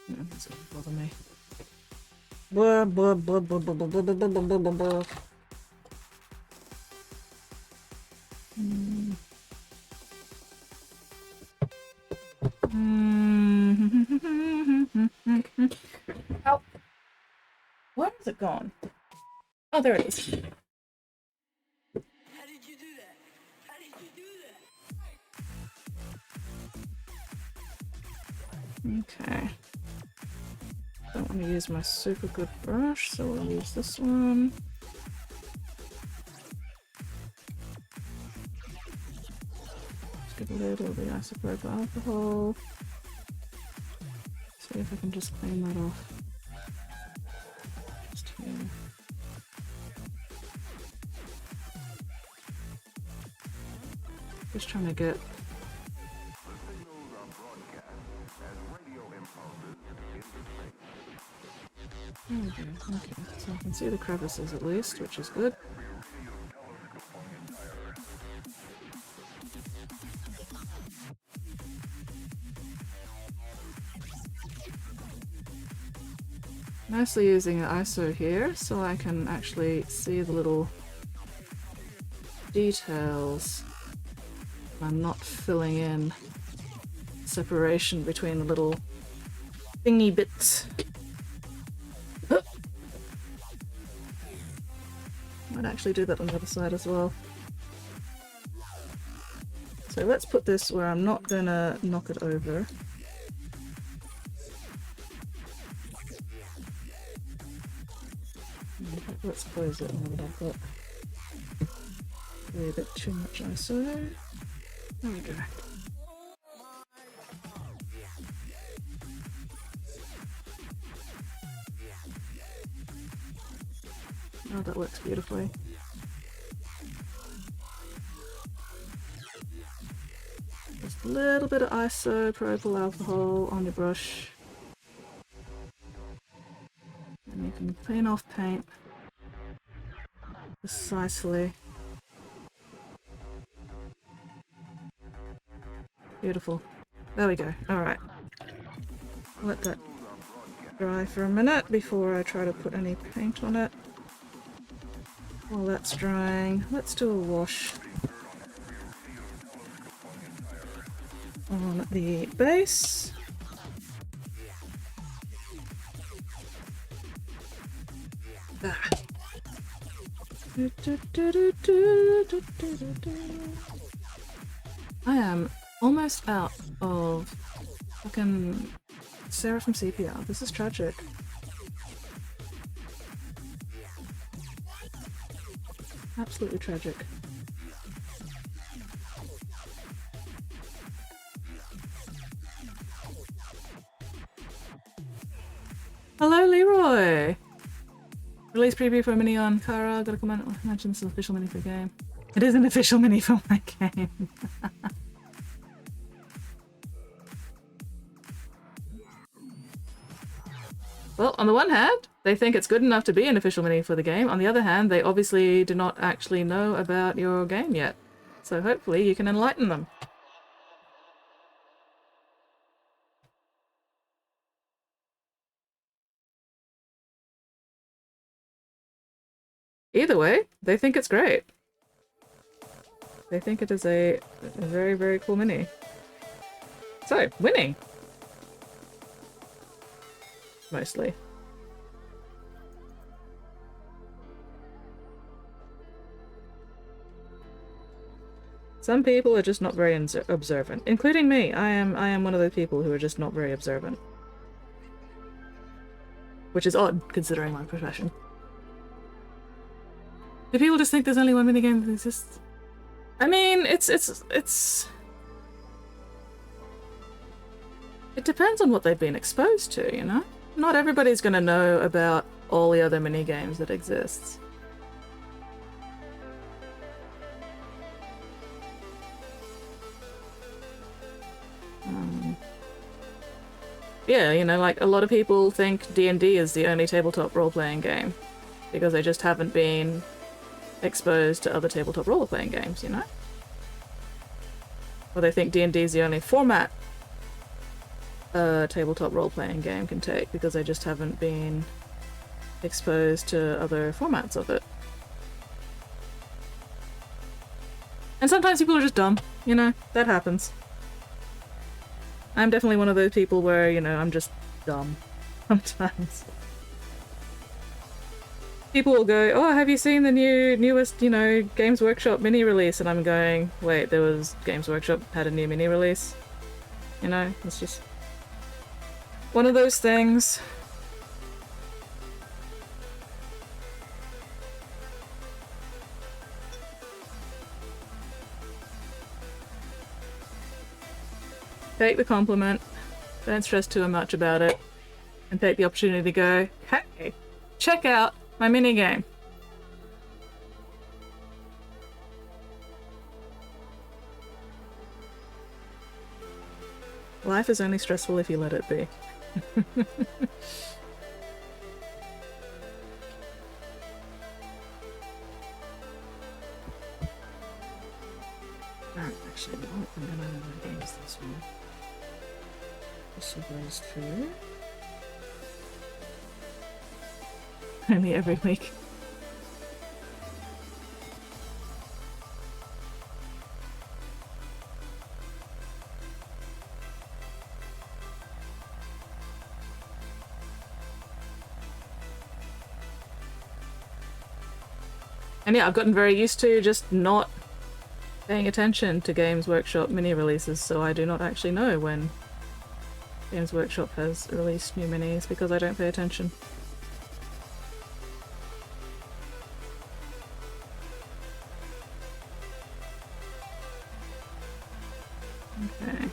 S1: No, that's going to bother me. Blah, blah, blah, blah, blah, blah, blah, blah, blah, blah, blah, blah. Ow. Where has it gone? Oh, there it is.
S7: How did you do that? How did you do that?
S1: Okay. Don't want to use my super good brush, so we'll use this one. Just get a little of the isopropyl alcohol. See if I can just clean that off. Just here. Just trying to get there we go. Okay, so I can see the crevices at least, which is good. Mostly using an ISO here so I can actually see the little details. I'm not filling in separation between the little thingy bits. Might actually do that on the other side as well. So let's put this where I'm not gonna knock it over. Let's close it and I've got a bit too much ISO. There we go. Oh, that works beautifully. Just a little bit of isopropyl alcohol on your brush. And you can clean off paint precisely. Beautiful. There we go. Alright. Let that dry for a minute before I try to put any paint on it. While that's drying, let's do a wash on the base. Ah. I am almost out of fucking Seraphim CPR. This is tragic. Absolutely tragic. Hello, Leroy! Release preview for a mini on Kara. Got a comment. I imagine this is an official mini for the game. It is an official mini for my game. Well, on the one hand, they think it's good enough to be an official mini for the game. On the other hand, they obviously do not actually know about your game yet. So hopefully you can enlighten them. Either way, they think it's great. They think it is a very, very cool mini. So, winning! Mostly. Some people are just not very observant, including me. I am one of those people who are just not very observant. Which is odd, considering my profession. Do people just think there's only one minigame that exists? I mean, it depends on what they've been exposed to, you know? Not everybody's gonna know about all the other minigames that exist. Yeah, you know, like, a lot of people think D&D is the only tabletop role-playing game because they just haven't been exposed to other tabletop role-playing games, you know? Or they think D&D is the only format a tabletop role-playing game can take because they just haven't been exposed to other formats of it. And sometimes people are just dumb, you know? That happens. I'm definitely one of those people where, you know, I'm just dumb sometimes. People will go, oh, have you seen the newest, you know, Games Workshop mini release? And I'm going, wait, there was Games Workshop had a new mini release? You know, it's just one of those things. Take the compliment, don't stress too much about it, and take the opportunity to go, hey, check out my minigame. Life is only stressful if you let it be. Alright, actually, no, I'm gonna use this one. This goes to only every week. And yeah, I've gotten very used to just not paying attention to Games Workshop mini releases, so I do not actually know when Games Workshop has released new minis because I don't pay attention. Okay.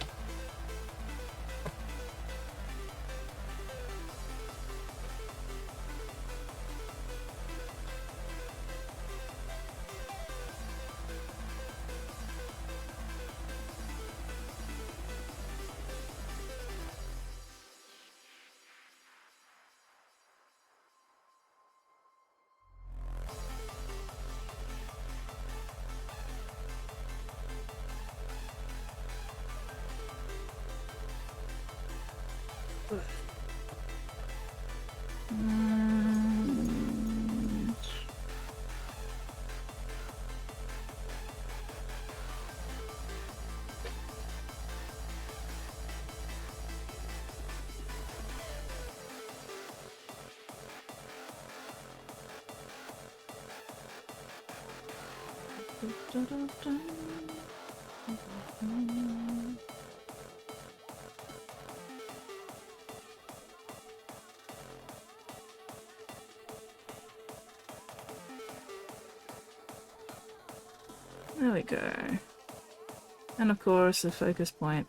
S1: There we go. And of course the focus point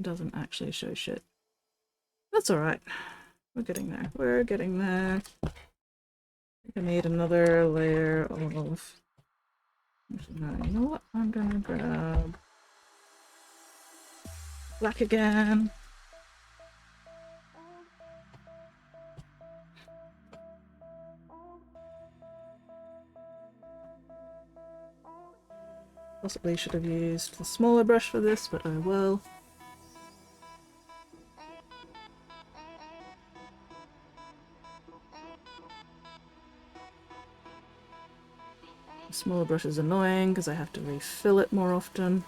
S1: doesn't actually show shit. That's alright. We're getting there. We're getting there. I need another layer of... Actually, no, you know what? I'm gonna grab black again. Possibly should have used the smaller brush for this, but I will. The smaller brush is annoying because I have to refill it more often.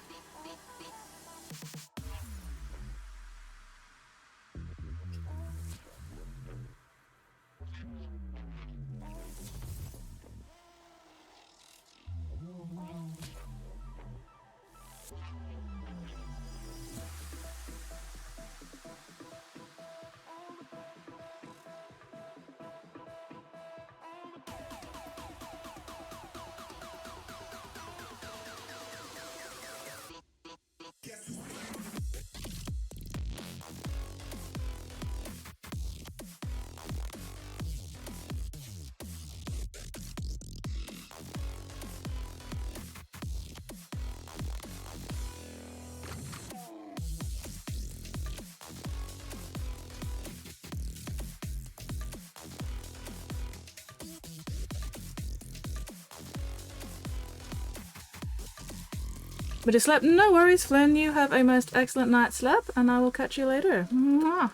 S1: But you slept? No worries, Flynn. You have a most excellent night's sleep, and I will catch you later. Mwah.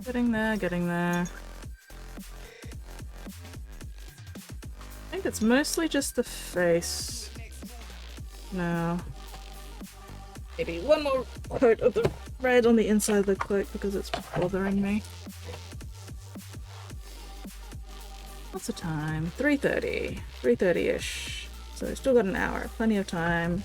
S1: Getting there, getting there. I think it's mostly just the face. No. Maybe one more coat of the red on the inside of the cloak because it's bothering me. What's the time? 3:30. 3:30-ish. So we've still got an hour. Plenty of time.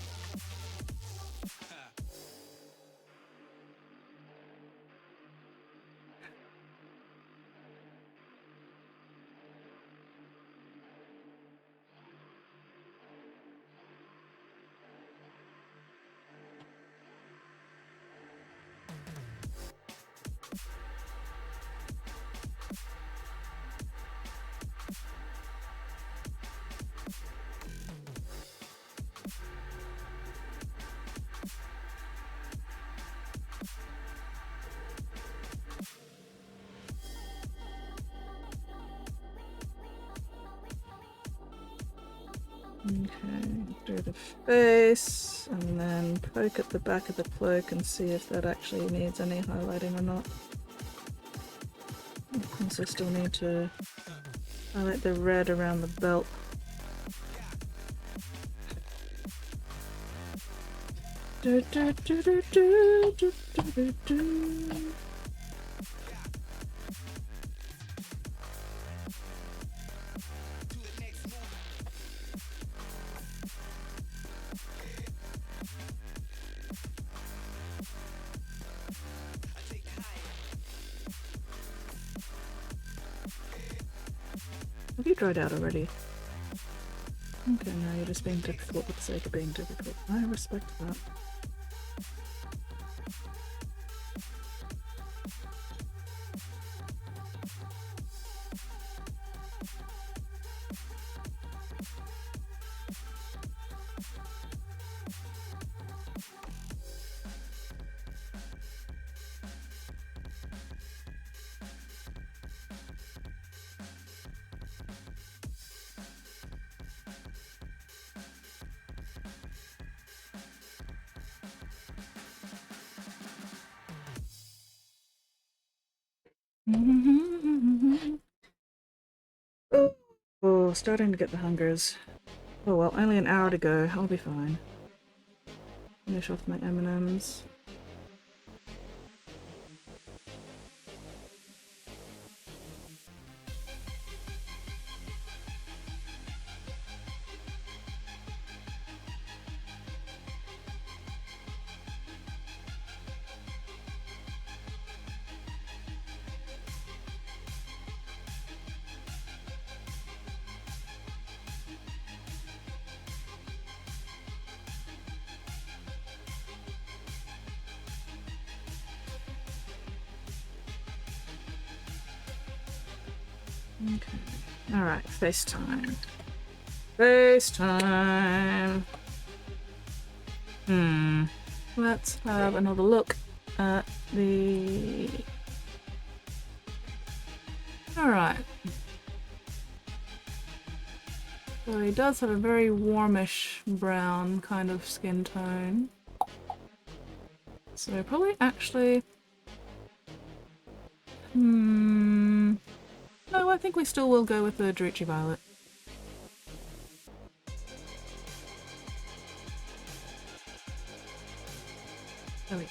S1: Okay, do the face, and then poke at the back of the cloak and see if that actually needs any highlighting or not. I also still need to highlight the red around the belt. Do, do, do, do, do, do, do, do. Have you dried out already? Okay, now you're just being difficult for the sake of being difficult. I respect that. Oh, starting to get the hungers. Oh well, only an hour to go. I'll be fine. Finish off my M&Ms. Okay. Alright, FaceTime. FaceTime! Let's have another look at the... Alright. So he does have a very warmish brown kind of skin tone. So probably actually... No, I think we still will go with the Drucci Violet. There we go.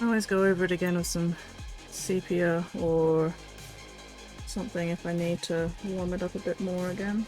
S1: I always go over it again with some sepia or something if I need to warm it up a bit more again.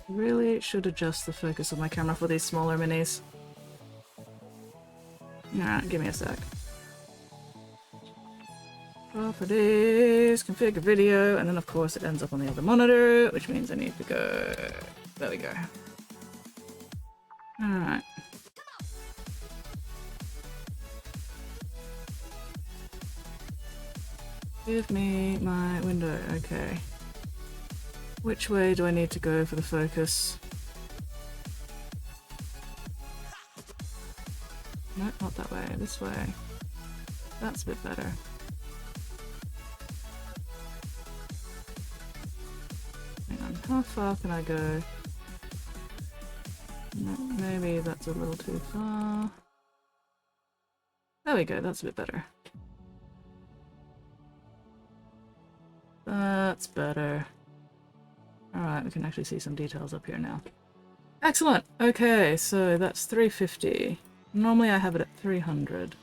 S1: Really should adjust the focus of my camera for these smaller minis. Alright, give me a sec. Properties, configure video, and then of course it ends up on the other monitor, which means I need to go... There we go. Alright. Give me my window, okay. Which way do I need to go for the focus? No, not that way, this way. That's a bit better. Hang on, how far can I go? No, maybe that's a little too far. There we go, that's a bit better. That's better. Alright, we can actually see some details up here now. Excellent! Okay, so that's 350. Normally I have it at 300.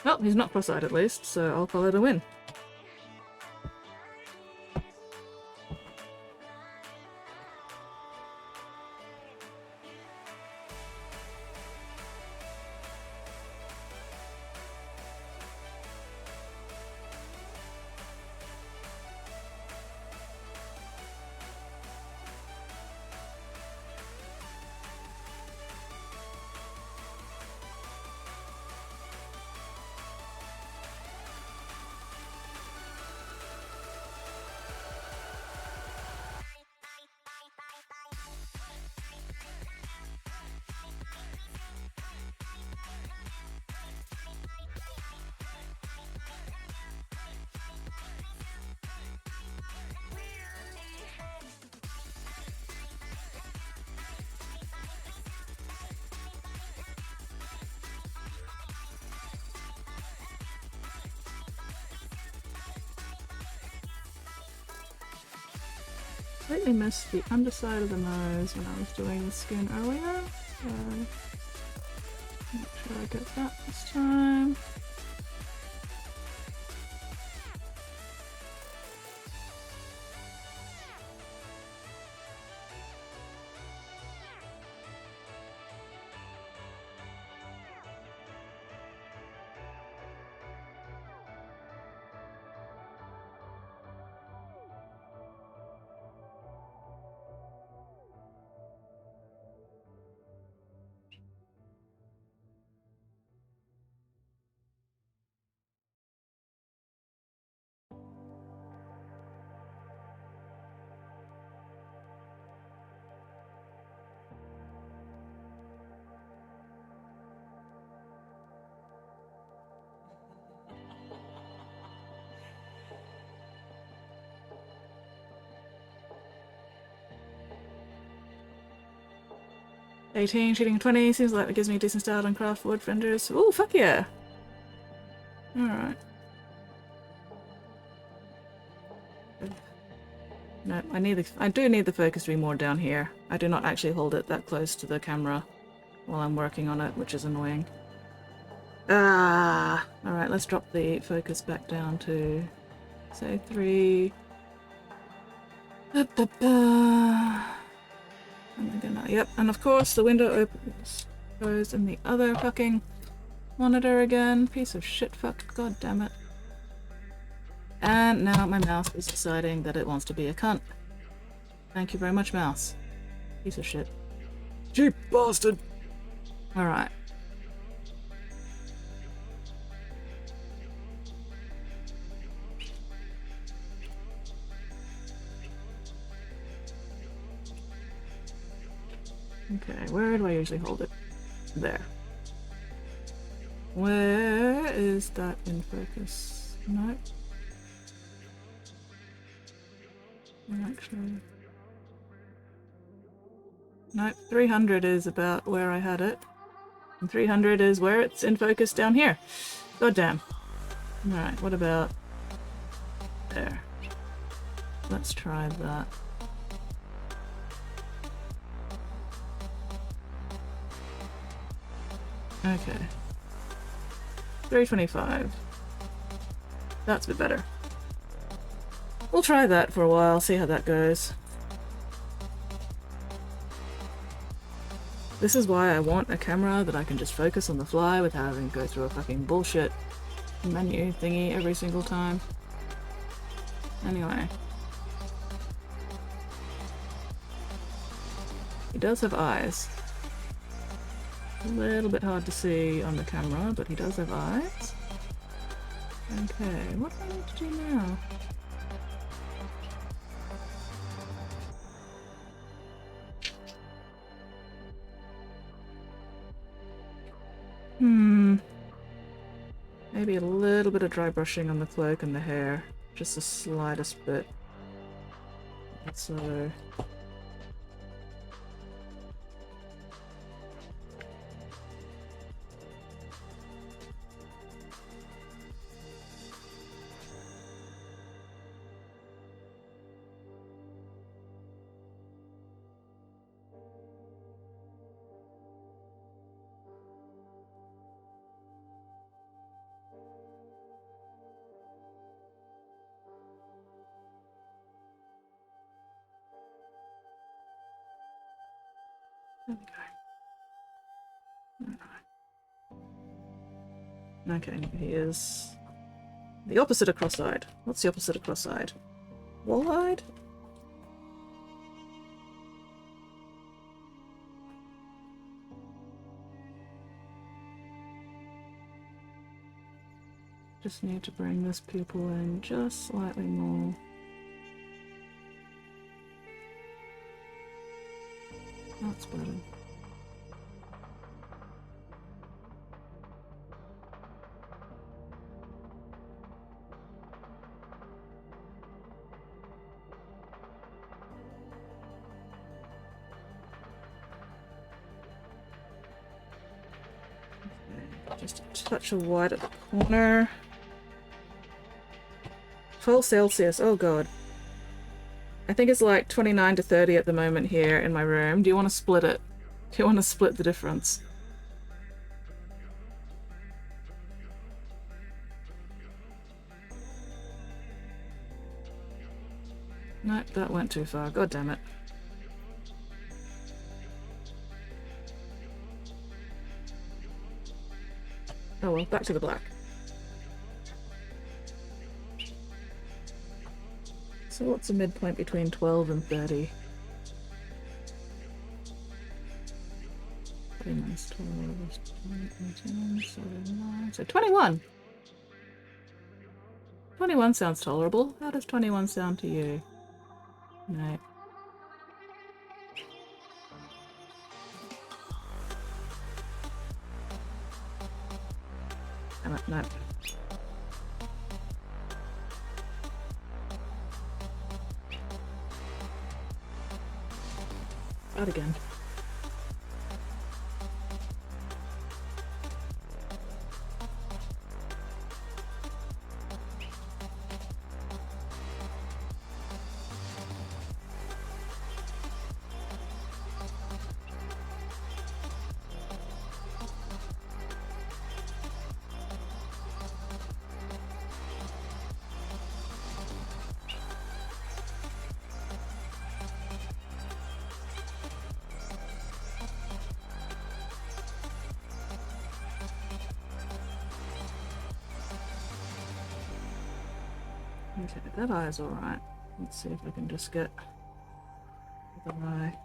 S1: Well, he's not cross-eyed at least, so I'll call it a win. Completely missed the underside of the nose when I was doing the skin earlier, so make sure I get that this time. $18, shooting 20, seems like it gives me a decent start on craft wood fenders. Ooh, fuck yeah! Alright. No, I do need the focus to be more down here. I do not actually hold it that close to the camera while I'm working on it, which is annoying. Ah! Alright, let's drop the focus back down to, say, 3. Yep, and of course the window opens, goes in the other fucking monitor again. Piece of shit fuck, god damn it. And now my mouse is deciding that it wants to be a cunt. Thank you very much, mouse. Piece of shit. Cheap bastard! Alright. Okay, where do I usually hold it? There. Where is that in focus? Nope. Actually... Nope, 300 is about where I had it. And 300 is where it's in focus down here. God damn. Alright, what about... there. Let's try that. Okay. 325. That's a bit better. We'll try that for a while, see how that goes. This is why I want a camera that I can just focus on the fly without having to go through a fucking bullshit menu thingy every single time. Anyway. He does have eyes. A little bit hard to see on the camera, but he does have eyes. Okay, what do I need to do now? Maybe a little bit of dry brushing on the cloak and the hair. Just the slightest bit. So... There we go. Okay, here's the opposite of cross-eyed. What's the opposite of cross-eyed? Wall-eyed? Just need to bring this pupil in just slightly more. That's better. Okay, just a touch of white at the corner. 12 Celsius, oh god. I think it's like 29 to 30 at the moment here in my room. Do you want to split it? Do you want to split the difference? Nope, that went too far. God damn it. Oh well, back to the black. So what's the midpoint between 12 and 30? 3 minus 12 is 20, 9, so 21! 21 sounds tolerable. How does 21 sound to you? No. Damn it, no. Out again. Okay, that eye's alright. Let's see if I can just get the eye.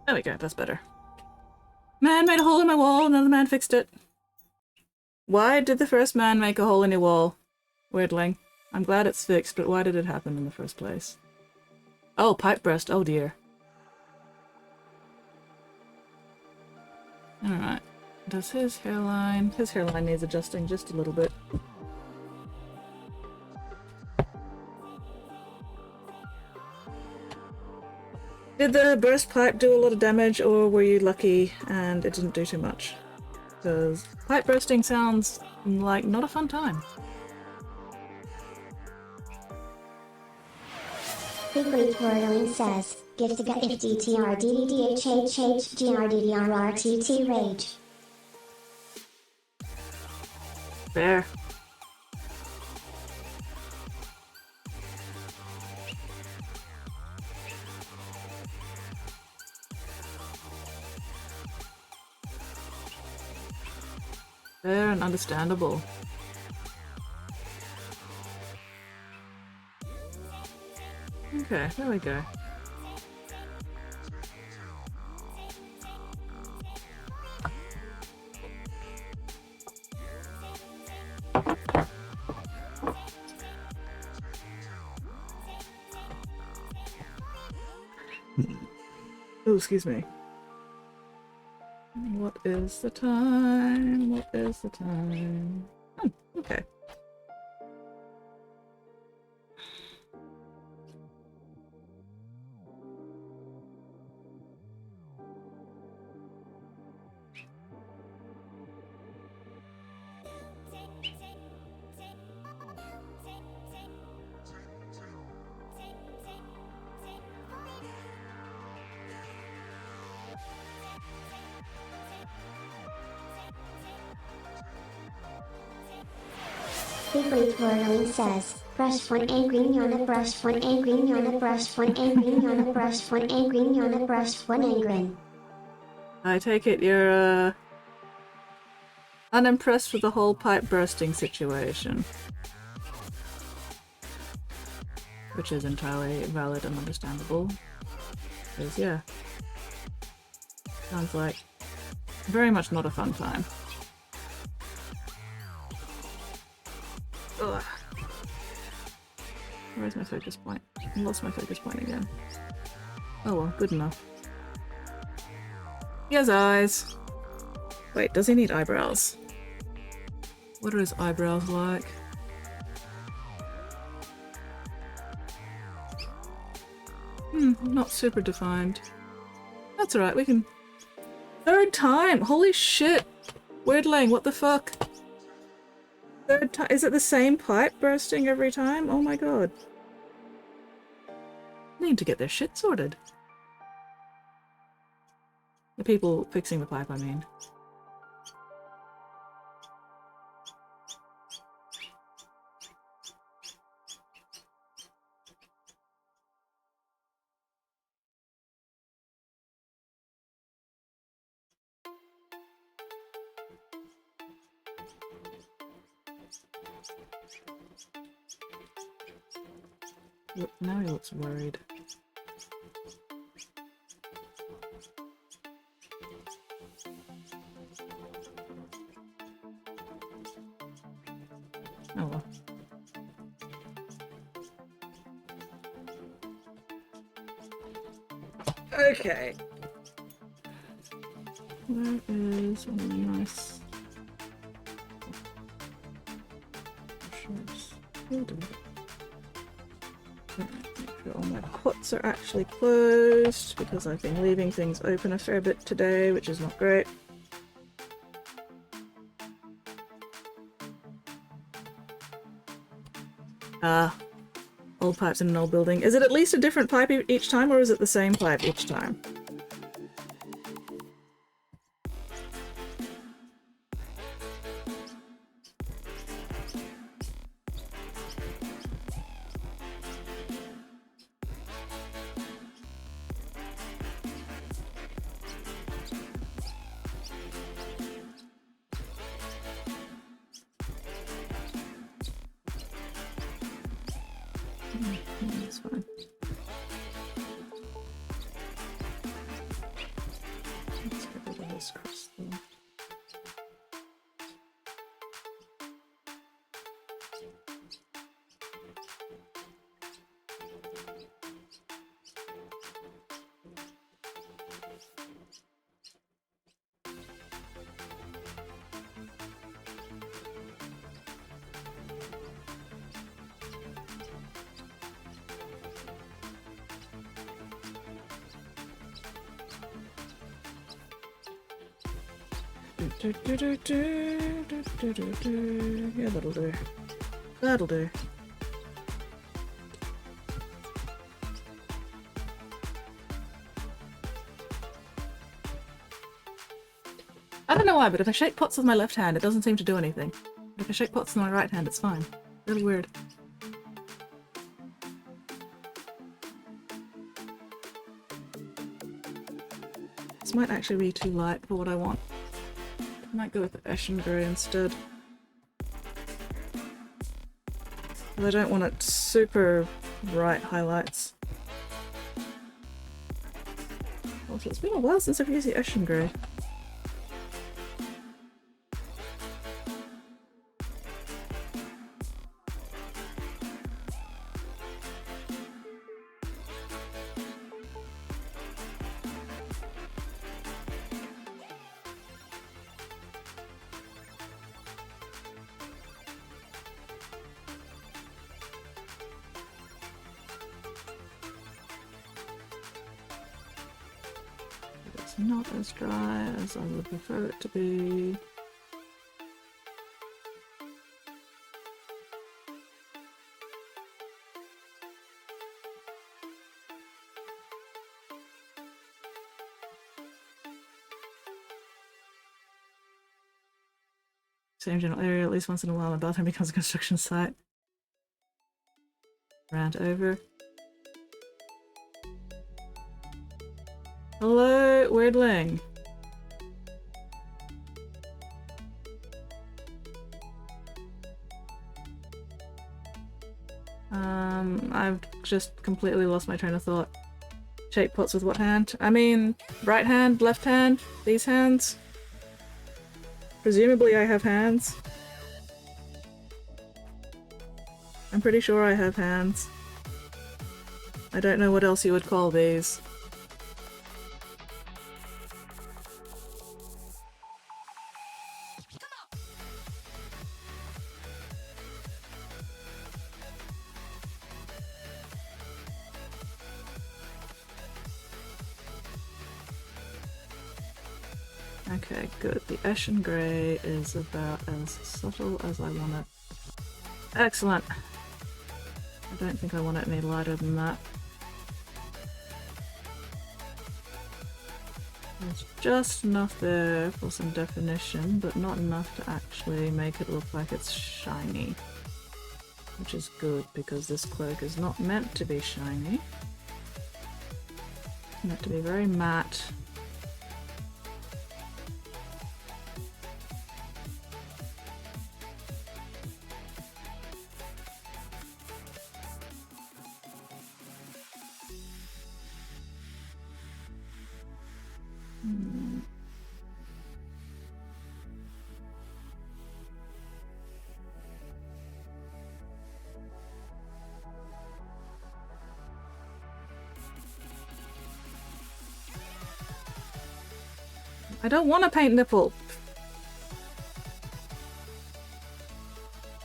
S1: There we go, that's better. Man made a hole in my wall, another man fixed it. Why did the first man make a hole in your wall? Weirdling. I'm glad it's fixed, but why did it happen in the first place? Oh, pipe burst, oh dear. Alright. Does his hairline... His hairline needs adjusting just a little bit. Did the burst pipe do a lot of damage, or were you lucky and it didn't do too much? Because pipe bursting sounds like not a fun time.
S2: Big Leap Whirling says, Giftiga FDTR DDDHHH GRDDRRTT Rage.
S1: There. Fair and understandable. Okay, there we go. Oh, excuse me. What is the time? What is the time? Oh, okay.
S2: Bigly Flirling says, brush one angry Yana, brush one angry Yana, brush one angry Yana, brush one angry Yana, brush one angry.
S1: I take it you're unimpressed with the whole pipe bursting situation. Which is entirely valid and understandable. Because, yeah. Sounds like very much not a fun time. Ugh. Where's my focus point? I lost my focus point again. Oh well, good enough. He has eyes. Wait, does he need eyebrows? What are his eyebrows like? Not super defined. That's alright, we can... Third time! Holy shit! Weirdling, what the fuck? Third time? Is it the same pipe bursting every time? Oh my god. Need to get their shit sorted. The people fixing the pipe, I mean. Now he looks worried. Oh well. Okay. Where is a nice make sure all my pots are actually closed because I've been leaving things open a fair bit today, which is not great. Old pipes in an old building. Is it at least a different pipe each time, or is it the same pipe each time? That's fine. Let's get rid of this crystal. Yeah, that'll do. That'll do. I don't know why, but if I shake pots with my left hand, it doesn't seem to do anything. But if I shake pots with my right hand, it's fine. Really weird. This might actually be too light for what I want. I might go with the Ashen Grey instead. But I don't want it super bright highlights. Also, it's been a while since I've used the Ashen Grey. It's not as dry as I would prefer it to be. Same general area, at least once in a while the bathroom becomes a construction site. Rant over. Hello, Weirdling. I've just completely lost my train of thought. Shape pots with what hand? I mean, right hand, left hand, these hands? Presumably I have hands. I'm pretty sure I have hands. I don't know what else you would call these. Okay, good. The Ashen Grey is about as subtle as I want it. Excellent! I don't think I want it any lighter than that. There's just enough there for some definition, but not enough to actually make it look like it's shiny. Which is good, because this cloak is not meant to be shiny. It's meant to be very matte. I don't want to paint nipple.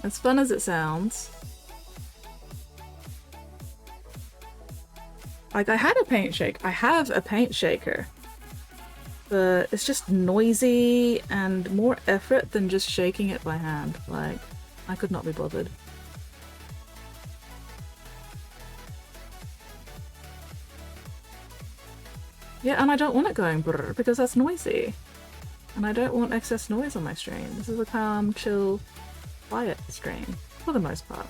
S1: As fun as it sounds. Like, I had a paint shake. I have a paint shaker. But it's just noisy and more effort than just shaking it by hand. Like, I could not be bothered. Yeah, and I don't want it going brrr because that's noisy. And I don't want excess noise on my stream. This is a calm, chill, quiet stream, for the most part.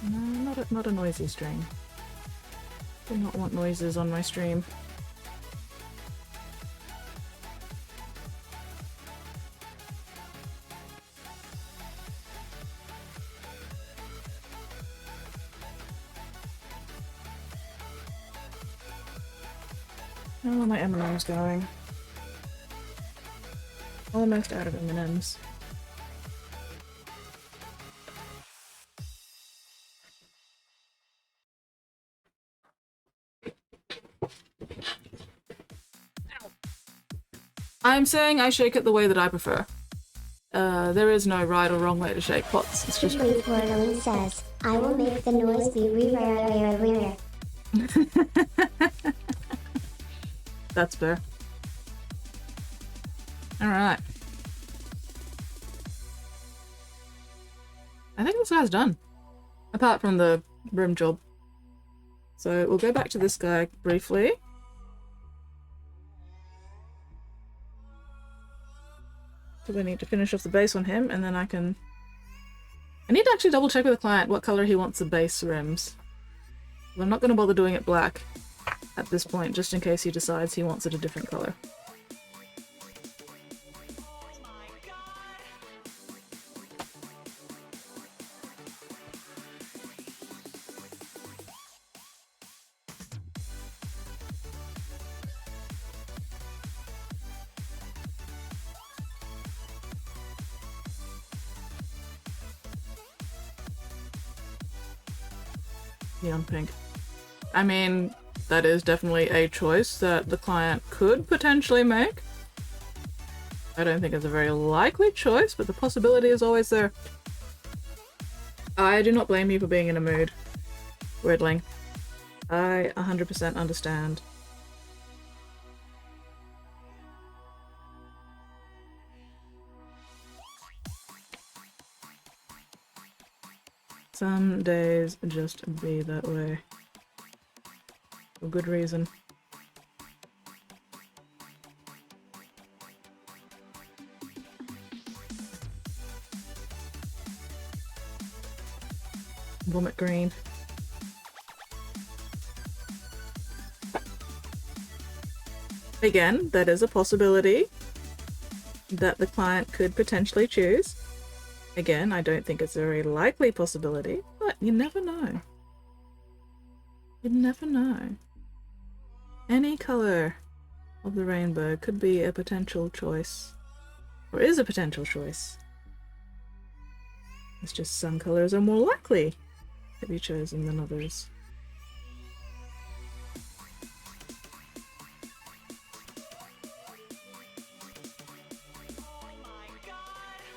S1: No, not a noisy stream. Do not want noises on my stream. How are my M&Ms going? Almost out of M&Ms. I'm saying I shake it the way that I prefer. There is no right or wrong way to shake pots. It's just.
S2: Portland says, I will make the noise be re.
S1: That's fair. Alright. I think this guy's done. Apart from the rim job. So we'll go back to this guy briefly. So we need to finish off the base on him, and then I can... I need to actually double check with the client what color he wants the base rims. I'm not going to bother doing it black at this point, just in case he decides he wants it a different color. Neon pink. I mean, that is definitely a choice that the client could potentially make. I don't think it's a very likely choice, but the possibility is always there. I do not blame you for being in a mood, Weirdling. I 100% understand. Some days just be that way. For good reason. Vomit green. Again, that is a possibility that the client could potentially choose. Again, I don't think it's a very likely possibility, but you never know. You never know. Any color of the rainbow could be a potential choice, or is a potential choice. It's just some colors are more likely to be chosen than others.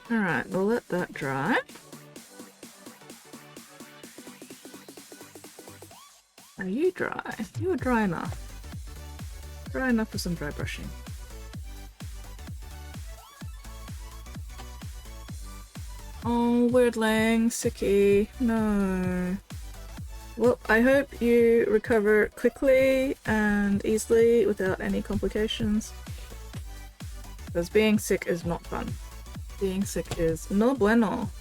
S1: Alright, we'll let that dry. Are you dry? You are dry enough. Dry enough for some dry brushing. Oh, weirdling, sicky, no. Well, I hope you recover quickly and easily without any complications. Because being sick is not fun. Being sick is no bueno.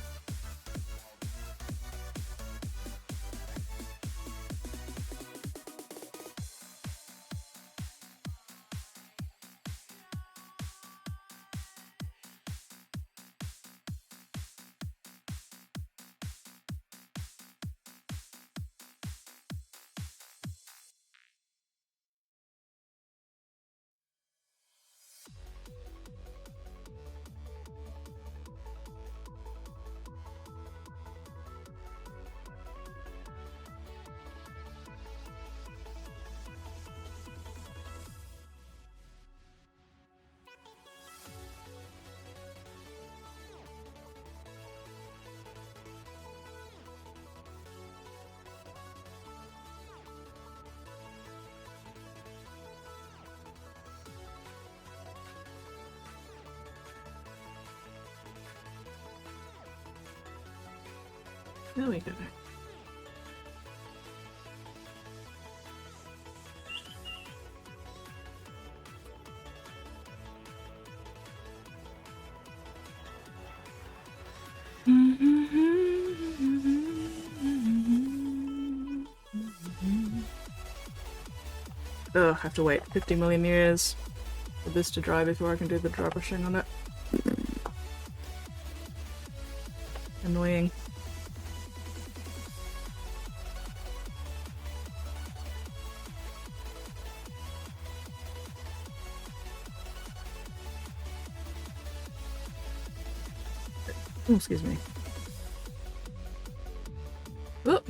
S1: There we go. Ugh, I have to wait 50 million years for this to dry before I can do the dry brushing on it. Annoying. Oh, excuse me. Oh.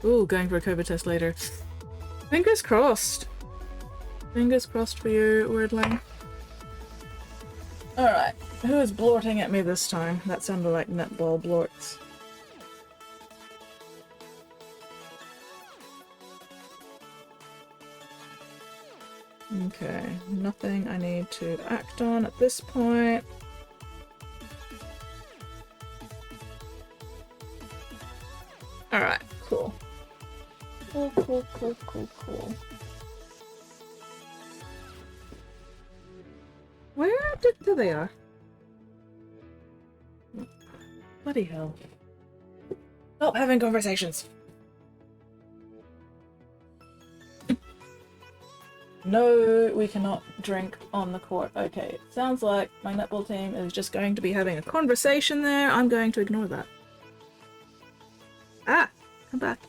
S1: Ooh, going for a COVID test later. Fingers crossed. Fingers crossed for you, weirdling. Alright, who is blorting at me this time? That sounded like netball blorts. Okay, nothing I need to act on at this point. Alright, cool. Cool. Where there they are? Bloody hell. Stop having conversations. No, we cannot drink on the court. Okay, it sounds like my netball team is just going to be having a conversation there. I'm going to ignore that. Ah! Come back.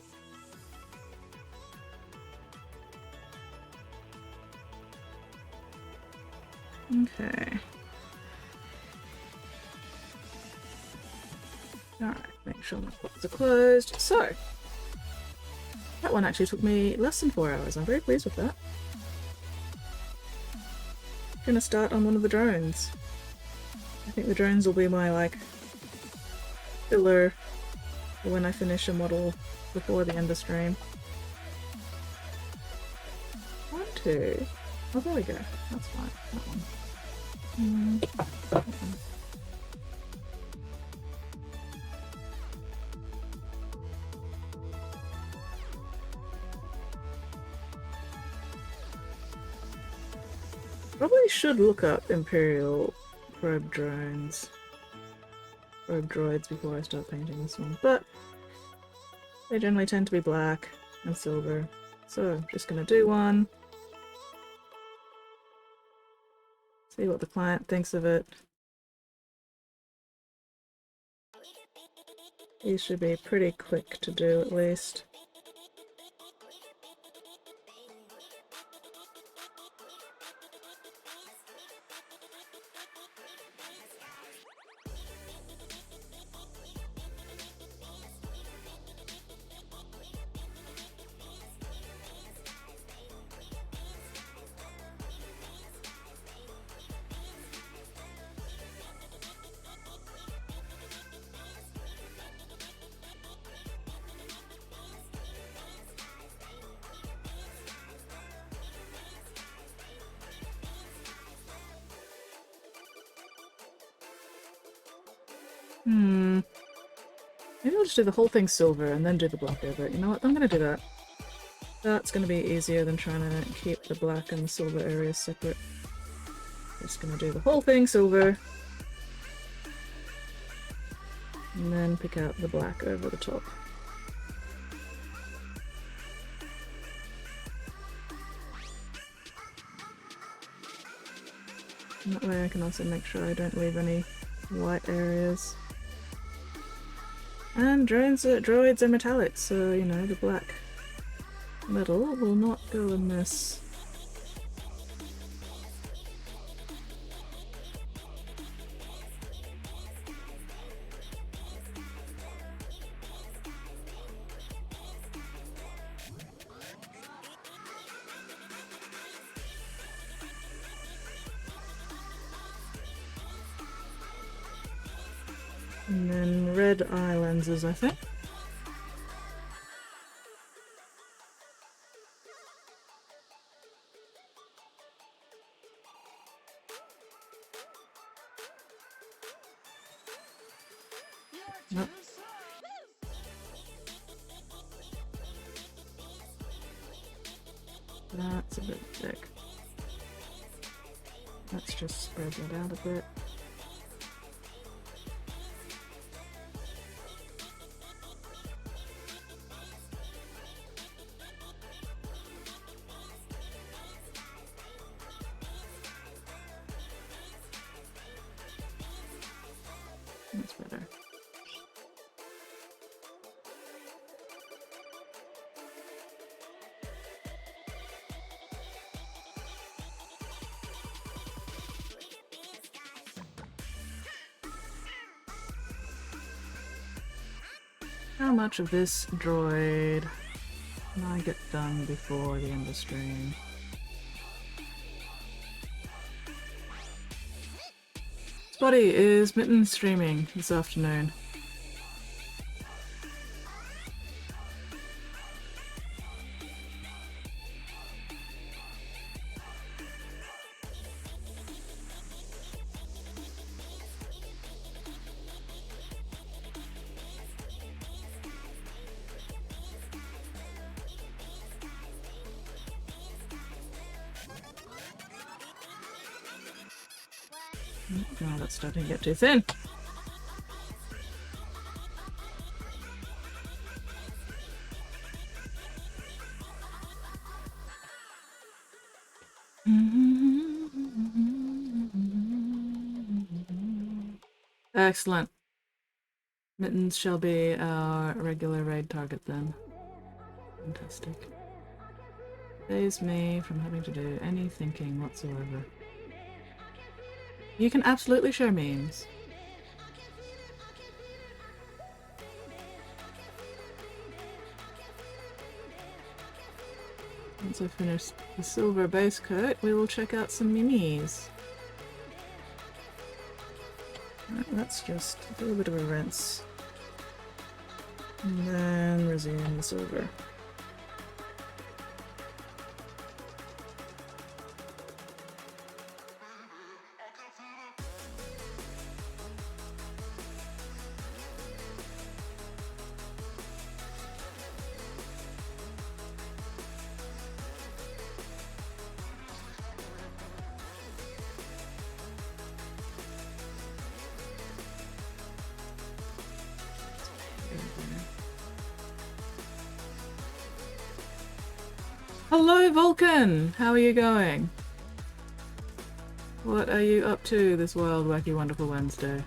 S1: Okay. Alright, make sure my books are closed. So, that one actually took me less than 4 hours. I'm very pleased with that. I'm gonna start on one of the drones. I think the drones will be my, like, filler for when I finish a model before the end of stream. 1, 2. Oh, there we go. That's fine. That one. Probably should look up Imperial probe droids before I start painting this one, but they generally tend to be black and silver. So I'm just gonna do one. See what the client thinks of it. These should be pretty quick to do at least. Maybe I'll just do the whole thing silver and then do the black over it. You know what? I'm gonna do that. That's gonna be easier than trying to keep the black and the silver areas separate. Just gonna do the whole thing silver. And then pick out the black over the top. And that way I can also make sure I don't leave any white areas. And droids are metallic, so you know the black metal will not go in this. And then red eye lenses, I think. Nope. That's a bit thick. Let's just spread that out a bit. That's better. How much of this droid can I get done before the end of stream? Spotty, is Mitten streaming this afternoon? Oh, that's starting to get too thin. Excellent. Mittens shall be our regular raid target then. Fantastic. Saves me from having to do any thinking whatsoever. You can absolutely share memes. Once I finish the silver base coat, we will check out some memes. Right, let's just do a bit of a rinse. And then resume the silver. Hello, Vulcan! How are you going? What are you up to this wild, wacky, wonderful Wednesday?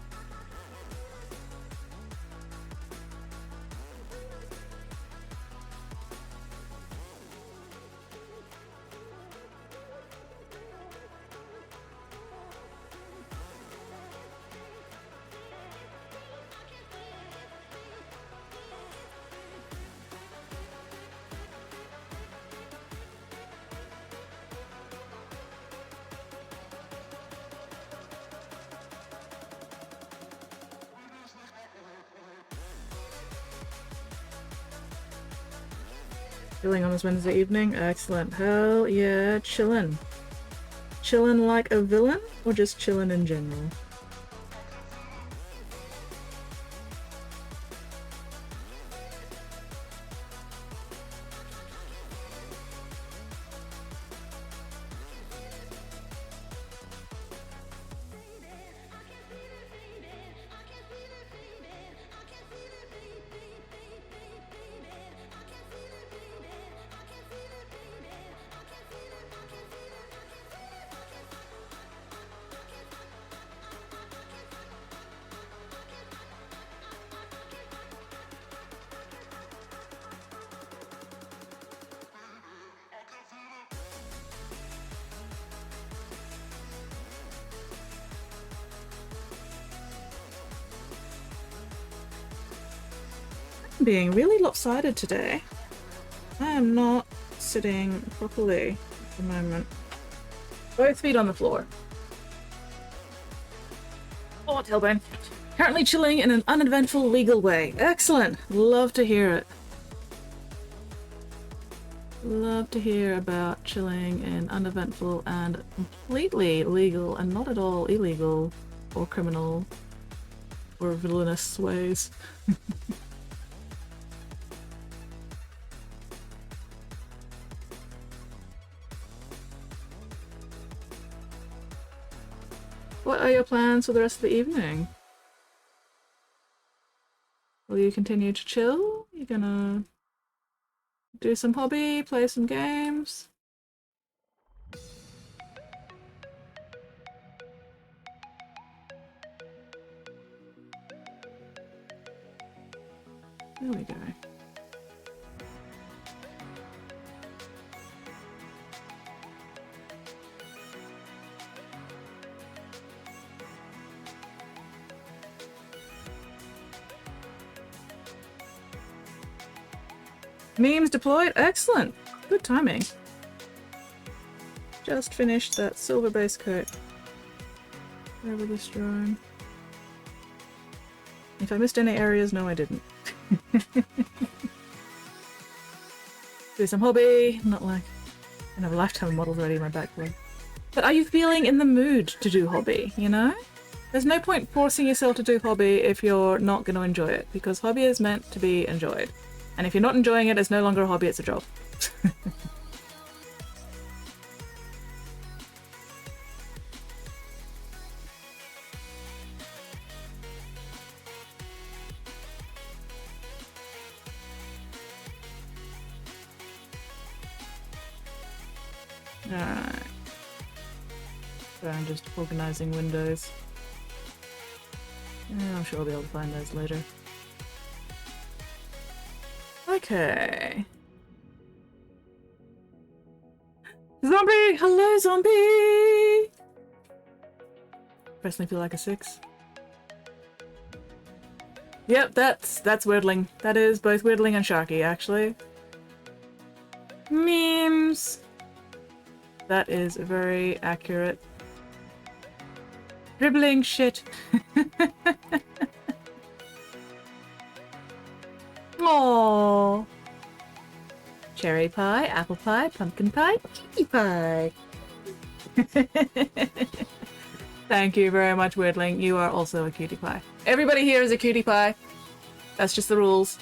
S1: Chilling on this Wednesday evening? Excellent. Hell yeah, chillin'. Chillin' like a villain, or just chillin' in general? Being really lopsided today. I am not sitting properly at the moment. Both feet on the floor. Oh, tailbone. Currently chilling in an uneventful legal way. Excellent. Love to hear it. Love to hear about chilling in uneventful and completely legal and not at all illegal or criminal or villainous ways. What are your plans for the rest of the evening? Will you continue to chill? You gonna do some hobby, play some games? There we go. Memes deployed? Excellent! Good timing. Just finished that silver base coat over this drone. If I missed any areas, no I didn't. Do some hobby, not like I have a lifetime of models already in my backlog. But are you feeling in the mood to do hobby, you know? There's no point forcing yourself to do hobby if you're not going to enjoy it, because hobby is meant to be enjoyed. And if you're not enjoying it, it's no longer a hobby, it's a job. Alright. So I'm just organizing windows. Yeah, I'm sure I'll be able to find those later. Okay. Zombie! Hello, zombie! Personally feel like a 6. Yep, that's Weirdling. That is both Weirdling and Sharky, actually. Memes! That is very accurate. Dribbling shit. Aww. Cherry pie, apple pie, pumpkin pie, cutie pie. Thank you very much, Weirdling. You are also a cutie pie. Everybody here is a cutie pie. That's just the rules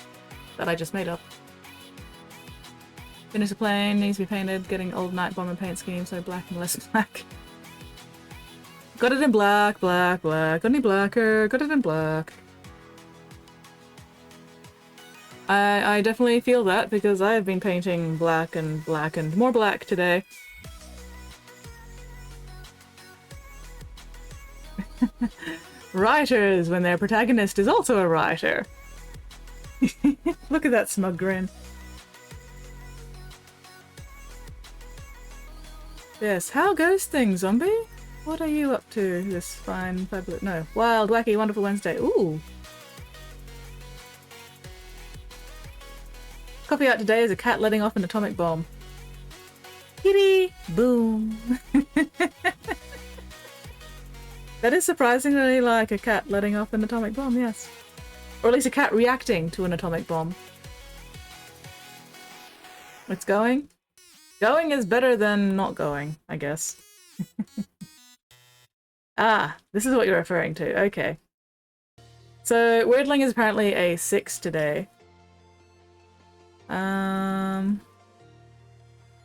S1: that I just made up. Finish the plane, needs to be painted, getting old night bomber paint scheme, so black and less black. Got it in black, black, black. Got any blacker? Got it in black. I definitely feel that because I have been painting black and more black today. Writers, when their protagonist is also a writer. Look at that smug grin. Yes, how goes things, zombie? What are you up to this fine, fabulous, no, wild, wacky, wonderful Wednesday? Ooh. Copy out today is a cat letting off an atomic bomb. Kitty! Boom! That is surprisingly like a cat letting off an atomic bomb, yes. Or at least a cat reacting to an atomic bomb. It's going? Going is better than not going, I guess. Ah, this is what you're referring to. Okay. So, Weirdling is apparently a 6 today. I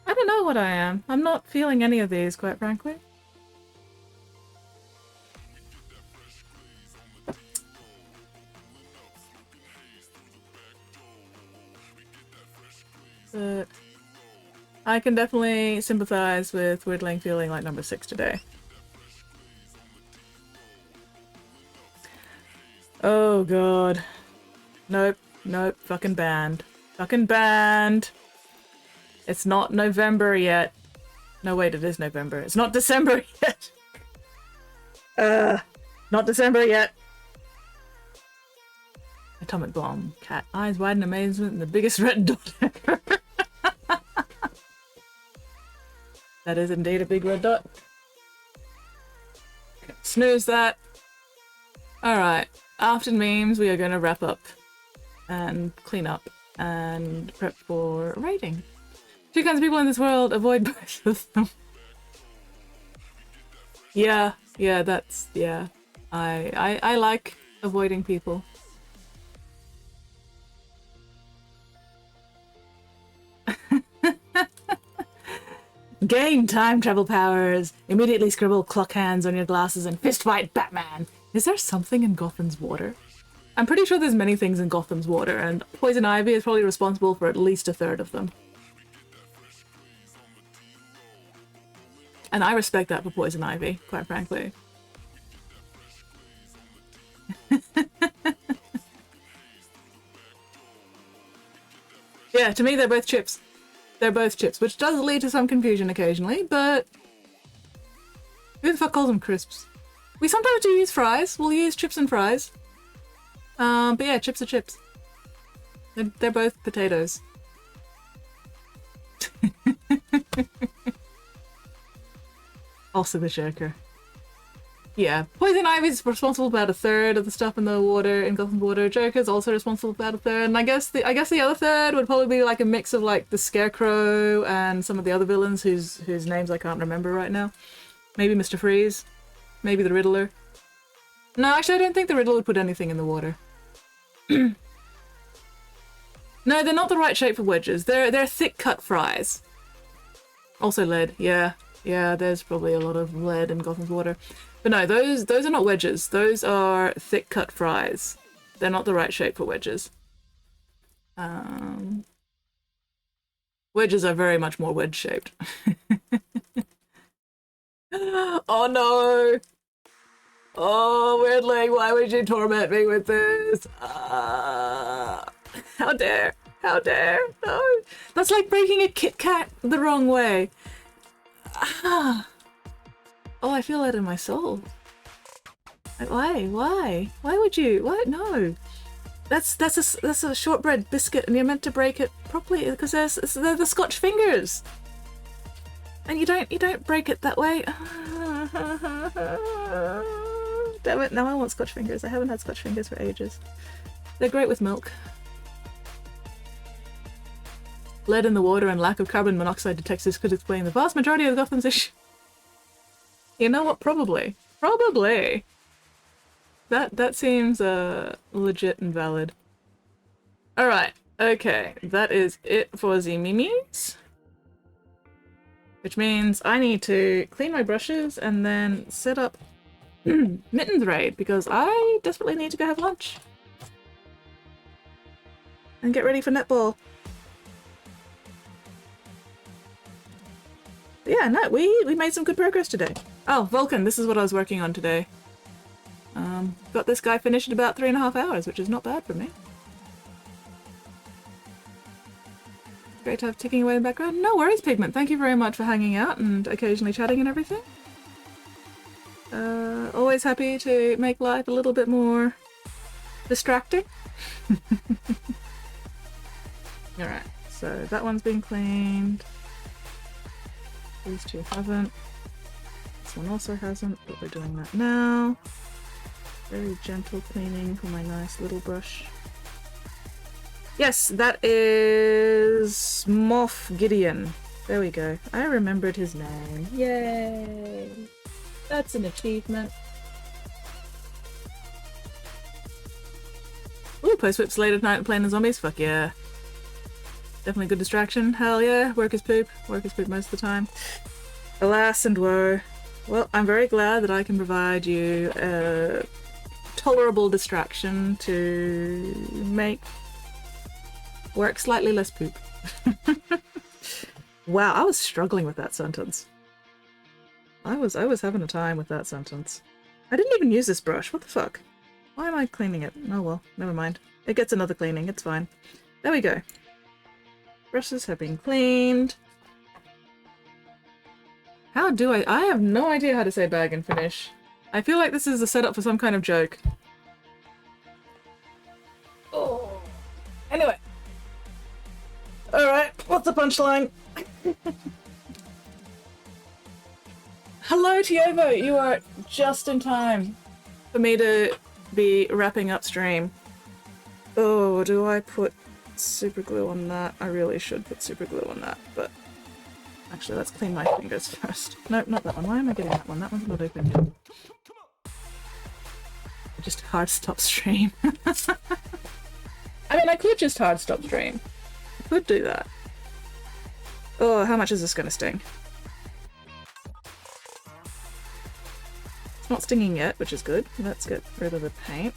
S1: don't know what I am. I'm not feeling any of these, quite frankly. But I can definitely sympathize with Weirdling feeling like number 6 today. Oh god. Nope, nope, fucking banned. Fucking banned! It's not November yet. No, wait, it is November. It's not December yet! Not December yet! Atomic bomb. Cat eyes wide in amazement and the biggest red dot ever. That is indeed a big red dot. Snooze that. Alright, after memes we are going to wrap up and clean up and prep for raiding. 2 kinds of people in this world, avoid both of them. Yeah, that's, yeah. I like avoiding people. Gain time travel powers. Immediately scribble clock hands on your glasses and fist fight Batman. Is there something in Gotham's water? I'm pretty sure there's many things in Gotham's water, and poison ivy is probably responsible for at least a third of them. And I respect that for poison ivy, quite frankly. Yeah, to me they're both chips. They're both chips, which does lead to some confusion occasionally, but who the fuck calls them crisps? We sometimes do use fries. We'll use chips and fries. But yeah, chips are chips. They're both potatoes. Also the Joker. Yeah, poison ivy is responsible for about a third of the stuff in the water, in Gotham's water. Joker's also responsible for about a third, and I guess the other third would probably be like a mix of like the Scarecrow and some of the other villains whose names I can't remember right now. Maybe Mr. Freeze, maybe the Riddler. No, actually, I don't think the Riddler would put anything in the water. No, they're not the right shape for wedges. They're thick cut fries. Also lead, yeah. Yeah, there's probably a lot of lead in Gotham's water. But no, those are not wedges. Those are thick cut fries. They're not the right shape for wedges. Wedges are very much more wedge shaped. Oh no! Oh, Weirdling, why would you torment me with this? How dare! How dare! No! That's like breaking a Kit Kat the wrong way. Ah. Oh, I feel that in my soul. Like, why? Why? Why would you? What? No. That's a shortbread biscuit, and you're meant to break it properly because they're the Scotch fingers, and you don't break it that way. Damn it! Now I want Scotch fingers. I haven't had Scotch fingers for ages. They're great with milk. Lead in the water and lack of carbon monoxide detectors could explain the vast majority of Gotham's issue. You know what? Probably. Probably. That seems legit and valid. Alright. Okay. That is it for the memes. Which means I need to clean my brushes and then set up Mittens raid because I desperately need to go have lunch. and get ready for netball. But yeah, no, we made some good progress today. Oh, Vulcan, this is what I was working on today. Got this guy finished in about 3.5 hours, which is not bad for me. Great to have ticking away in the background. No worries, Pigment. Thank you very much for hanging out and occasionally chatting and everything. Always happy to make life a little bit more distracting. Alright, so that one's been cleaned. These two haven't. This one also hasn't, but we're doing that now. Very gentle cleaning for my nice little brush. Yes, that is Moff Gideon. There we go. I remembered his name. Yay! That's an achievement. Ooh, post whips late at night and playing the zombies? Fuck yeah. Definitely a good distraction. Hell yeah. Work is poop. Work is poop most of the time. Alas and woe. Well, I'm very glad that I can provide you a tolerable distraction to make work slightly less poop. Wow, I was struggling with that sentence. I was having a time with that sentence. I didn't even use this brush. What the fuck? Why am I cleaning it? Oh well, never mind. It gets another cleaning. It's fine. There we go. Brushes have been cleaned. How do I have no idea how to say bag and finish. I feel like this is a setup for some kind of joke. Oh. Anyway. Alright, what's the punchline? Hello, Tiovo! You are just in time for me to be wrapping up stream. Oh, do I put super glue on that? I really should put super glue on that, but actually let's clean my fingers first. Nope, not that one. Why am I getting that one? That one's not open yet. Just hard stop stream. I mean, I could just hard stop stream. I could do that. Oh, how much is this gonna sting? It's not stinging yet, which is good. Let's get rid of the paint.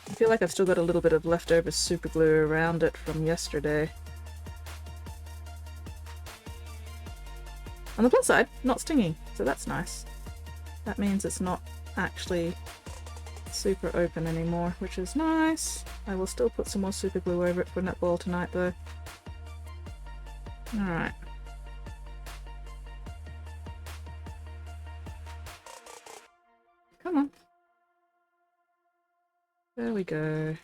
S1: I feel like I've still got a little bit of leftover super glue around it from yesterday. On the plus side, not stinging, so that's nice. That means it's not actually super open anymore, which is nice. I will still put some more super glue over it for netball tonight though. Alright. Come on. There we go.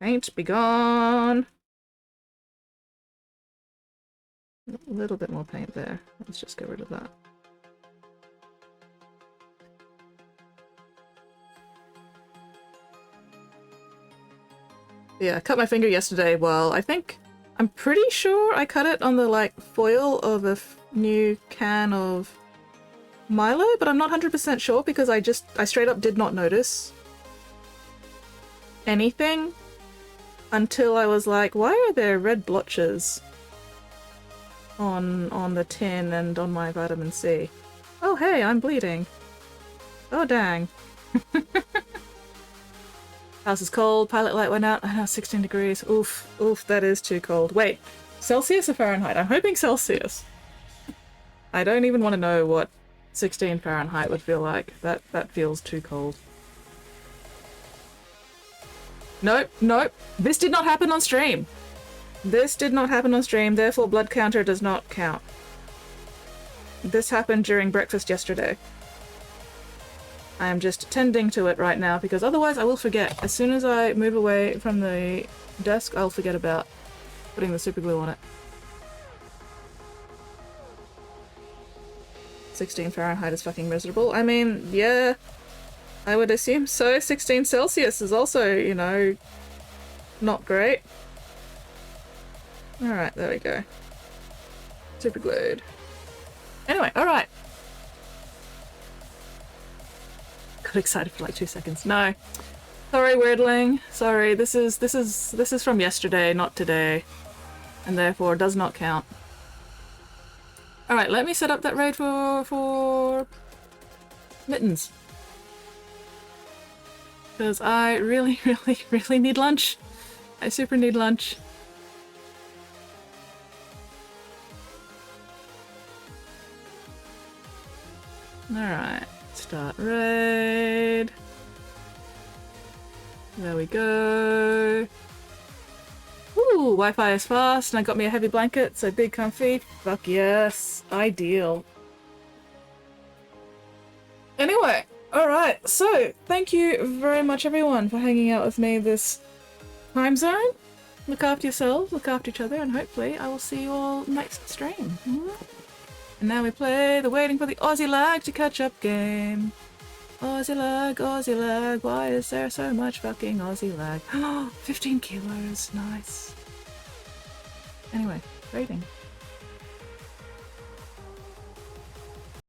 S1: Paint be gone. A little bit more paint there. Let's just get rid of that. Yeah, I cut my finger yesterday. Well, I'm pretty sure I cut it on the like foil of a new can of Milo, but I'm not 100% sure because I straight up did not notice anything until I was like, why are there red blotches on the tin and on my vitamin C? Oh hey, I'm bleeding. Oh dang. House is cold, pilot light went out. I know, 16 degrees. Oof, oof, that is too cold. Wait, Celsius or Fahrenheit? I'm hoping Celsius. I don't even want to know what 16 Fahrenheit would feel like. That feels too cold. Nope, nope. This did not happen on stream. This did not happen on stream, therefore blood counter does not count. This happened during breakfast yesterday. I am just tending to it right now because otherwise I will forget. As soon as I move away from the desk, I'll forget about putting the super glue on it. 16 Fahrenheit is fucking miserable. I mean, yeah, I would assume so. 16 Celsius is also, you know, not great. Alright, there we go. Super glued. Anyway, alright. Got excited for like 2 seconds. No. Sorry, Weirdling. Sorry, this is from yesterday, not today. And therefore does not count. Alright, let me set up that raid for Mittens. Because I really, really, really need lunch. I super need lunch. Alright, start raid. There we go. Ooh, Wi-Fi is fast and I got me a heavy blanket, so big comfy. Fuck yes, ideal. Anyway, alright, so thank you very much everyone for hanging out with me this time zone. Look after yourselves, look after each other, and hopefully I will see you all next stream. And now we play the waiting for the Aussie lag to catch up game. Aussie lag, why is there so much fucking Aussie lag? 15 kilos, nice. Anyway, rating.